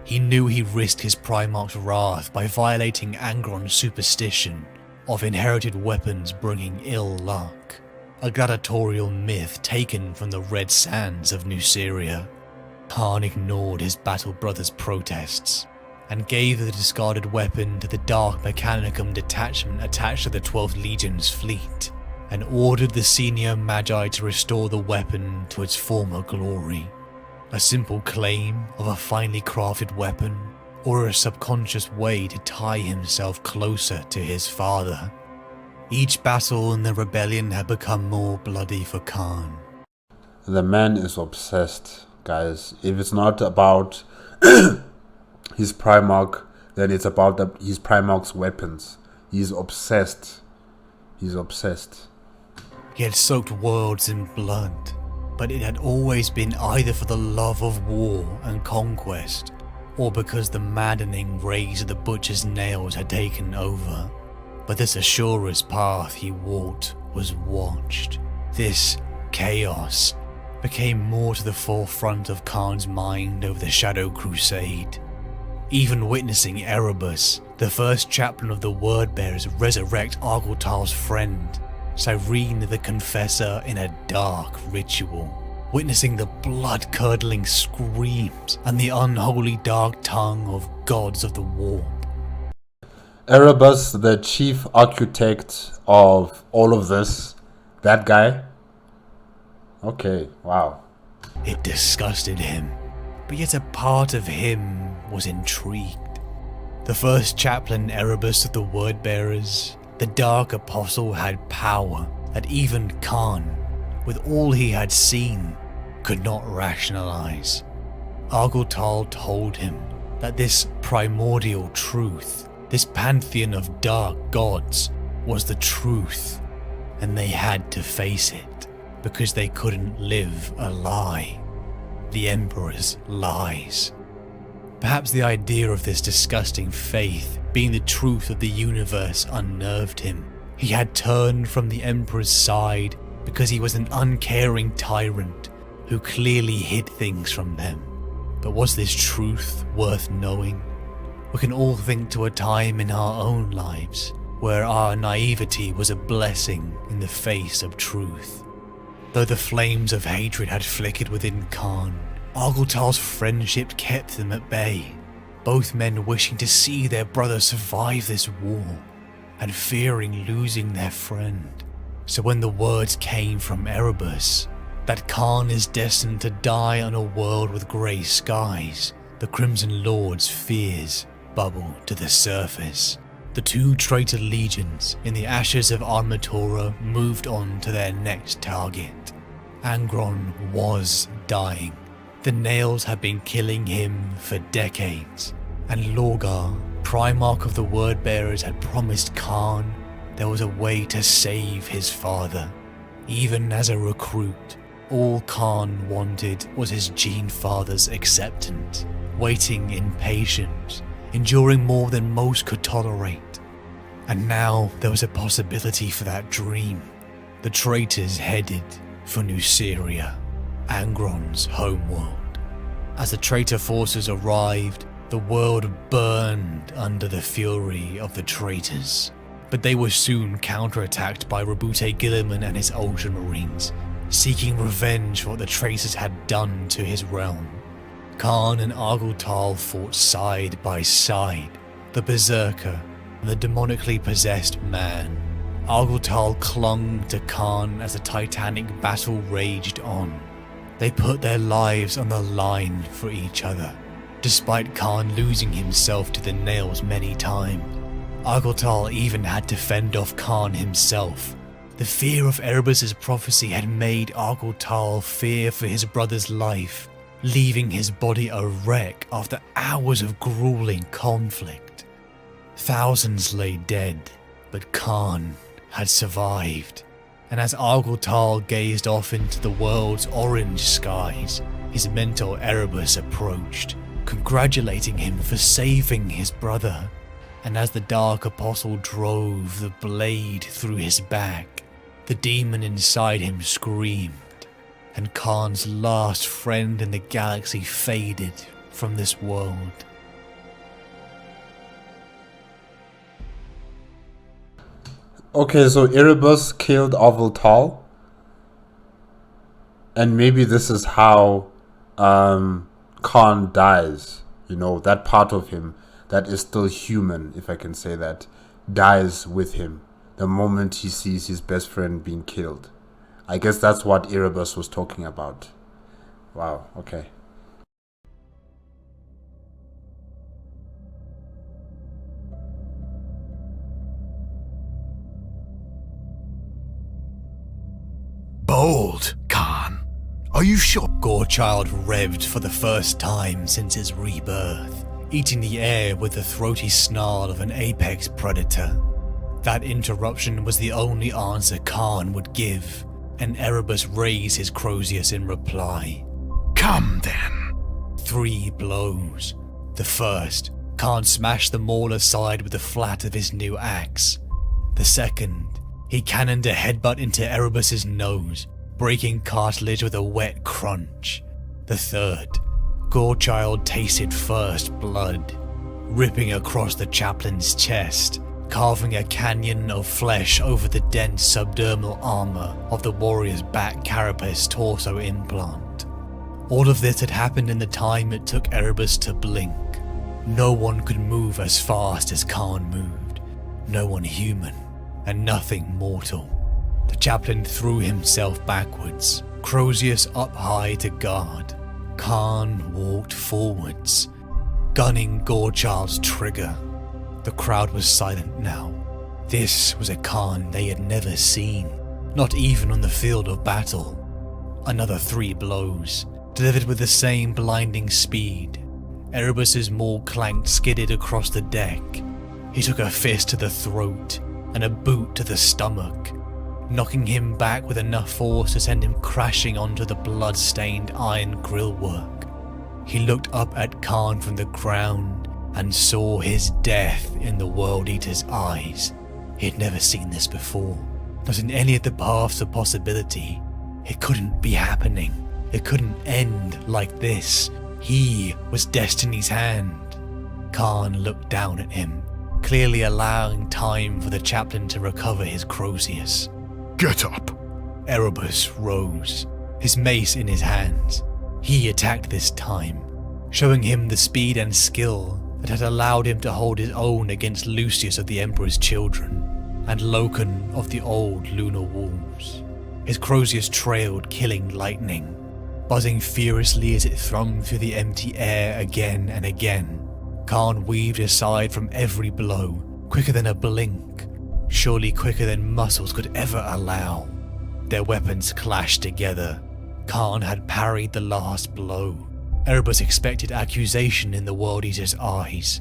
He knew he risked his Primarch's wrath by violating Angron's superstition of inherited weapons bringing ill luck, a gladiatorial myth taken from the red sands of Nuceria. Kharn ignored his battle brother's protests and gave the discarded weapon to the Dark Mechanicum detachment attached to the 12th Legion's fleet, and ordered the senior Magi to restore the weapon to its former glory. A simple claim of a finely crafted weapon, or a subconscious way to tie himself closer to his father. Each battle in the rebellion had become more bloody for Kharn, The man is obsessed, guys. If it's not about his Primarch, then it's about his Primarch's weapons. He's obsessed. He's obsessed. He had soaked worlds in blood, but it had always been either for the love of war and conquest, or because the maddening rage of the butcher's nails had taken over. But this Asura's path he walked was watched. This chaos became more to the forefront of Kharn's mind over the Shadow Crusade. Even witnessing Erebus, the first chaplain of the Wordbearers, resurrect Argyltal's friend, Cyrene the Confessor, in a dark ritual. Witnessing the blood-curdling screams and the unholy dark tongue of gods of the warp. Erebus, the chief architect of all of this, that guy. Okay, wow. It disgusted him, but yet a part of him was intrigued. The first chaplain Erebus of the Wordbearers, the Dark Apostle, had power that even Kharn, with all he had seen, could not rationalize. Argyltal told him that this primordial truth, this pantheon of dark gods, was the truth, and they had to face it. Because they couldn't live a lie. The Emperor's lies. Perhaps the idea of this disgusting faith being the truth of the universe unnerved him. He had turned from the Emperor's side because he was an uncaring tyrant who clearly hid things from them. But was this truth worth knowing? We can all think to a time in our own lives where our naivety was a blessing in the face of truth. Though the flames of hatred had flickered within Kharn, Argyltal's friendship kept them at bay, both men wishing to see their brother survive this war, and fearing losing their friend. So when the words came from Erebus, that Kharn is destined to die on a world with grey skies, the Crimson Lord's fears bubbled to the surface. The two traitor legions in the ashes of Armatura moved on to their next target. Angron was dying. The nails had been killing him for decades, and Lorgar, Primarch of the Wordbearers, had promised Kharn there was a way to save his father. Even as a recruit, all Kharn wanted was his Gene Father's acceptance, waiting in patience, enduring more than most could tolerate. And now there was a possibility for that dream. The traitors headed for Nuceria, Angron's homeworld. As the traitor forces arrived, the world burned under the fury of the traitors. But they were soon counterattacked by Rabute Gilliman and his Ultramarines, seeking revenge for what the traitors had done to his realm. Kharn and Argyltal fought side by side, the Berserker and the demonically possessed man. Argyltal clung to Kharn as the titanic battle raged on. They put their lives on the line for each other, despite Kharn losing himself to the nails many times. Argyltal even had to fend off Kharn himself. The fear of Erebus's prophecy had made Argyltal fear for his brother's life, leaving his body a wreck after hours of grueling conflict. Thousands lay dead, but Kharn had survived, and as Argyltal gazed off into the world's orange skies, his mentor Erebus approached, congratulating him for saving his brother. And as the Dark Apostle drove the blade through his back, the demon inside him screamed, and Kharn's last friend in the galaxy faded from this world. Okay, so Erebus killed Argyltal, and maybe this is how Kharn dies. You know, that part of him that is still human, if I can say that, dies with him the moment he sees his best friend being killed. I guess that's what Erebus was talking about. Wow, okay. Bold, Kharn. Are you sure? Gorechild revved for the first time since his rebirth, eating the air with the throaty snarl of an apex predator. That interruption was the only answer Kharn would give, and Erebus raised his Crozius in reply. Come then. 3 blows. The first, Kharn smashed the maul aside with the flat of his new axe. The second, he cannoned a headbutt into Erebus's nose, breaking cartilage with a wet crunch. The third, Gorechild tasted first blood, ripping across the chaplain's chest, carving a canyon of flesh over the dense subdermal armor of the warrior's back carapace torso implant. All of this had happened in the time it took Erebus to blink. No one could move as fast as Kharn moved, no one human, and nothing mortal. The chaplain threw himself backwards, Crozius up high to guard. Kharn walked forwards, gunning Gorechild's trigger. The crowd was silent now. This was a Kharn they had never seen, not even on the field of battle. Another 3 blows, delivered with the same blinding speed. Erebus's maul clanked skidded across the deck. He took a fist to the throat and a boot to the stomach, knocking him back with enough force to send him crashing onto the blood-stained iron grillwork. He looked up at Kharn from the ground and saw his death in the World Eater's eyes. He had never seen this before, not in any of the paths of possibility. It couldn't be happening. It couldn't end like this. He was Destiny's hand. Kharn looked down at him, clearly allowing time for the chaplain to recover his Crozius. Get up. Erebus rose, his mace in his hands. He attacked this time, showing him the speed and skill that had allowed him to hold his own against Lucius of the Emperor's Children and Loken of the old Lunar Wolves. His Crozius trailed, killing lightning, buzzing furiously as it thrummed through the empty air again and again. Kharn weaved aside from every blow, quicker than a blink, surely quicker than muscles could ever allow. Their weapons clashed together. Kharn had parried the last blow. Erebus expected accusation in the World Eater's eyes,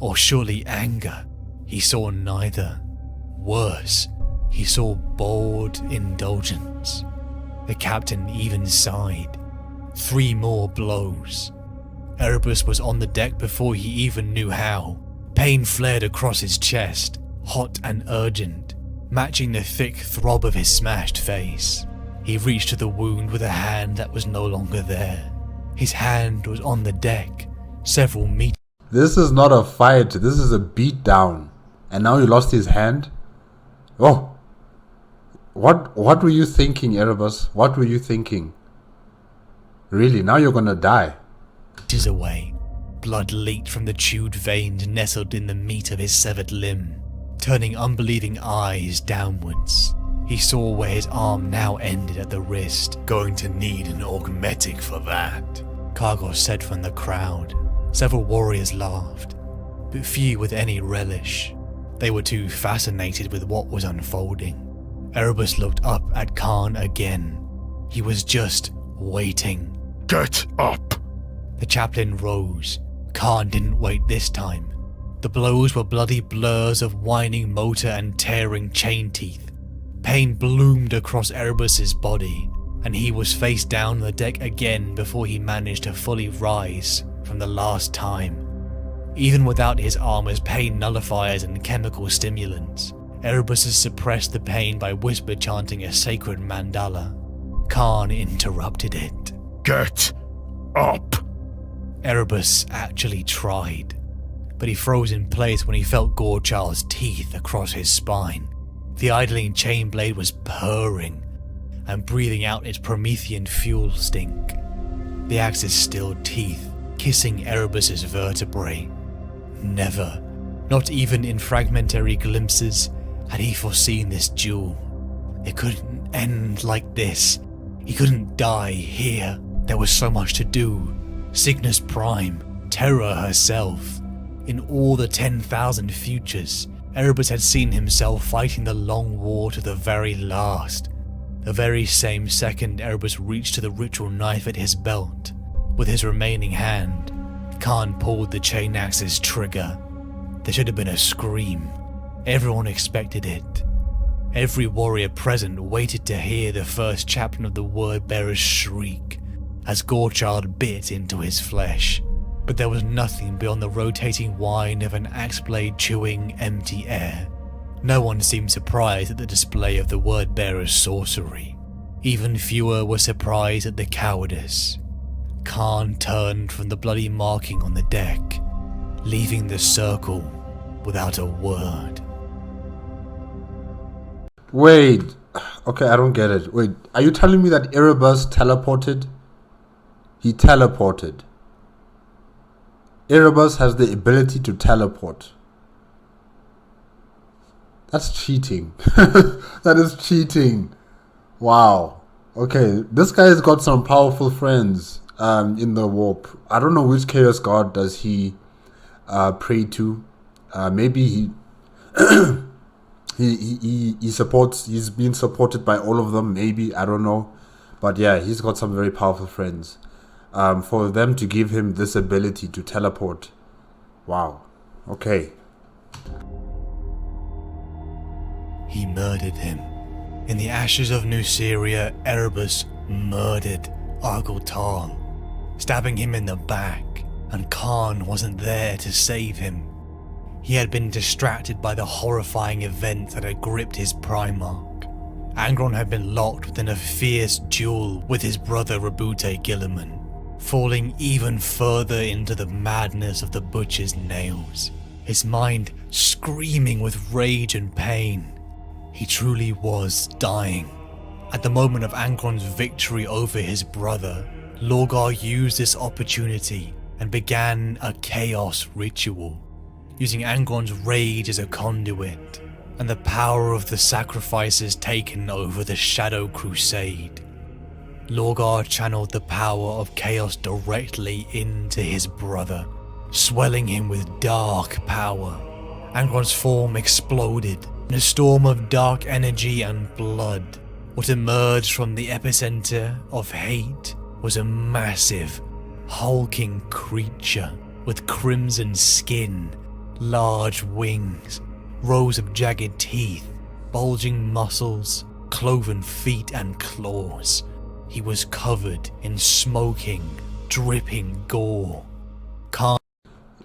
or surely anger. He saw neither. Worse, he saw bored indulgence. The captain even sighed. 3 more blows. Erebus was on the deck before he even knew how. Pain flared across his chest, hot and urgent, matching the thick throb of his smashed face. He reached to the wound with a hand that was no longer there. His hand was on the deck, several meters. This is not a fight, this is a beatdown. And now he lost his hand? Oh. What were you thinking, Erebus? What were you thinking? Really, now you're gonna die. Inches away, blood leaked from the chewed veins nestled in the meat of his severed limb, turning unbelieving eyes downwards. He saw where his arm now ended at the wrist. Going to need an augmetic for that, Kargos said from the crowd. Several warriors laughed, but few with any relish. They were too fascinated with what was unfolding. Erebus looked up at Kharn again. He was just waiting. Get up. The chaplain rose. Kharn didn't wait this time. The blows were bloody blurs of whining motor and tearing chain teeth. Pain bloomed across Erebus's body, and he was face down on the deck again before he managed to fully rise from the last time. Even without his armor's pain nullifiers and chemical stimulants, Erebus suppressed the pain by whisper chanting a sacred mandala. Kharn interrupted it. Get up. Erebus actually tried, but he froze in place when he felt Gorechild's teeth across his spine. The idling chain blade was purring and breathing out its Promethean fuel stink. The axe's stilled teeth kissing Erebus's vertebrae. Never, not even in fragmentary glimpses, had he foreseen this duel. It couldn't end like this. He couldn't die here. There was so much to do. Cygnus Prime, Terra herself. In all the 10,000 futures, Erebus had seen himself fighting the long war to the very last. The very same second Erebus reached to the ritual knife at his belt, with his remaining hand, Kharn pulled the chain axe's trigger. There should have been a scream. Everyone expected it. Every warrior present waited to hear the first chaplain of the Word-bearer's shriek as Gorechild bit into his flesh. But there was nothing beyond the rotating whine of an axe blade chewing empty air. No one seemed surprised at the display of the Word-bearer's sorcery. Even fewer were surprised at the cowardice. Kharn turned from the bloody marking on the deck, leaving the circle without a word. Wait, okay, I don't get it. Wait, are you telling me that Erebus teleported? He teleported. Erebus has the ability to teleport. That's cheating. That is cheating. Wow. Okay, this guy's got some powerful friends in the warp. I don't know which chaos god does he pray to. Maybe he he supports. He's been supported by all of them. Maybe, I don't know. But yeah, he's got some very powerful friends. For them to give him this ability to teleport. Wow. Okay. He murdered him. In the ashes of Nuceria, Erebus murdered Argyle, stabbing him in the back, and Kharn wasn't there to save him. He had been distracted by the horrifying events that had gripped his Primarch. Angron had been locked within a fierce duel with his brother Rabute Gilliman, falling even further into the madness of the Butcher's nails, his mind screaming with rage and pain. He truly was dying. At the moment of Angron's victory over his brother, Lorgar used this opportunity and began a chaos ritual, using Angron's rage as a conduit and the power of the sacrifices taken over the Shadow Crusade. Lorgar channeled the power of chaos directly into his brother, swelling him with dark power. Angron's form exploded in a storm of dark energy and blood. What emerged from the epicenter of hate was a massive, hulking creature with crimson skin, large wings, rows of jagged teeth, bulging muscles, cloven feet and claws. He was covered in smoking, dripping gore. Kharn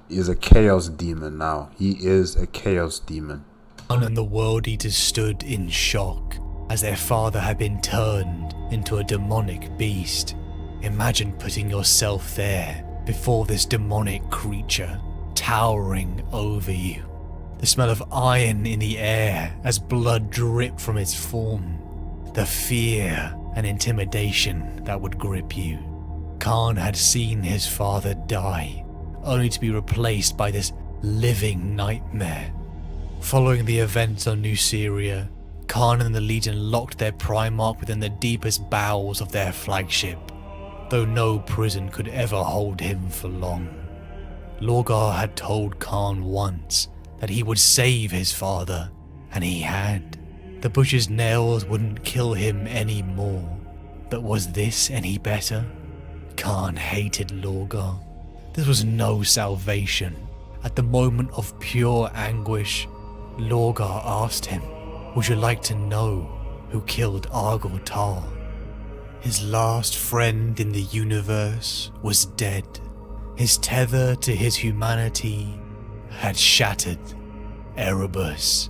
is a chaos demon now. He is a chaos demon. And the World Eaters stood in shock as their father had been turned into a demonic beast. Imagine putting yourself there before this demonic creature towering over you. The smell of iron in the air as blood dripped from its form. The fear and intimidation that would grip you. Kharn had seen his father die, only to be replaced by this living nightmare. Following the events on Nuceria, Kharn and the Legion locked their Primarch within the deepest bowels of their flagship, though no prison could ever hold him for long. Lorgar had told Kharn once that he would save his father, and he had. The Butcher's nails wouldn't kill him anymore, but was this any better? Kharn hated Lorgar. This was no salvation. At the moment of pure anguish, Lorgar asked him, "Would you like to know who killed Argyle?" His last friend in the universe was dead. His tether to his humanity had shattered. Erebus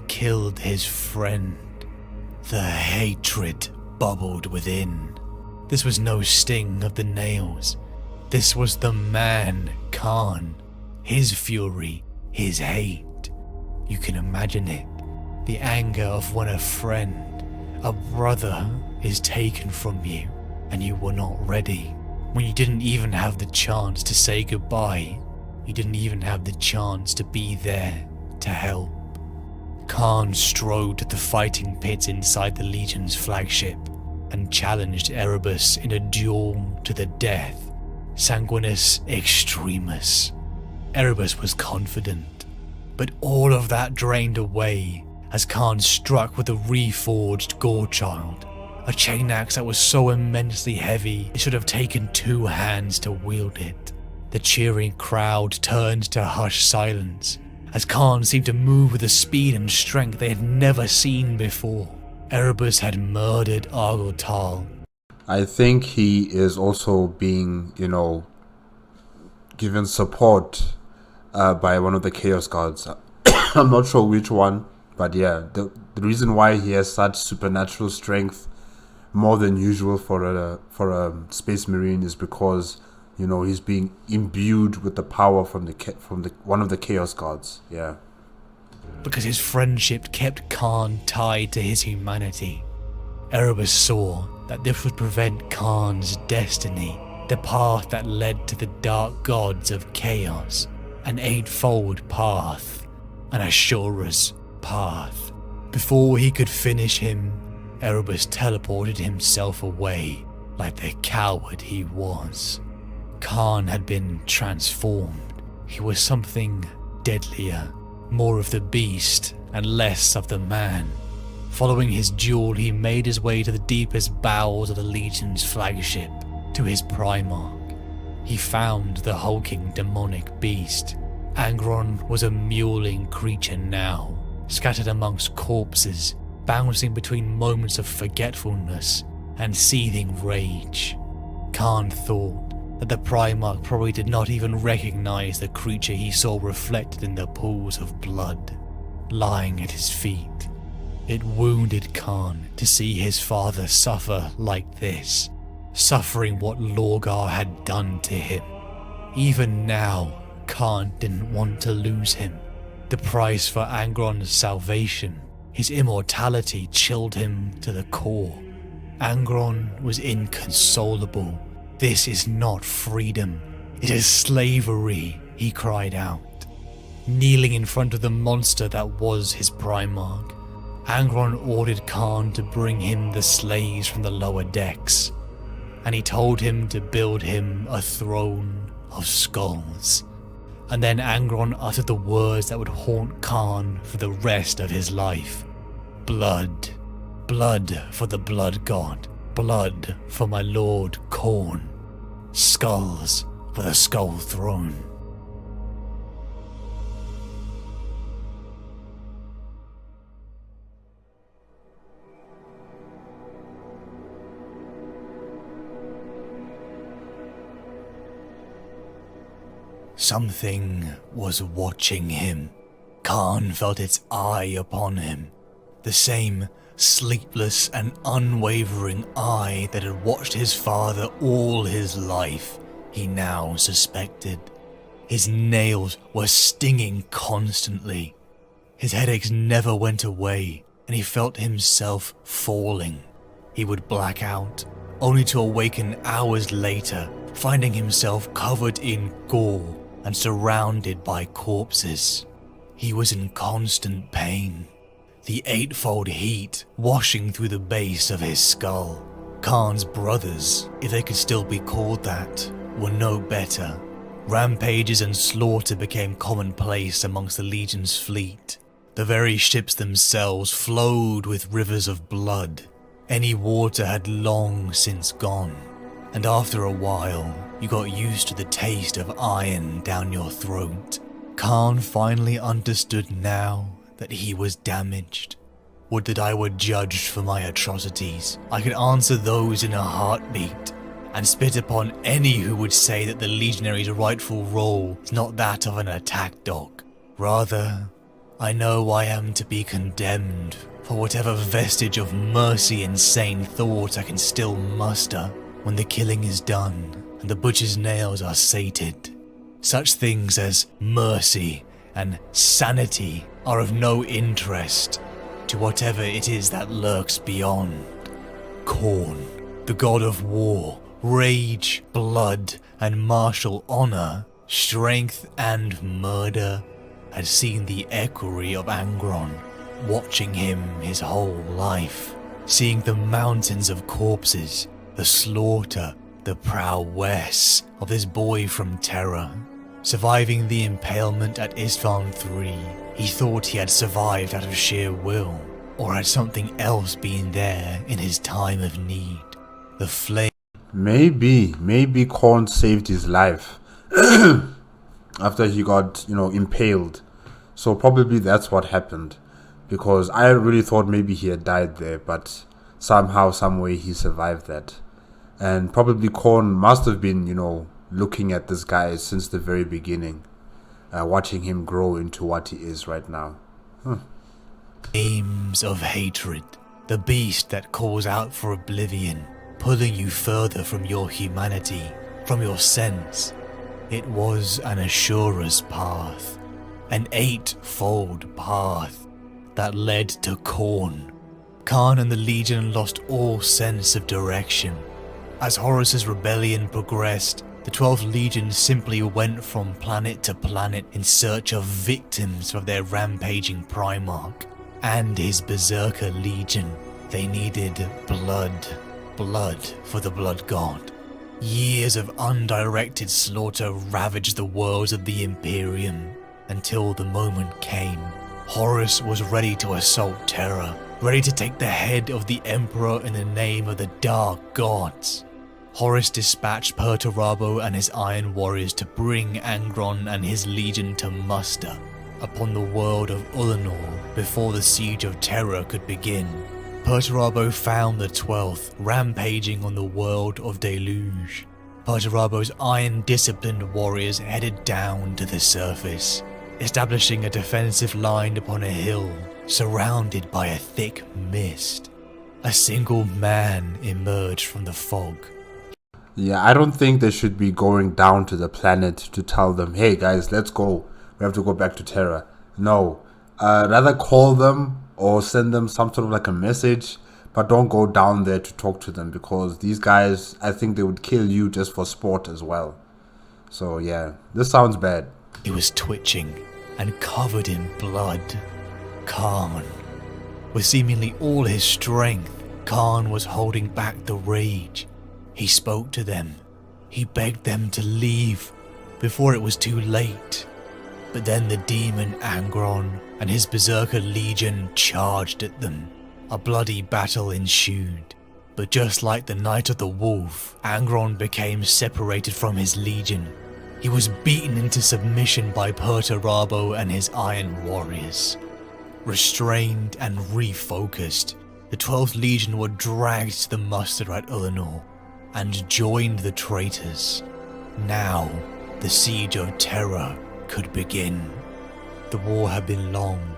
killed his friend. The hatred bubbled within. This was no sting of the nails. This was the man, Kharn. His fury, his hate. You can imagine it. The anger of when a friend, a brother, is taken from you and you were not ready. When you didn't even have the chance to say goodbye. You didn't even have the chance to be there to help. Kharn strode to the fighting pits inside the Legion's flagship and challenged Erebus in a duel to the death. Sanguinis extremis. Erebus was confident, but all of that drained away as Kharn struck with a reforged Gorechild, a chain axe that was so immensely heavy it should have taken 2 hands to wield it. The cheering crowd turned to hushed silence, as Kharn seemed to move with a speed and strength they had never seen before. Erebus had murdered Argotal. I think he is also being, given support by one of the Chaos Gods. I'm not sure which one, but yeah, the reason why he has such supernatural strength, more than usual for a Space Marine, is because he's being imbued with the power from the one of the Chaos Gods. Yeah. Because his friendship kept Kharn tied to his humanity. Erebus saw that this would prevent Kharn's destiny, the path that led to the dark gods of chaos, an 8-fold path, an Ashura's path. Before he could finish him, Erebus teleported himself away like the coward he was. Kharn had been transformed. He was something deadlier, more of the beast and less of the man. Following his duel, he made his way to the deepest bowels of the Legion's flagship, to his Primarch. He found the hulking demonic beast. Angron was a mewling creature now, scattered amongst corpses, bouncing between moments of forgetfulness and seething rage. Kharn thought that the Primarch probably did not even recognize the creature he saw reflected in the pools of blood, lying at his feet. It wounded Kharn to see his father suffer like this, suffering what Lorgar had done to him. Even now, Kharn didn't want to lose him. The price for Angron's salvation, his immortality, chilled him to the core. Angron was inconsolable. This is not freedom. It is slavery, he cried out. Kneeling in front of the monster that was his Primarch, Angron ordered Kharn to bring him the slaves from the lower decks, and he told him to build him a throne of skulls. And then Angron uttered the words that would haunt Kharn for the rest of his life. Blood. Blood for the blood god. Blood for my lord Khorne. Skulls for the skull throne. Something was watching him. Kharn felt its eye upon him. The same sleepless and unwavering eye that had watched his father all his life, he now suspected. His nails were stinging constantly. His headaches never went away, and he felt himself falling. He would black out, only to awaken hours later, finding himself covered in gore and surrounded by corpses. He was in constant pain, the 8-fold heat washing through the base of his skull. Kharn's brothers, if they could still be called that, were no better. Rampages and slaughter became commonplace amongst the Legion's fleet. The very ships themselves flowed with rivers of blood. Any water had long since gone, and after a while, you got used to the taste of iron down your throat. Kharn finally understood now that he was damaged. Would that I were judged for my atrocities. I could answer those in a heartbeat, and spit upon any who would say that the legionary's rightful role is not that of an attack dog. Rather, I know I am to be condemned for whatever vestige of mercy and sane thought I can still muster when the killing is done and the butcher's nails are sated. Such things as mercy and sanity are of no interest to whatever it is that lurks beyond. Khorne, the god of war, rage, blood, and martial honor, strength and murder, had seen the equerry of Angron, watching him his whole life, seeing the mountains of corpses, the slaughter, the prowess of this boy from Terra, Surviving the impalement at Isfahan III, he thought he had survived out of sheer will, or had something else been there in his time of need. The flame. Maybe Kharn saved his life after he got, impaled. So probably that's what happened, because I really thought maybe he had died there, but somehow, some way he survived that. And probably Kharn must have been, looking at this guy since the very beginning, watching him grow into what he is right now. Flames of hatred, the beast that calls out for oblivion, pulling you further from your humanity, from your sense. It was an Asura's path, an eightfold path that led to Kharn. Kharn and the Legion lost all sense of direction. As Horus's rebellion progressed, the 12th Legion simply went from planet to planet in search of victims for their rampaging Primarch and his Berserker Legion. They needed blood for the Blood God. Years of undirected slaughter ravaged the worlds of the Imperium until the moment came. Horus was ready to assault Terra, ready to take the head of the Emperor in the name of the Dark Gods. Horus dispatched Perturabo and his Iron Warriors to bring Angron and his legion to muster upon the world of Ullanor before the Siege of Terra could begin. Perturabo found the 12th rampaging on the world of Deluge. Perturabo's iron-disciplined warriors headed down to the surface, establishing a defensive line upon a hill surrounded by a thick mist. A single man emerged from the fog. Yeah, I don't think they should be going down to the planet to tell them, hey guys, let's go. We have to go back to Terra. No, rather call them or send them some sort of like a message, but don't go down there to talk to them, because these guys, I think they would kill you just for sport as well. So yeah, this sounds bad. He was twitching and covered in blood. Kharn. With seemingly all his strength, Kharn was holding back the rage. He spoke to them. He begged them to leave before it was too late. But then the demon Angron and his Berserker Legion charged at them. A bloody battle ensued. But just like the Night of the Wolf, Angron became separated from his legion. He was beaten into submission by Perturabo and his Iron Warriors. Restrained and refocused, the 12th Legion were dragged to the muster at Ullanor and joined the traitors. Now, the Siege of Terra could begin. The war had been long,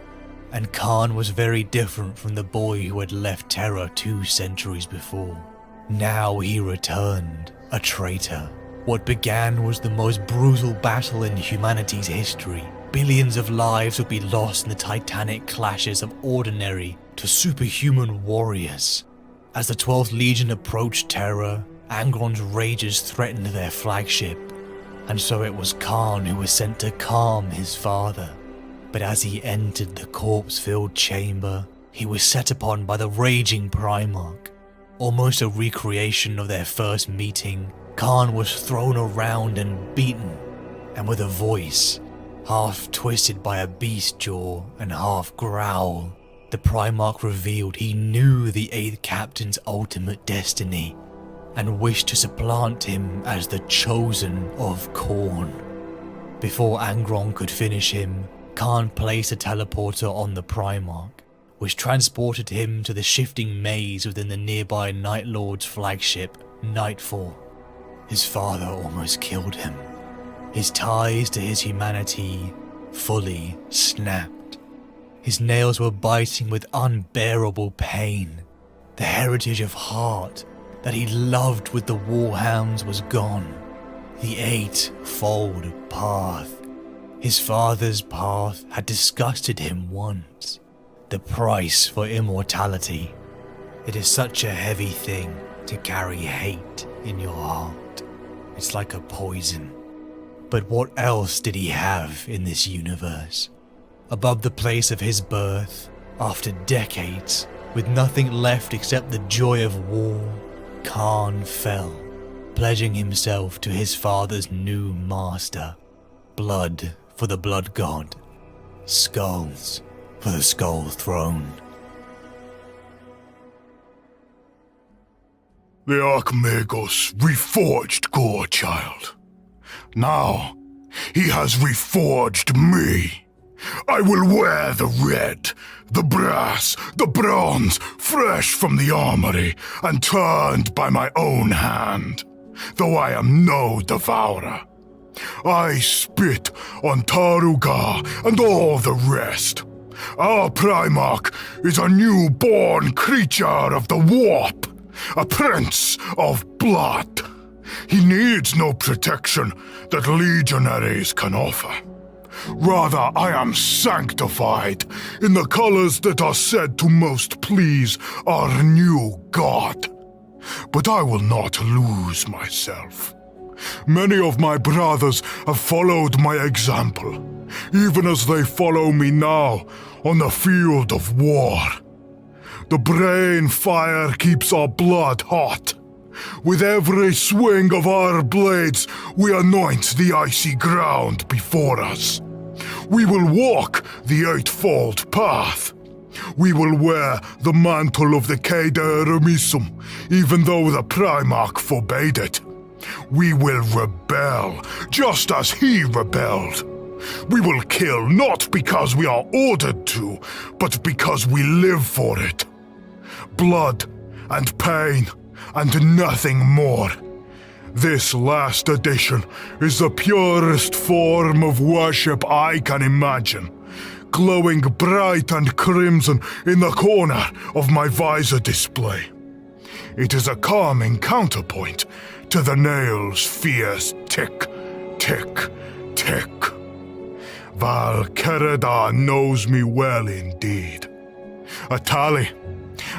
and Kharn was very different from the boy who had left Terra 2 centuries before. Now he returned, a traitor. What began was the most brutal battle in humanity's history. Billions of lives would be lost in the titanic clashes of ordinary to superhuman warriors. As the 12th Legion approached Terra, Angron's rages threatened their flagship, and so it was Kharn who was sent to calm his father. But as he entered the corpse-filled chamber, he was set upon by the raging Primarch. Almost a recreation of their first meeting, Kharn was thrown around and beaten, and with a voice, half twisted by a beast jaw and half growl, the Primarch revealed he knew the 8th Captain's ultimate destiny, and wished to supplant him as the chosen of Kharn. Before Angron could finish him, Kharn placed a teleporter on the Primarch, which transported him to the shifting maze within the nearby Night Lord's flagship, Nightfall. His father almost killed him. His ties to his humanity fully snapped. His nails were biting with unbearable pain. The heritage of heart that he loved with the War Hounds was gone. The eightfold path. His father's path had disgusted him once. The price for immortality. It is such a heavy thing to carry hate in your heart. It's like a poison. But what else did he have in this universe? Above the place of his birth, after decades, with nothing left except the joy of war, Kharn fell, pledging himself to his father's new master. Blood for the Blood God. Skulls for the Skull Throne. The Archmagos reforged Gorechild. Now, he has reforged me. I will wear the red, the brass, the bronze, fresh from the armory and turned by my own hand, though I am no devourer. I spit on Taruga and all the rest. Our Primarch is a newborn creature of the warp, a prince of blood. He needs no protection that legionaries can offer. Rather, I am sanctified in the colors that are said to most please our new god. But I will not lose myself. Many of my brothers have followed my example, even as they follow me now on the field of war. The brain fire keeps our blood hot. With every swing of our blades, we anoint the icy ground before us. We will walk the eightfold path. We will wear the mantle of the Caeda Remisum, even though the Primarch forbade it. We will rebel, just as he rebelled. We will kill not because we are ordered to, but because we live for it. Blood and pain and nothing more. This last edition is the purest form of worship I can imagine, glowing bright and crimson in the corner of my visor display. It is a calming counterpoint to the nail's fierce tick, tick, tick. Val Kereda knows me well indeed. A tally,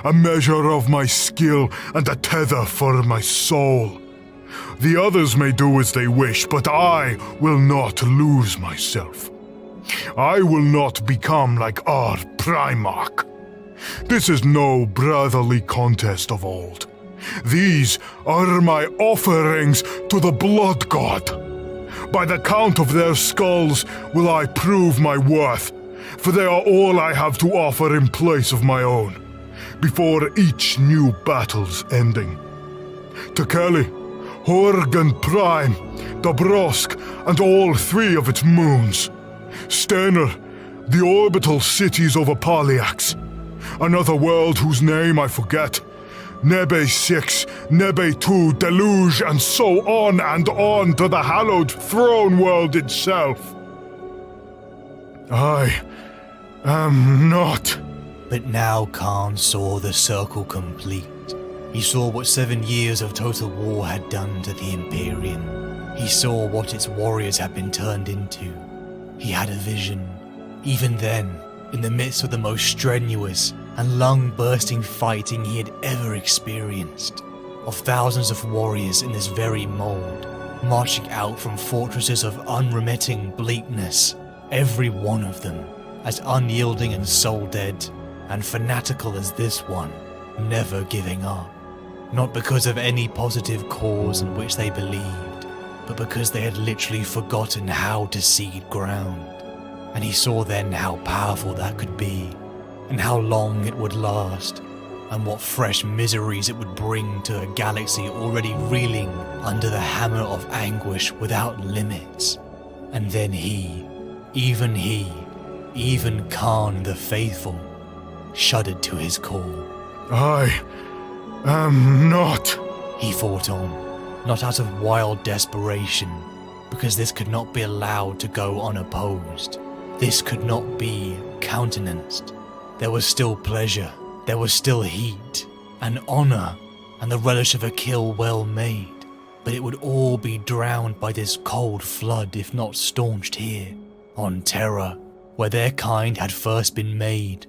a measure of my skill and a tether for my soul. The others may do as they wish, but I will not lose myself. I will not become like our Primarch. This is no brotherly contest of old. These are my offerings to the Blood God. By the count of their skulls will I prove my worth, for they are all I have to offer in place of my own, before each new battle's ending. To Kelly, Horgan Prime, Dobrosk, and all three of its moons. Stener, the orbital cities over Palyax. Another world whose name I forget. Nebe 6, Nebe 2, Deluge, and so on and on to the hallowed throne world itself. I am not. But now Kharn saw the circle complete. He saw what 7 years of total war had done to the Empyrean. He saw what its warriors had been turned into. He had a vision. Even then, in the midst of the most strenuous and lung-bursting fighting he had ever experienced, of thousands of warriors in this very mold, marching out from fortresses of unremitting bleakness, every one of them as unyielding and soul-dead, and fanatical as this one, never giving up. Not because of any positive cause in which they believed, but because they had literally forgotten how to seed ground. And he saw then how powerful that could be, and how long it would last, and what fresh miseries it would bring to a galaxy already reeling under the hammer of anguish without limits. And then even Kharn the Faithful, shuddered to his call. I am not. He fought on, not out of wild desperation, because this could not be allowed to go unopposed. This could not be countenanced. There was still pleasure, there was still heat, and honor, and the relish of a kill well made. But it would all be drowned by this cold flood if not staunched here, on Terra, where their kind had first been made,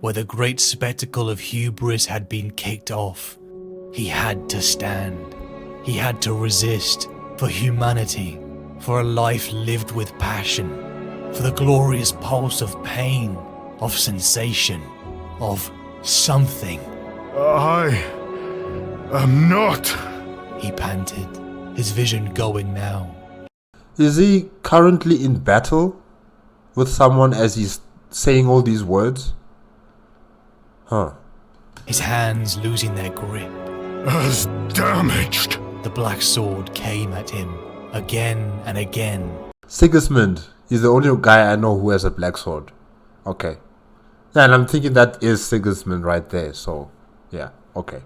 where the great spectacle of hubris had been kicked off. He had to stand. He had to resist, for humanity, for a life lived with passion, for the glorious pulse of pain, of sensation, of something. I am not. He panted, his vision going now. Is he currently in battle with someone as he's saying all these words? Huh. His hands losing their grip, As damaged. the black sword came at him again and again. Sigismund is the only guy I know who has a black sword. Okay. And I'm thinking that is Sigismund right there, so yeah, okay.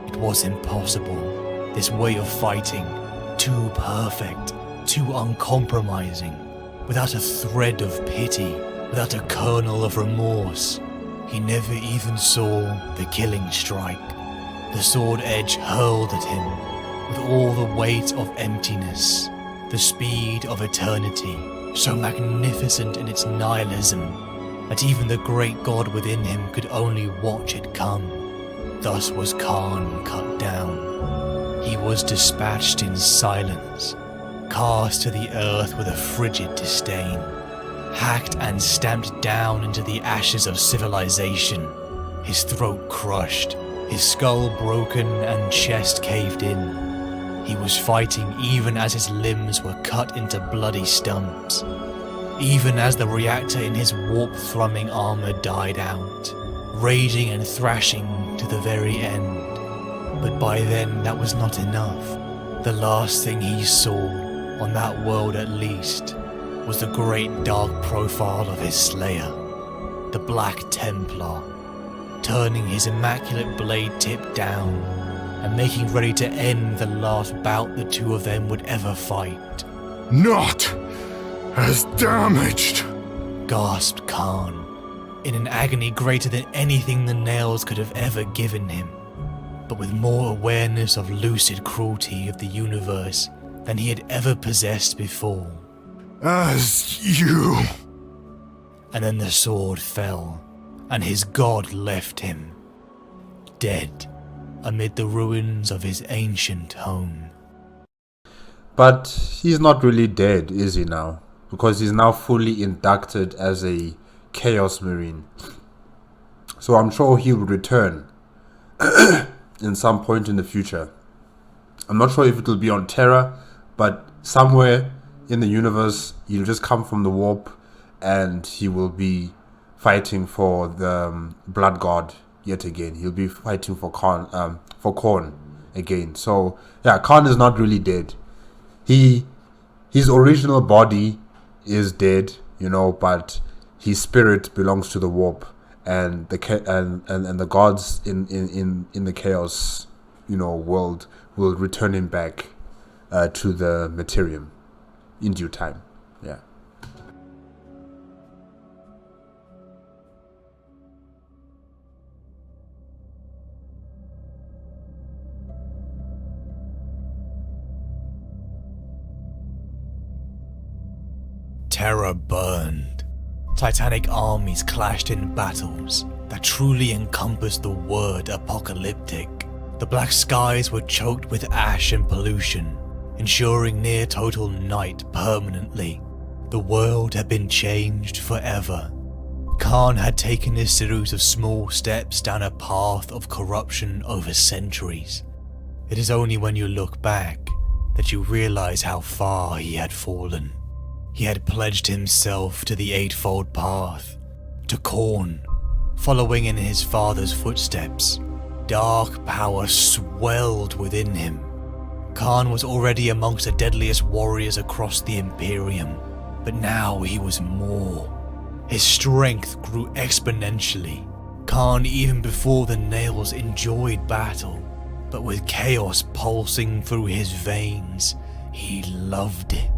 It was impossible. This way of fighting, too perfect, too uncompromising, without a thread of pity, without a kernel of remorse. He never even saw the killing strike. The sword edge hurled at him with all the weight of emptiness, the speed of eternity, so magnificent in its nihilism that even the great god within him could only watch it come. Thus was Kharn cut down. He was dispatched in silence, cast to the earth with a frigid disdain, hacked and stamped down into the ashes of civilization, his throat crushed, his skull broken and chest caved in. He was fighting even as his limbs were cut into bloody stumps, even as the reactor in his warp-thrumming armor died out, raging and thrashing to the very end. But by then that was not enough. The last thing he saw, on that world at least, was the great dark profile of his slayer, the Black Templar, turning his immaculate blade tip down and making ready to end the last bout the two of them would ever fight. Not as damaged. Gasped Kharn, in an agony greater than anything the nails could have ever given him, but with more awareness of lucid cruelty of the universe than he had ever possessed before. As you. And then the sword fell, and his god left him, dead, amid the ruins of his ancient home. But he's not really dead, is he now? Because he's now fully inducted as a Chaos Marine. So I'm sure he'll return in some point in the future. I'm not sure if it'll be on Terra, but somewhere in the universe he'll just come from the warp and he will be fighting for the Blood God yet again. He'll be fighting for Kharn again. So yeah, Kharn is not really dead. His original body is dead, but his spirit belongs to the warp, and the gods in the chaos, world will return him back to the materium in due time. Yeah. Terra burned. Titanic armies clashed in battles that truly encompassed the word apocalyptic. The black skies were choked with ash and pollution, ensuring near total night permanently. The world had been changed forever. Kharn had taken a series of small steps down a path of corruption over centuries. It is only when you look back that you realize how far he had fallen. He had pledged himself to the Eightfold Path, to Khorne, following in his father's footsteps. Dark power swelled within him. Kharn was already amongst the deadliest warriors across the Imperium, but now he was more. His strength grew exponentially. Kharn, even before the nails, enjoyed battle, but with chaos pulsing through his veins, he loved it.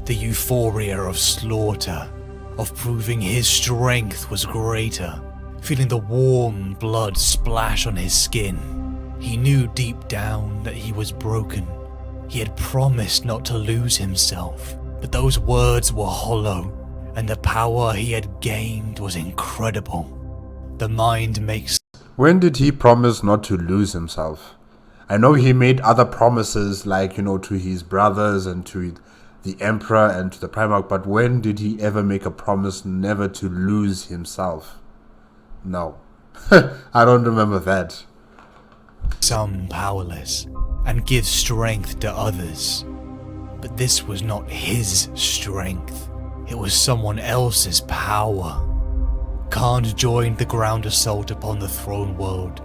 The euphoria of slaughter, of proving his strength was greater, feeling the warm blood splash on his skin. He knew deep down that he was broken. He had promised not to lose himself, but those words were hollow, and the power he had gained was incredible. The mind makes... When did he promise not to lose himself? I know he made other promises, like, to his brothers and to the Emperor and to the Primarch, but when did he ever make a promise never to lose himself? No. I don't remember that. Some powerless, and give strength to others. But this was not his strength. It was someone else's power. Kharn joined the ground assault upon the throne world.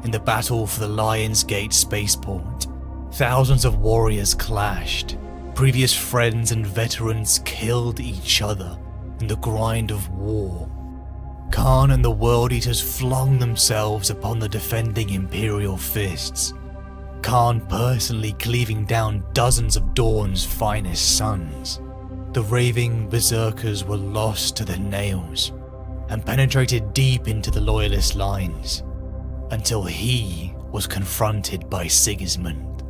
In the battle for the Lion's Gate spaceport, thousands of warriors clashed. Previous friends and veterans killed each other in the grind of war. Kharn and the World Eaters flung themselves upon the defending Imperial fists. Kharn personally cleaving down dozens of Dawn's finest sons. The raving berserkers were lost to their nails and penetrated deep into the loyalist lines until he was confronted by Sigismund,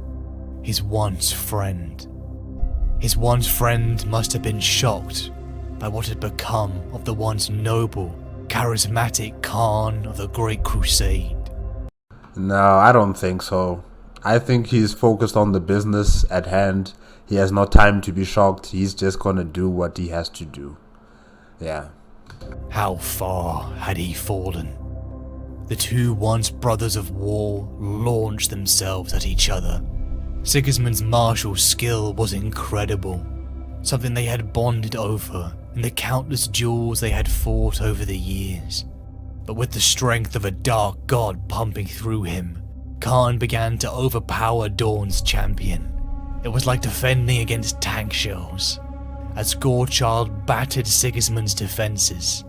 his once friend. His once friend must have been shocked by what had become of the once noble, charismatic Kharn of the Great Crusade. No, I don't think so. I think he's focused on the business at hand. He has no time to be shocked. He's just gonna do what he has to do. Yeah. How far had he fallen? The two once brothers of war launched themselves at each other. Sigismund's martial skill was incredible, something they had bonded over in the countless duels they had fought over the years. But with the strength of a dark god pumping through him, Kharn began to overpower Dawn's champion. It was like defending against tank shells, as Gorechild battered Sigismund's defenses.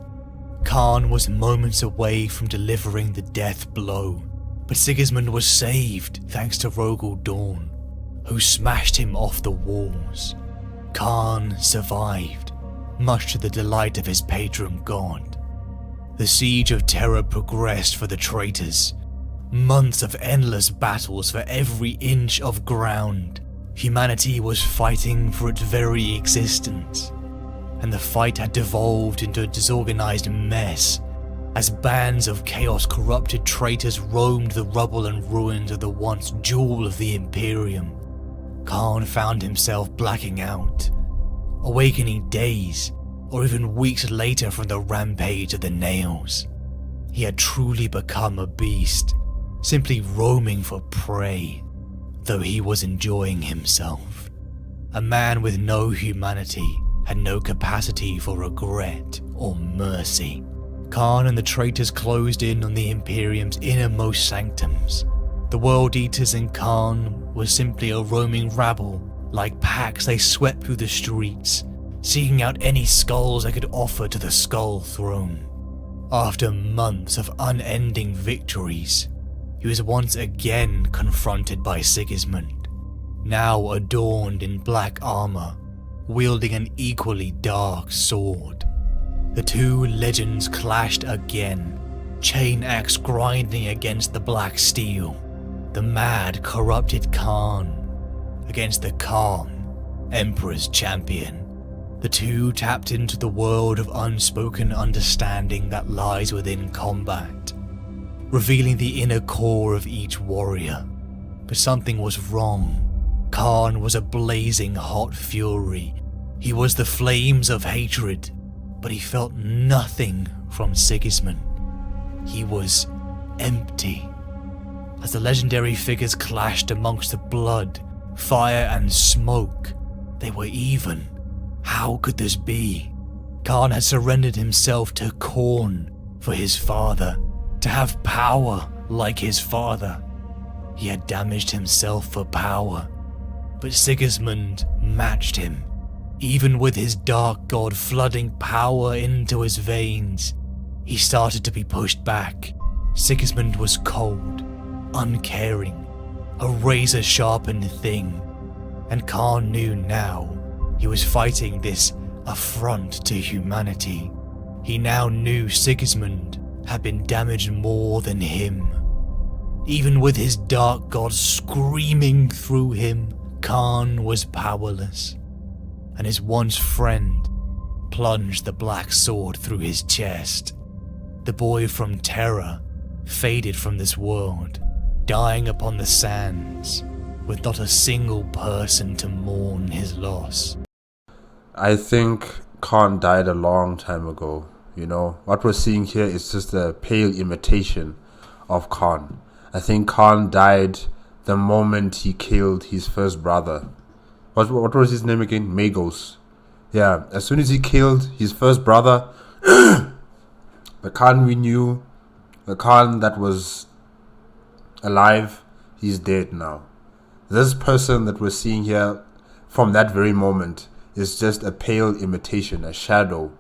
Kharn was moments away from delivering the death blow, but Sigismund was saved thanks to Rogel Dawn, who smashed him off the walls. Kharn survived, much to the delight of his patron god. The Siege of Terra progressed for the traitors. Months of endless battles for every inch of ground. Humanity was fighting for its very existence, and the fight had devolved into a disorganized mess as bands of chaos-corrupted traitors roamed the rubble and ruins of the once jewel of the Imperium. Kharn found himself blacking out, awakening days or even weeks later from the rampage of the Nails. He had truly become a beast, simply roaming for prey, though he was enjoying himself. A man with no humanity had no capacity for regret or mercy. Kharn and the traitors closed in on the Imperium's innermost sanctums. The World Eaters and Kharn was simply a roaming rabble. Like packs, they swept through the streets, seeking out any skulls they could offer to the Skull Throne. After months of unending victories, he was once again confronted by Sigismund, now adorned in black armor, wielding an equally dark sword. The two legends clashed again, chain axe grinding against the black steel, the mad, corrupted Kharn against the calm Emperor's champion. The two tapped into the world of unspoken understanding that lies within combat, revealing the inner core of each warrior. But something was wrong. Kharn was a blazing hot fury. He was the flames of hatred, but he felt nothing from Sigismund. He was empty. As the legendary figures clashed amongst the blood, fire and smoke, they were even. How could this be? Kharn had surrendered himself to Khorne for his father, to have power like his father. He had damaged himself for power, but Sigismund matched him. Even with his dark god flooding power into his veins, he started to be pushed back. Sigismund was cold, uncaring, a razor-sharpened thing, and Kharn knew now he was fighting this affront to humanity. He now knew Sigismund had been damaged more than him. Even with his dark god screaming through him, Kharn was powerless, and his once friend plunged the black sword through his chest. The boy from Terra faded from this world, dying upon the sands, with not a single person to mourn his loss. I think Kharn died a long time ago. You know, what we're seeing here is just a pale imitation of Kharn. I think Kharn died the moment he killed his first brother. what was his name again? Magos. Yeah, as soon as he killed his first brother, the Kharn we knew, the Kharn that was alive, he's dead now. This person that we're seeing here from that very moment is just a pale imitation, a shadow,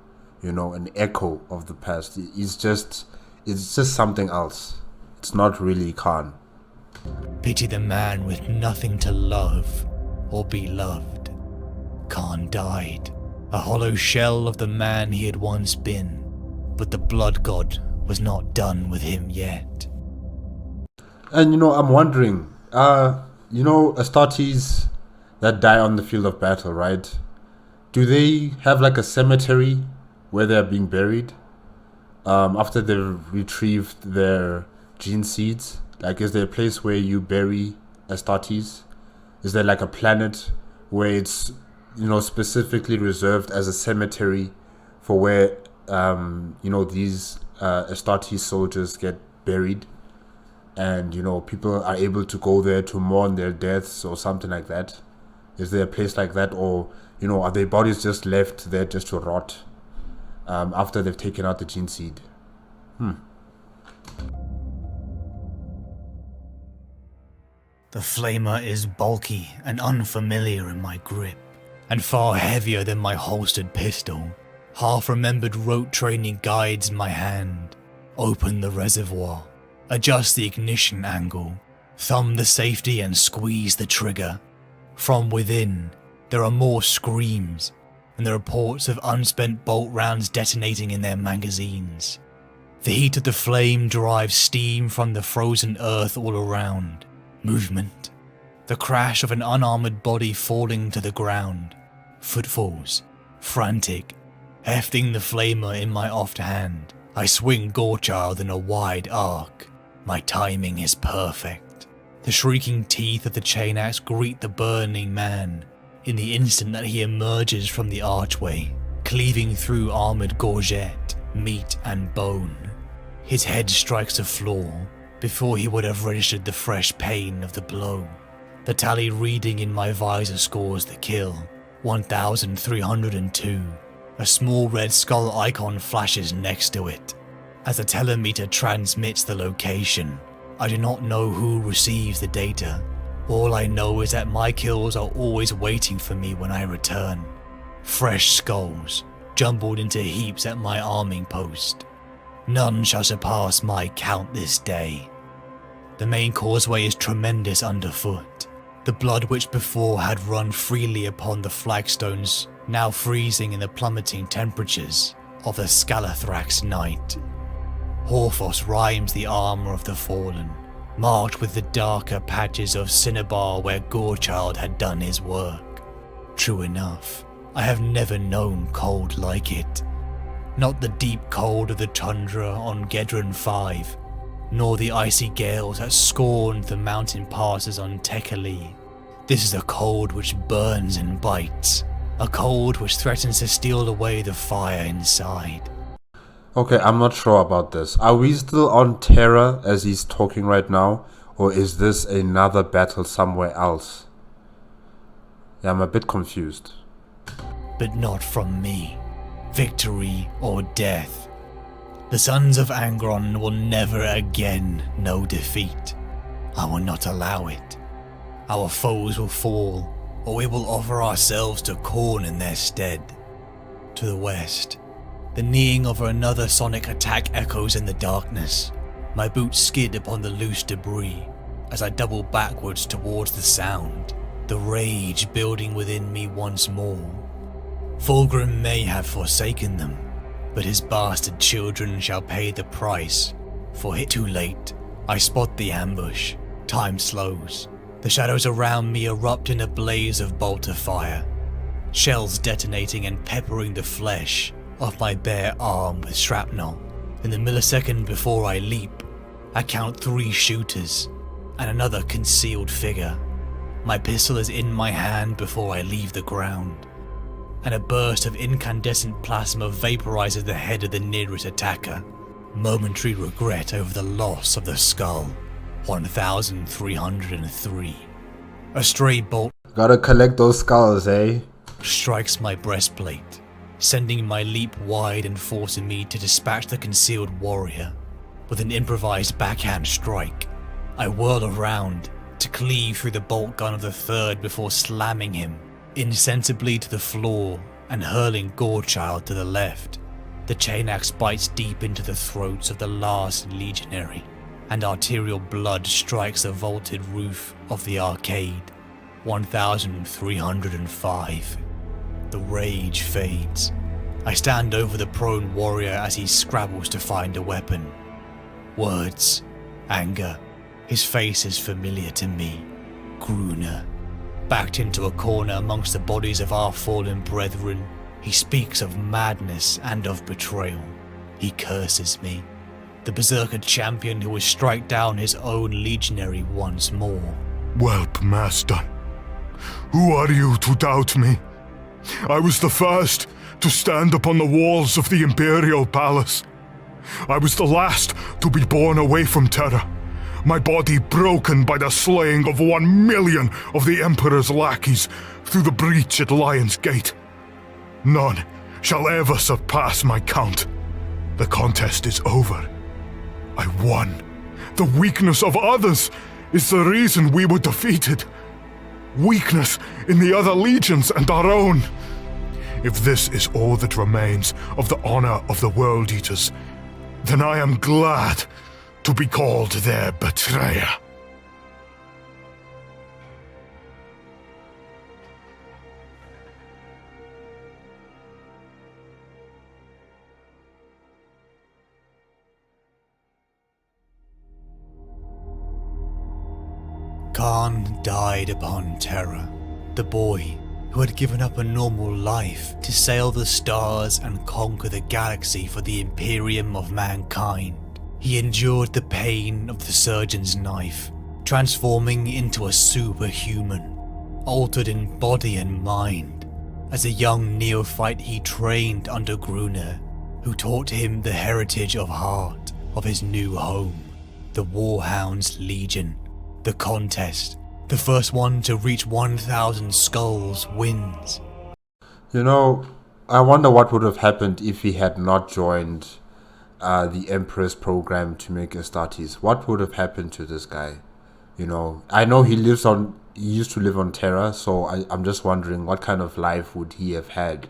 an echo of the past. It's just something else. It's not really Kharn. Pity the man with nothing to love or be loved. Kharn died, a hollow shell of the man he had once been, but the blood god was not done with him yet. And I'm wondering, Astartes that die on the field of battle, right? Do they have like a cemetery where they're being buried after they've retrieved their gene seeds? Like, is there a place where you bury Astartes? Is there like a planet where it's specifically reserved as a cemetery for where these Astartes soldiers get buried, and people are able to go there to mourn their deaths or something like that? Is there a place like that, or are their bodies just left there just to rot after they've taken out the gene seed? The flamer is bulky and unfamiliar in my grip, and far heavier than my holstered pistol. Half-remembered rote training guides my hand. Open the reservoir, adjust the ignition angle, thumb the safety and squeeze the trigger. From within, there are more screams, and the reports of unspent bolt rounds detonating in their magazines. The heat of the flame drives steam from the frozen earth all around. Movement. The crash of an unarmored body falling to the ground. Footfalls. Frantic. Hefting the flamer in my oft hand, I swing Gorechild in a wide arc. My timing is perfect. The shrieking teeth of the chain axe greet the burning man in the instant that he emerges from the archway, cleaving through armored gorget, meat and bone. His head strikes the floor before he would have registered the fresh pain of the blow. The tally reading in my visor scores the kill, 1,302. A small red skull icon flashes next to it. As the telemeter transmits the location, I do not know who receives the data. All I know is that my kills are always waiting for me when I return. Fresh skulls, jumbled into heaps at my arming post. None shall surpass my count this day. The main causeway is tremendous underfoot. The blood which before had run freely upon the flagstones, now freezing in the plummeting temperatures of the Scalathrax night. Horphos rhymes the armour of the fallen, marked with the darker patches of cinnabar where Gorechild had done his work. True enough, I have never known cold like it. Not the deep cold of the tundra on Gedron 5, nor the icy gales that scorned the mountain passes on Tekeli. This is a cold which burns and bites, a cold which threatens to steal away the fire inside. Okay, I'm not sure about this. Are we still on Terra as he's talking right now, or is this another battle somewhere else? Yeah, I'm a bit confused. But not from me. Victory or death. The sons of Angron will never again know defeat. I will not allow it. Our foes will fall, or we will offer ourselves to Kharn in their stead. To the west, the kneeing of another sonic attack echoes in the darkness. My boots skid upon the loose debris as I double backwards towards the sound, the rage building within me once more. Fulgrim may have forsaken them, but his bastard children shall pay the price, for hit too late. I spot the ambush. Time slows. The shadows around me erupt in a blaze of bolter fire, shells detonating and peppering the flesh of my bare arm with shrapnel. In the millisecond before I leap, I count 3 shooters and another concealed figure. My pistol is in my hand before I leave the ground, and a burst of incandescent plasma vaporizes the head of the nearest attacker. Momentary regret over the loss of the skull. 1,303. A stray bolt. Gotta collect those skulls, eh? Strikes my breastplate, sending my leap wide and forcing me to dispatch the concealed warrior. With an improvised backhand strike, I whirl around to cleave through the bolt gun of the third before slamming him insensibly to the floor and hurling Gorechild to the left. The chain axe bites deep into the throats of the last legionary, and arterial blood strikes the vaulted roof of the arcade. 1305. The rage fades. I stand over the prone warrior as he scrabbles to find a weapon. Words. Anger. His face is familiar to me. Gruner. Backed into a corner amongst the bodies of our fallen brethren, he speaks of madness and of betrayal. He curses me. The berserker champion who will strike down his own legionary once more. Whelp, master. Who are you to doubt me? I was the first to stand upon the walls of the Imperial Palace. I was the last to be borne away from Terra, my body broken by the slaying of 1 million of the Emperor's lackeys through the breach at Lion's Gate. None shall ever surpass my count. The contest is over. I won. The weakness of others is the reason we were defeated. Weakness in the other legions and our own. If this is all that remains of the honor of the World Eaters, then I am glad to be called their betrayer. Kharn died upon Terra, the boy who had given up a normal life to sail the stars and conquer the galaxy for the Imperium of mankind. He endured the pain of the surgeon's knife, transforming into a superhuman, altered in body and mind. As a young neophyte he trained under Gruner, who taught him the heritage of heart of his new home, the War Hounds Legion. The contest, the first one to reach 1,000 skulls wins. You know, I wonder what would have happened if he had not joined the Emperor's program to make Astartes. What would have happened to this guy? You know, I know he used to live on Terra, so I'm just wondering what kind of life would he have had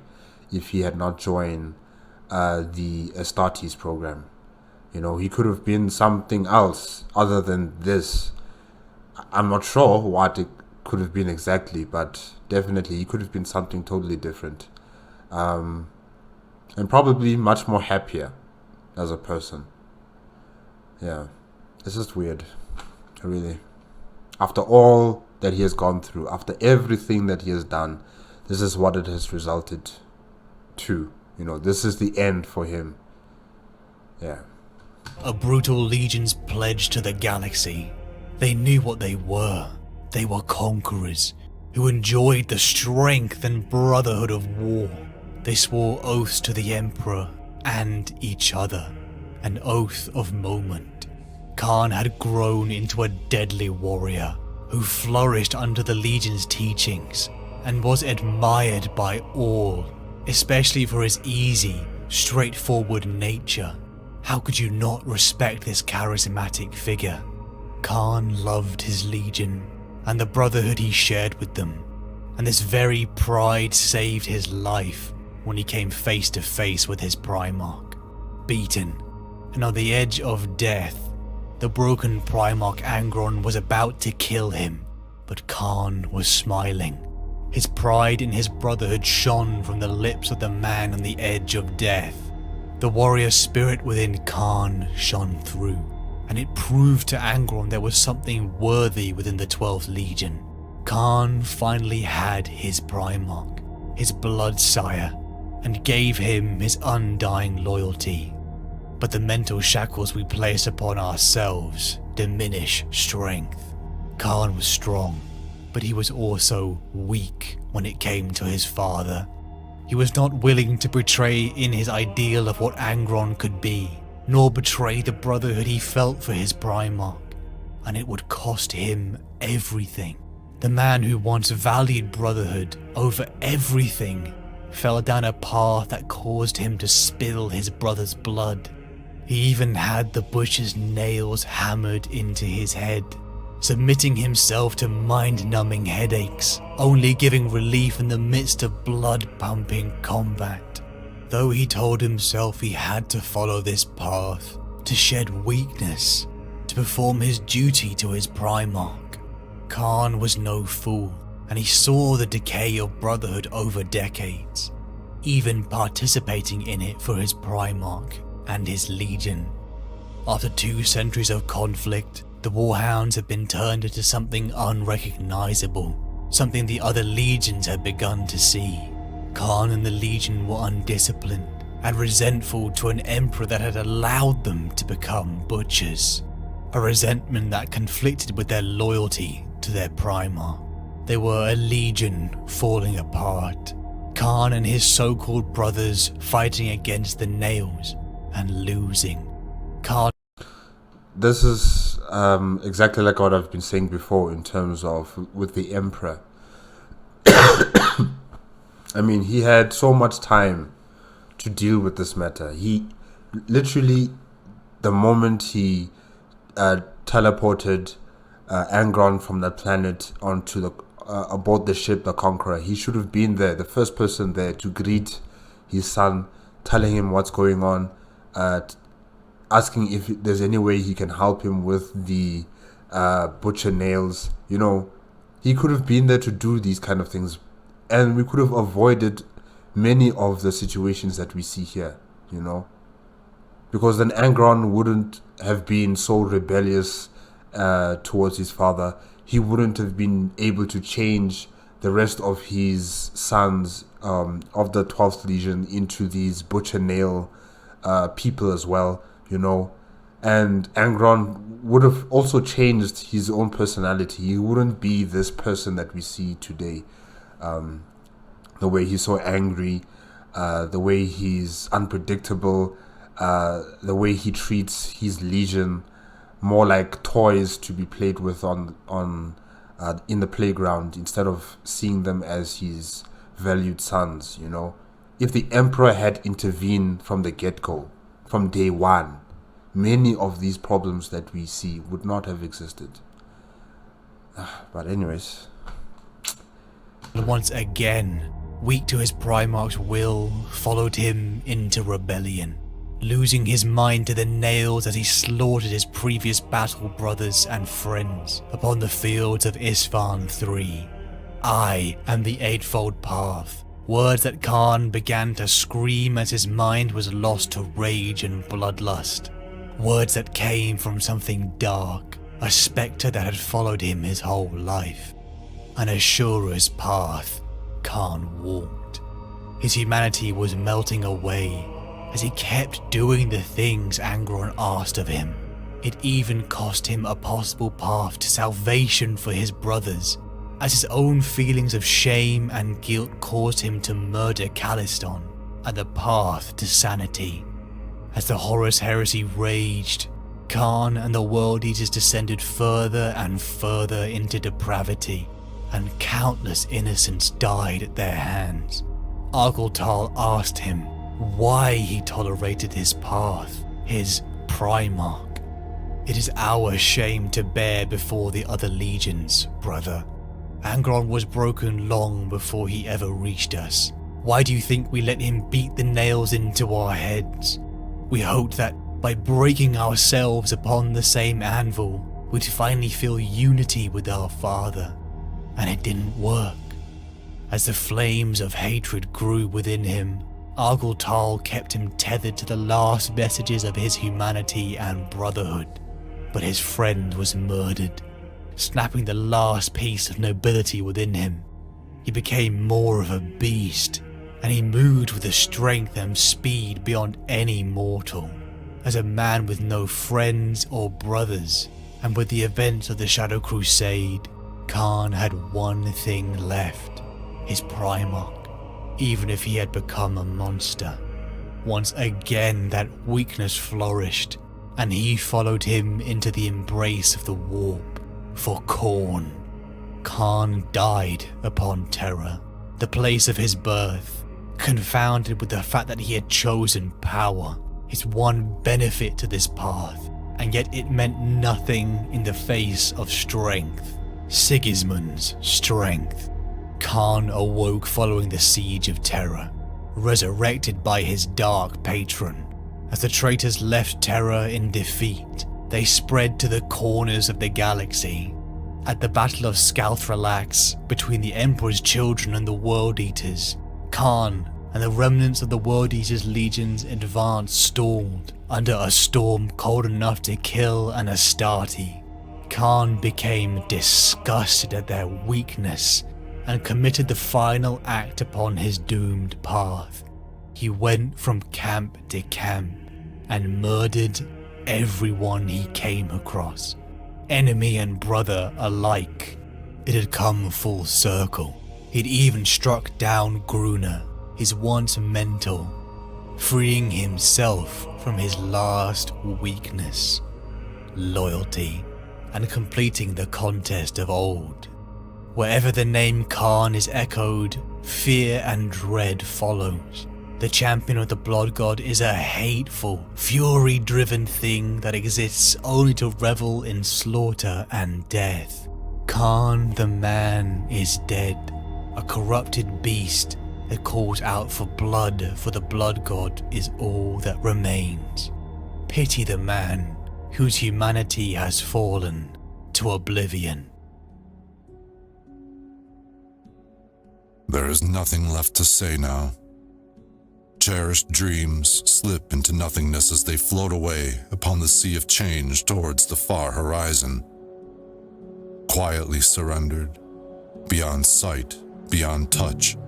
if he had not joined the Astartes program. You know, he could have been something else other than this. I'm not sure what it could have been exactly, but definitely he could have been something totally different. And probably much more happier as a person. Yeah, it's just weird, really. After all that he has gone through, after everything that he has done, this is what it has resulted to. You know, this is the end for him. Yeah. A brutal legion's pledge to the galaxy. They knew what they were. They were conquerors who enjoyed the strength and brotherhood of war. They swore oaths to the Emperor and each other, an oath of moment. Kharn had grown into a deadly warrior who flourished under the Legion's teachings and was admired by all, especially for his easy, straightforward nature. How could you not respect this charismatic figure? Kharn loved his legion and the brotherhood he shared with them, and this very pride saved his life when he came face to face with his Primarch. Beaten and on the edge of death, the broken Primarch Angron was about to kill him, but Kharn was smiling. His pride in his brotherhood shone from the lips of the man on the edge of death. The warrior spirit within Kharn shone through, and it proved to Angron there was something worthy within the 12th Legion. Kharn finally had his Primarch, his blood sire, and gave him his undying loyalty. But the mental shackles we place upon ourselves diminish strength. Kharn was strong, but he was also weak when it came to his father. He was not willing to betray in his ideal of what Angron could be, nor betray the brotherhood he felt for his Primarch, and it would cost him everything. the man who once valued brotherhood over everything, fell down a path that caused him to spill his brother's blood. He even had the butcher's nails hammered into his head, submitting himself to mind-numbing headaches, only giving relief in the midst of blood-pumping combat. Though he told himself he had to follow this path, to shed weakness, to perform his duty to his Primarch, Kharn was no fool, and he saw the decay of brotherhood over decades, even participating in it for his Primarch and his Legion. After 2 centuries of conflict, the War Hounds had been turned into something unrecognizable, something the other legions had begun to see. Kharn and the Legion were undisciplined and resentful to an emperor that had allowed them to become butchers, a resentment that conflicted with their loyalty to their Primarch. They were a legion falling apart, Kharn and his so-called brothers fighting against the Nails and losing. Kharn. This is exactly like what I've been saying before in terms of with the Emperor. I mean, he had so much time to deal with this matter. He literally, the moment he teleported Angron from that planet onto the aboard the ship, the Conqueror, he should have been there, the first person there to greet his son, telling him what's going on, asking if there's any way he can help him with the butcher nails. You know, he could have been there to do these kind of things, and we could have avoided many of the situations that we see here, you know, because then Angron wouldn't have been so rebellious towards his father. He wouldn't have been able to change the rest of his sons of the 12th Legion into these butcher nail people as well, you know. And Angron would have also changed his own personality. He wouldn't be this person that we see today. The way he's so angry, the way he's unpredictable, the way he treats his Legion more like toys to be played with on in the playground, instead of seeing them as his valued sons, you know. If the Emperor had intervened from the get-go, from day one, many of these problems that we see would not have existed. But anyways, once again, weak to his Primarch's will, followed him into rebellion, losing his mind to the nails as he slaughtered his previous battle brothers and friends upon the fields of Isfahan III. I am the Eightfold Path, words that Kharn began to scream as his mind was lost to rage and bloodlust, words that came from something dark, a spectre that had followed him his whole life. An Ashura's path Kharn walked. His humanity was melting away as he kept doing the things Angron asked of him. It even cost him a possible path to salvation for his brothers, as his own feelings of shame and guilt caused him to murder Calliston, and the path to sanity. As the Horus Heresy raged, Kharn and the World Eaters descended further and further into depravity, and countless innocents died at their hands. Argyltal asked him why he tolerated his path, his Primarch. It is our shame to bear before the other legions, brother. Angron was broken long before he ever reached us. Why do you think we let him beat the nails into our heads? We hoped that by breaking ourselves upon the same anvil, we'd finally feel unity with our father. And it didn't work. As the flames of hatred grew within him, Argyltal kept him tethered to the last vestiges of his humanity and brotherhood. But his friend was murdered, snapping the last piece of nobility within him. He became more of a beast, and he moved with a strength and speed beyond any mortal. As a man with no friends or brothers, and with the events of the Shadow Crusade, Kharn had one thing left, his Primarch, even if he had become a monster. Once again that weakness flourished, and he followed him into the embrace of the warp for Khorne. Kharn died upon Terra, the place of his birth, confounded with the fact that he had chosen power, his one benefit to this path, and yet it meant nothing in the face of strength. Sigismund's strength. Kharn awoke following the Siege of Terra, resurrected by his dark patron. As the traitors left Terra in defeat, they spread to the corners of the galaxy. At the Battle of Scalthralax, between the Emperor's children and the World Eaters, Kharn and the remnants of the World Eaters' legions advanced stalled under a storm cold enough to kill an Astarte. Kharn became disgusted at their weakness and committed the final act upon his doomed path. He went from camp to camp and murdered everyone he came across, enemy and brother alike. It had come full circle. He'd even struck down Gruna, his once mentor, freeing himself from his last weakness, loyalty, and completing the contest of old. Wherever the name Kharn is echoed, fear and dread follows. The champion of the blood god is a hateful, fury-driven thing that exists only to revel in slaughter and death. Kharn the man is dead, a corrupted beast that calls out for the blood god is all that remains. Pity the man whose humanity has fallen to oblivion. There is nothing left to say now. Cherished dreams slip into nothingness as they float away upon the sea of change towards the far horizon. Quietly surrendered, beyond sight, beyond touch,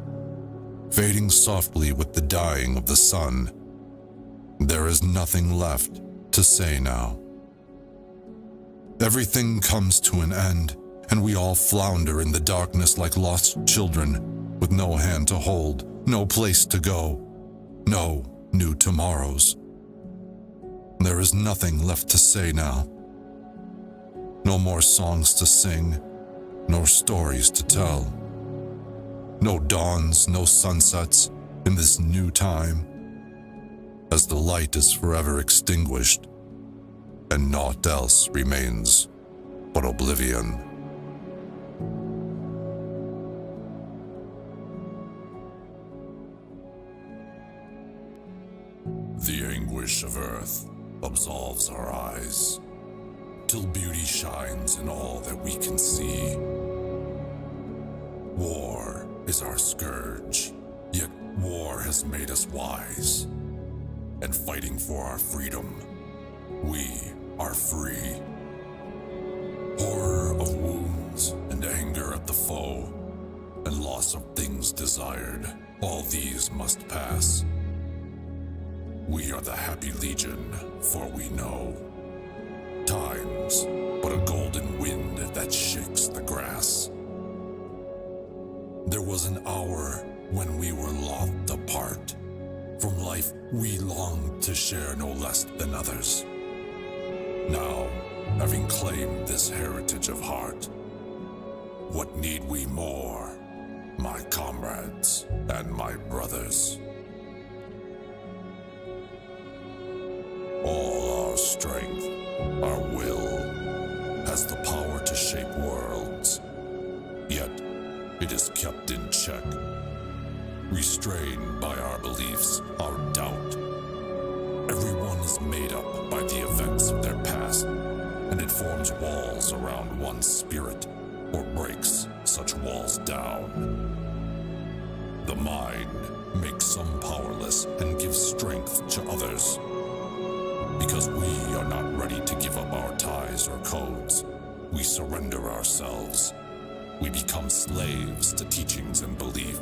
fading softly with the dying of the sun. There is nothing left to say now. Everything comes to an end, and we all flounder in the darkness like lost children, with no hand to hold, no place to go, no new tomorrows. There is nothing left to say now. No more songs to sing, nor stories to tell. No dawns, no sunsets in this new time, as the light is forever extinguished, and naught else remains but oblivion. The anguish of earth absolves our eyes, till beauty shines in all that we can see. War is our scourge, yet war has made us wise. And fighting for our freedom, we are free. Horror of wounds and anger at the foe, and loss of things desired, all these must pass. We are the happy legion, for we know time's but a golden wind that shakes the grass. There was an hour when we were loth apart. From life we longed to share no less than others. Now, having claimed this heritage of heart, what need we more, my comrades and my brothers? All our strength, our will, has the power to shape worlds, yet it is kept in check, restrained by our beliefs, our doubt. Everyone is made up by the events of their past, and it forms walls around one's spirit, or breaks such walls down. The mind makes some powerless and gives strength to others. Because we are not ready to give up our ties or codes, we surrender ourselves. We become slaves to teachings and belief.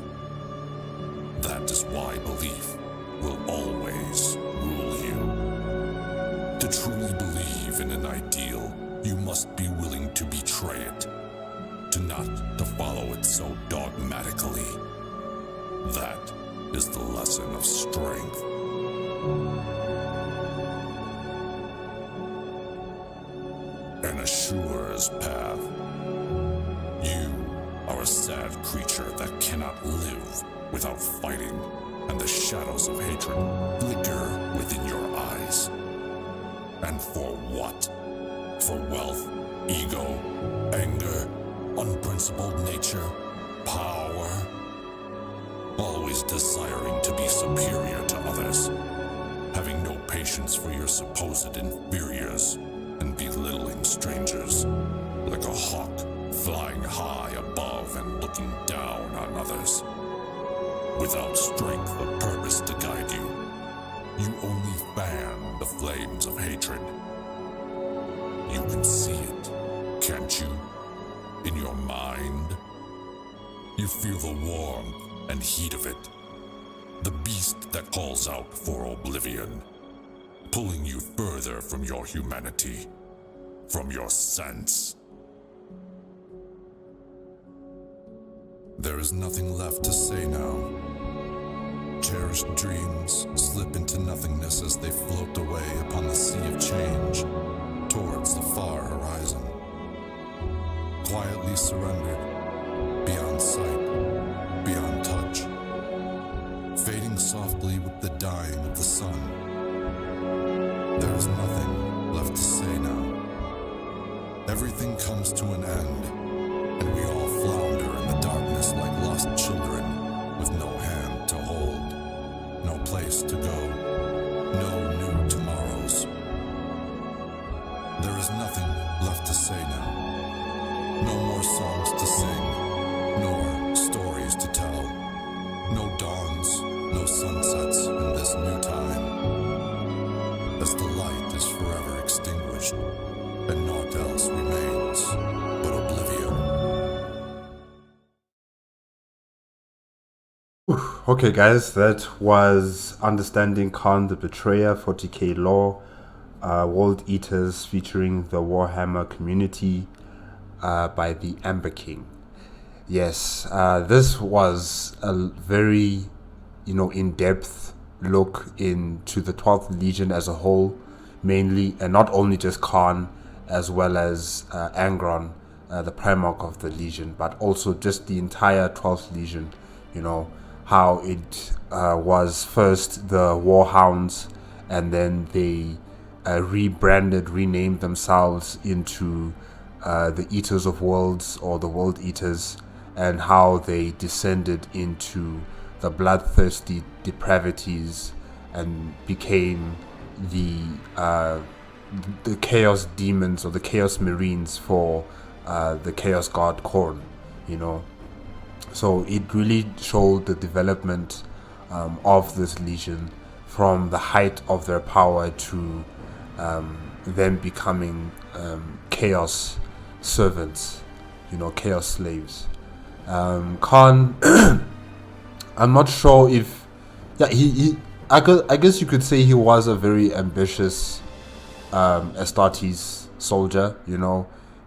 That is why belief will always rule you. To truly believe in an ideal, you must be willing to betray it, not to follow it so dogmatically. That is the lesson of strength. An Assure's path. You a sad creature that cannot live without fighting, and the shadows of hatred flicker within your eyes. And for what? For wealth, ego, anger, unprincipled nature, power? Always desiring to be superior to others, having no patience for your supposed inferiors, and belittling strangers, like a hawk flying high above and looking down on others. Without strength or purpose to guide you, you only fan the flames of hatred. You can see it, can't you? In your mind? You feel the warmth and heat of it. The beast that calls out for oblivion, pulling you further from your humanity, from your sense. There is nothing left to say now. Cherished dreams slip into nothingness as they float away upon the sea of change towards the far horizon. Quietly surrendered, beyond sight, beyond touch, fading softly with the dying of the sun. There is nothing left to say now. Everything comes to an end, and we all flounder in the darkness like lost children with no hand to hold, no place to go, no new tomorrows. There is nothing left to say now. No more songs to sing, nor stories to tell. No dawns, no sunsets in this new time. As the light is forever extinguished, and naught else remains but oblivion. Okay guys, that was Understanding Kharn the Betrayer, 40k lore, World Eaters featuring the Warhammer community by the Amber King. Yes, this was a very, in-depth look into the 12th Legion as a whole, mainly, and not only just Kharn, as well as Angron, the Primarch of the Legion, but also just the entire 12th Legion, how it was first the War Hounds, and then they renamed themselves into the Eaters of Worlds, or the World Eaters, and how they descended into the bloodthirsty depravities and became the Chaos Demons, or the Chaos Marines for the Chaos God Kharn, So it really showed the development of this Legion from the height of their power to them becoming Chaos servants, Chaos slaves. Kharn, I'm not sure if, I guess you could say he was a very ambitious Astartes soldier.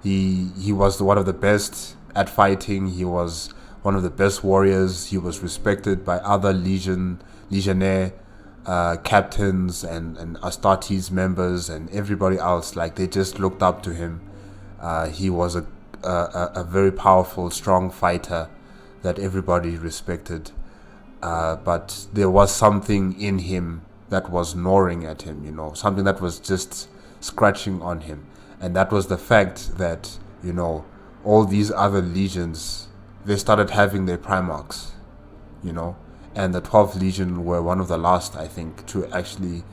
He was one of the best at fighting. He was one of the best warriors. He was respected by other legionnaire captains and Astartes members and everybody else. Like, they just looked up to him. He was a very powerful, strong fighter that everybody respected. But there was something in him that was gnawing at him, something that was just scratching on him. And that was the fact that, all these other legions, they started having their Primarchs, and the 12th Legion were one of the last, I think, to actually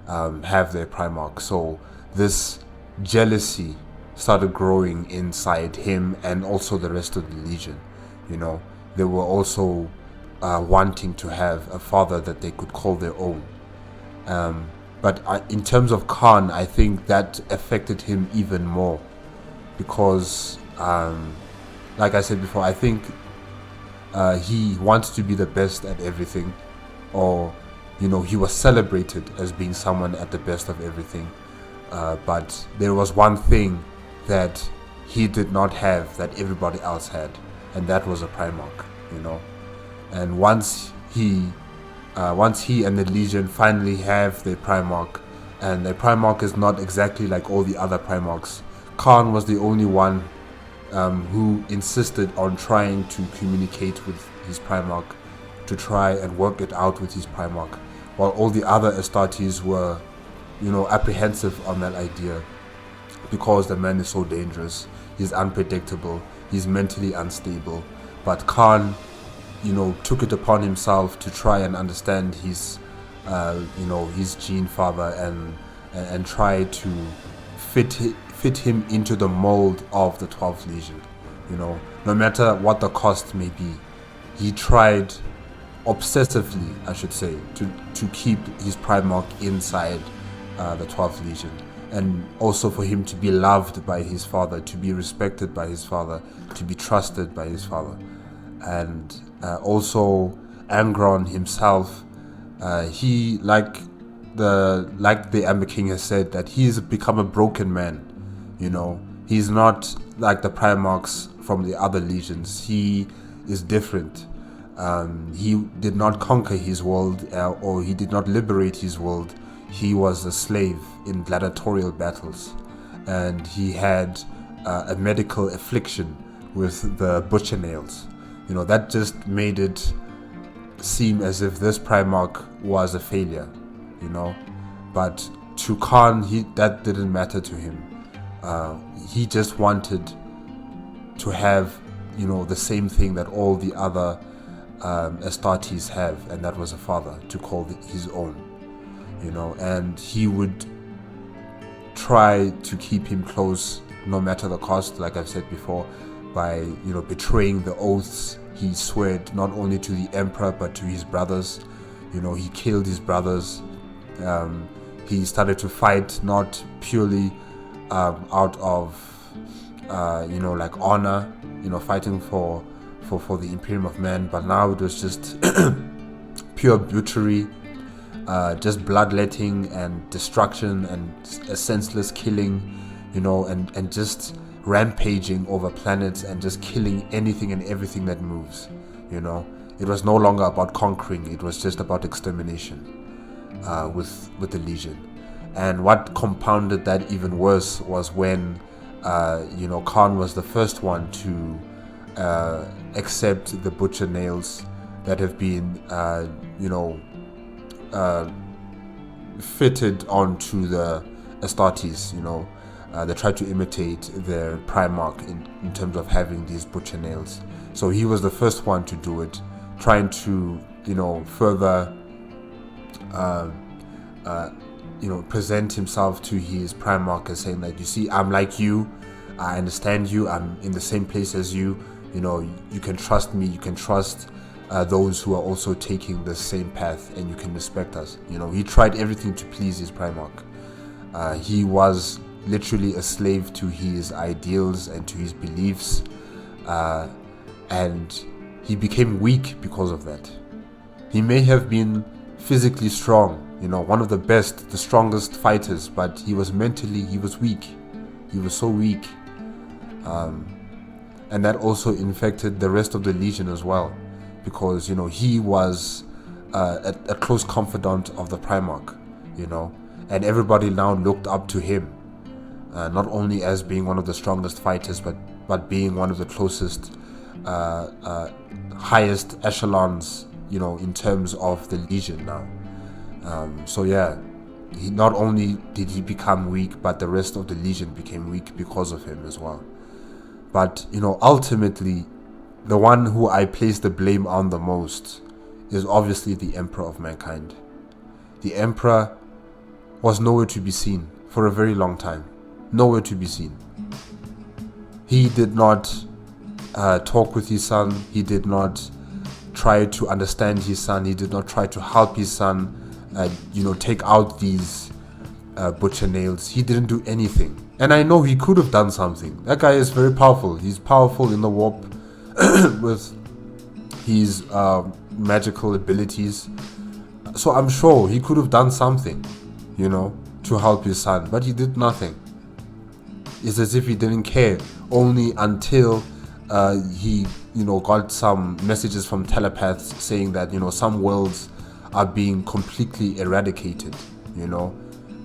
have their Primarch. So this jealousy started growing inside him and also the rest of the Legion. They were also wanting to have a father that they could call their own. But in terms of Kharn, I think that affected him even more because, like I said before, I think he wants to be the best at everything, or he was celebrated as being someone at the best of everything. But there was one thing that he did not have that everybody else had, and that was a Primarch. And once he and the Legion finally have their Primarch, and their Primarch is not exactly like all the other Primarchs, Kharn was the only one who insisted on trying to communicate with his Primarch, to try and work it out with his Primarch, while all the other Astartes were, apprehensive on that idea, because the man is so dangerous, he's unpredictable, he's mentally unstable. But Kharn, took it upon himself to try and understand his, his gene father and try to fit him into the mold of the 12th Legion. No matter what the cost may be, he tried obsessively, I should say, to keep his Primarch inside the 12th Legion, and also for him to be loved by his father, to be respected by his father, to be trusted by his father. And also Angron himself, he, like the Amber King has said, that he's become a broken man. He's not like the Primarchs from the other legions. He is different. He did not conquer his world, or he did not liberate his world. He was a slave in gladiatorial battles, and he had a medical affliction with the butcher nails. That just made it seem as if this Primarch was a failure, But to Kharn, that didn't matter to him. He just wanted to have, the same thing that all the other Astartes have, and that was a father to call his own, and he would try to keep him close no matter the cost, like I've said before, by, betraying the oaths he swore not only to the Emperor but to his brothers. He killed his brothers. He started to fight not purely out of, like honor, fighting for the Imperium of Man, but now it was just pure butchery, just bloodletting and destruction and a senseless killing, and just rampaging over planets and just killing anything and everything that moves. It was no longer about conquering, it was just about extermination with the Legion. And what compounded that even worse was when Kharn was the first one to accept the butcher nails that have been fitted onto the Astartes. They tried to imitate their Primarch in terms of having these butcher nails. So he was the first one to do it, trying to further present himself to his Primarch as saying that, you see, I'm like you, I understand you, I'm in the same place as you, you can trust me, you can trust those who are also taking the same path, and you can respect us. He tried everything to please his Primarch. He was literally a slave to his ideals and to his beliefs, and he became weak because of that. He may have been physically strong, one of the best, the strongest fighters, but he was weak. He was so weak. And that also infected the rest of the Legion as well, because, he was a close confidant of the Primarch, and everybody now looked up to him, not only as being one of the strongest fighters, but being one of the closest, highest echelons, in terms of the Legion now. So yeah, he not only did he become weak, but the rest of the Legion became weak because of him as well. But ultimately, the one who I place the blame on the most is obviously the Emperor of Mankind. The Emperor was nowhere to be seen for a very long time. Nowhere to be seen. He did not talk with his son. He did not try to understand his son. He did not try to help his son, take out these butcher nails. He didn't do anything. And I know he could have done something. That guy is very powerful. He's powerful in the warp with his magical abilities. So I'm sure he could have done something, to help his son. But he did nothing. It's as if he didn't care. Only until he, got some messages from telepaths saying that, some worlds are being completely eradicated,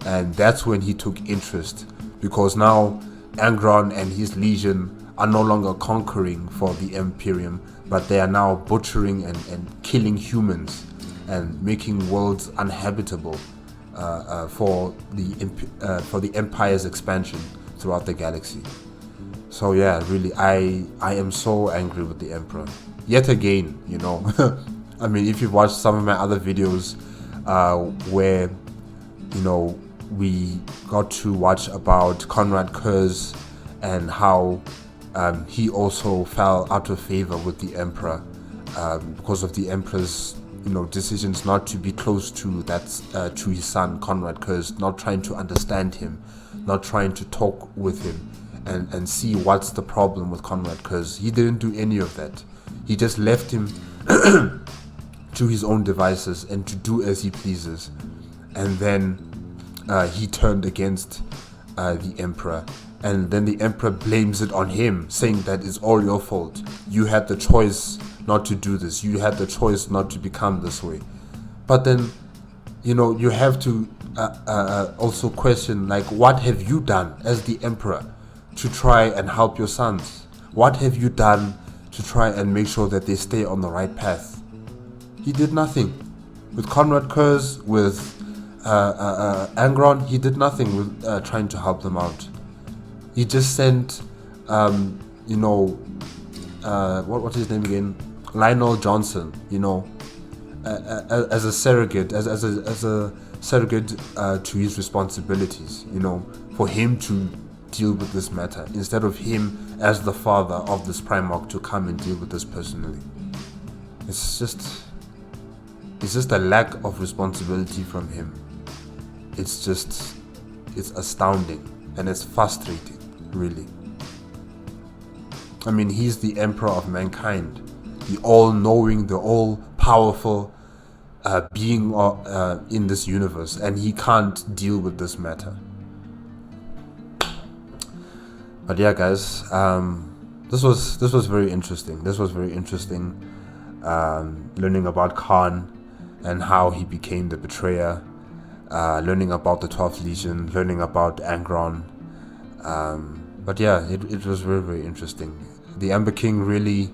and that's when he took interest, because now Angron and his Legion are no longer conquering for the Imperium, but they are now butchering and killing humans and making worlds uninhabitable for the Empire's expansion throughout the galaxy. So yeah, really, I am so angry with the Emperor. Yet again, you know. I mean, if you've watched some of my other videos where, you know, we got to watch about Conrad Kurz and how he also fell out of favor with the Emperor because of the Emperor's, you know, decisions not to be close to to his son Conrad Kurz, not trying to understand him, not trying to talk with him and see what's the problem with Conrad Kurz. He didn't do any of that. He just left him to his own devices and to do as he pleases. And then he turned against the Emperor. And then the Emperor blames it on him, saying that it's all your fault. You had the choice not to do this. You had the choice not to become this way. But then, you know, you have to also question, like, what have you done as the Emperor to try and help your sons? What have you done to try and make sure that they stay on the right path? He did nothing. With Conrad Kurz, with Angron, he did nothing with trying to help them out. He just sent, you know, what's his name again? Lionel Johnson, you know, as a surrogate, as a surrogate to his responsibilities, you know, for him to deal with this matter, instead of him as the father of this Primarch to come and deal with this personally. It's just a lack of responsibility from him. It's astounding and it's frustrating, really. I mean, he's the Emperor of mankind, the all-knowing, the all-powerful being in this universe, and he can't deal with this matter. But yeah, guys, this was very interesting. This was very interesting, learning about Kharn and how he became the betrayer, learning about the 12th Legion, learning about Angron. But yeah, it was very, very interesting. The Amber King really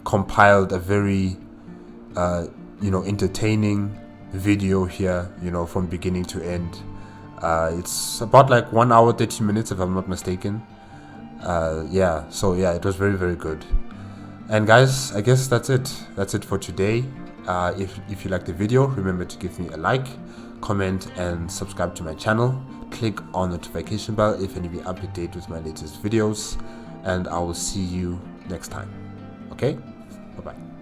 compiled a very, you know, entertaining video here, you know, from beginning to end. It's about like 1 hour 30 minutes if I'm not mistaken. Yeah, so yeah, it was very, very good. And guys, I guess that's it for today. If you like the video, remember to give me a like, comment and subscribe to my channel. Click on the notification bell if any be up to date with my latest videos, and I will see you next time. Okay, bye bye.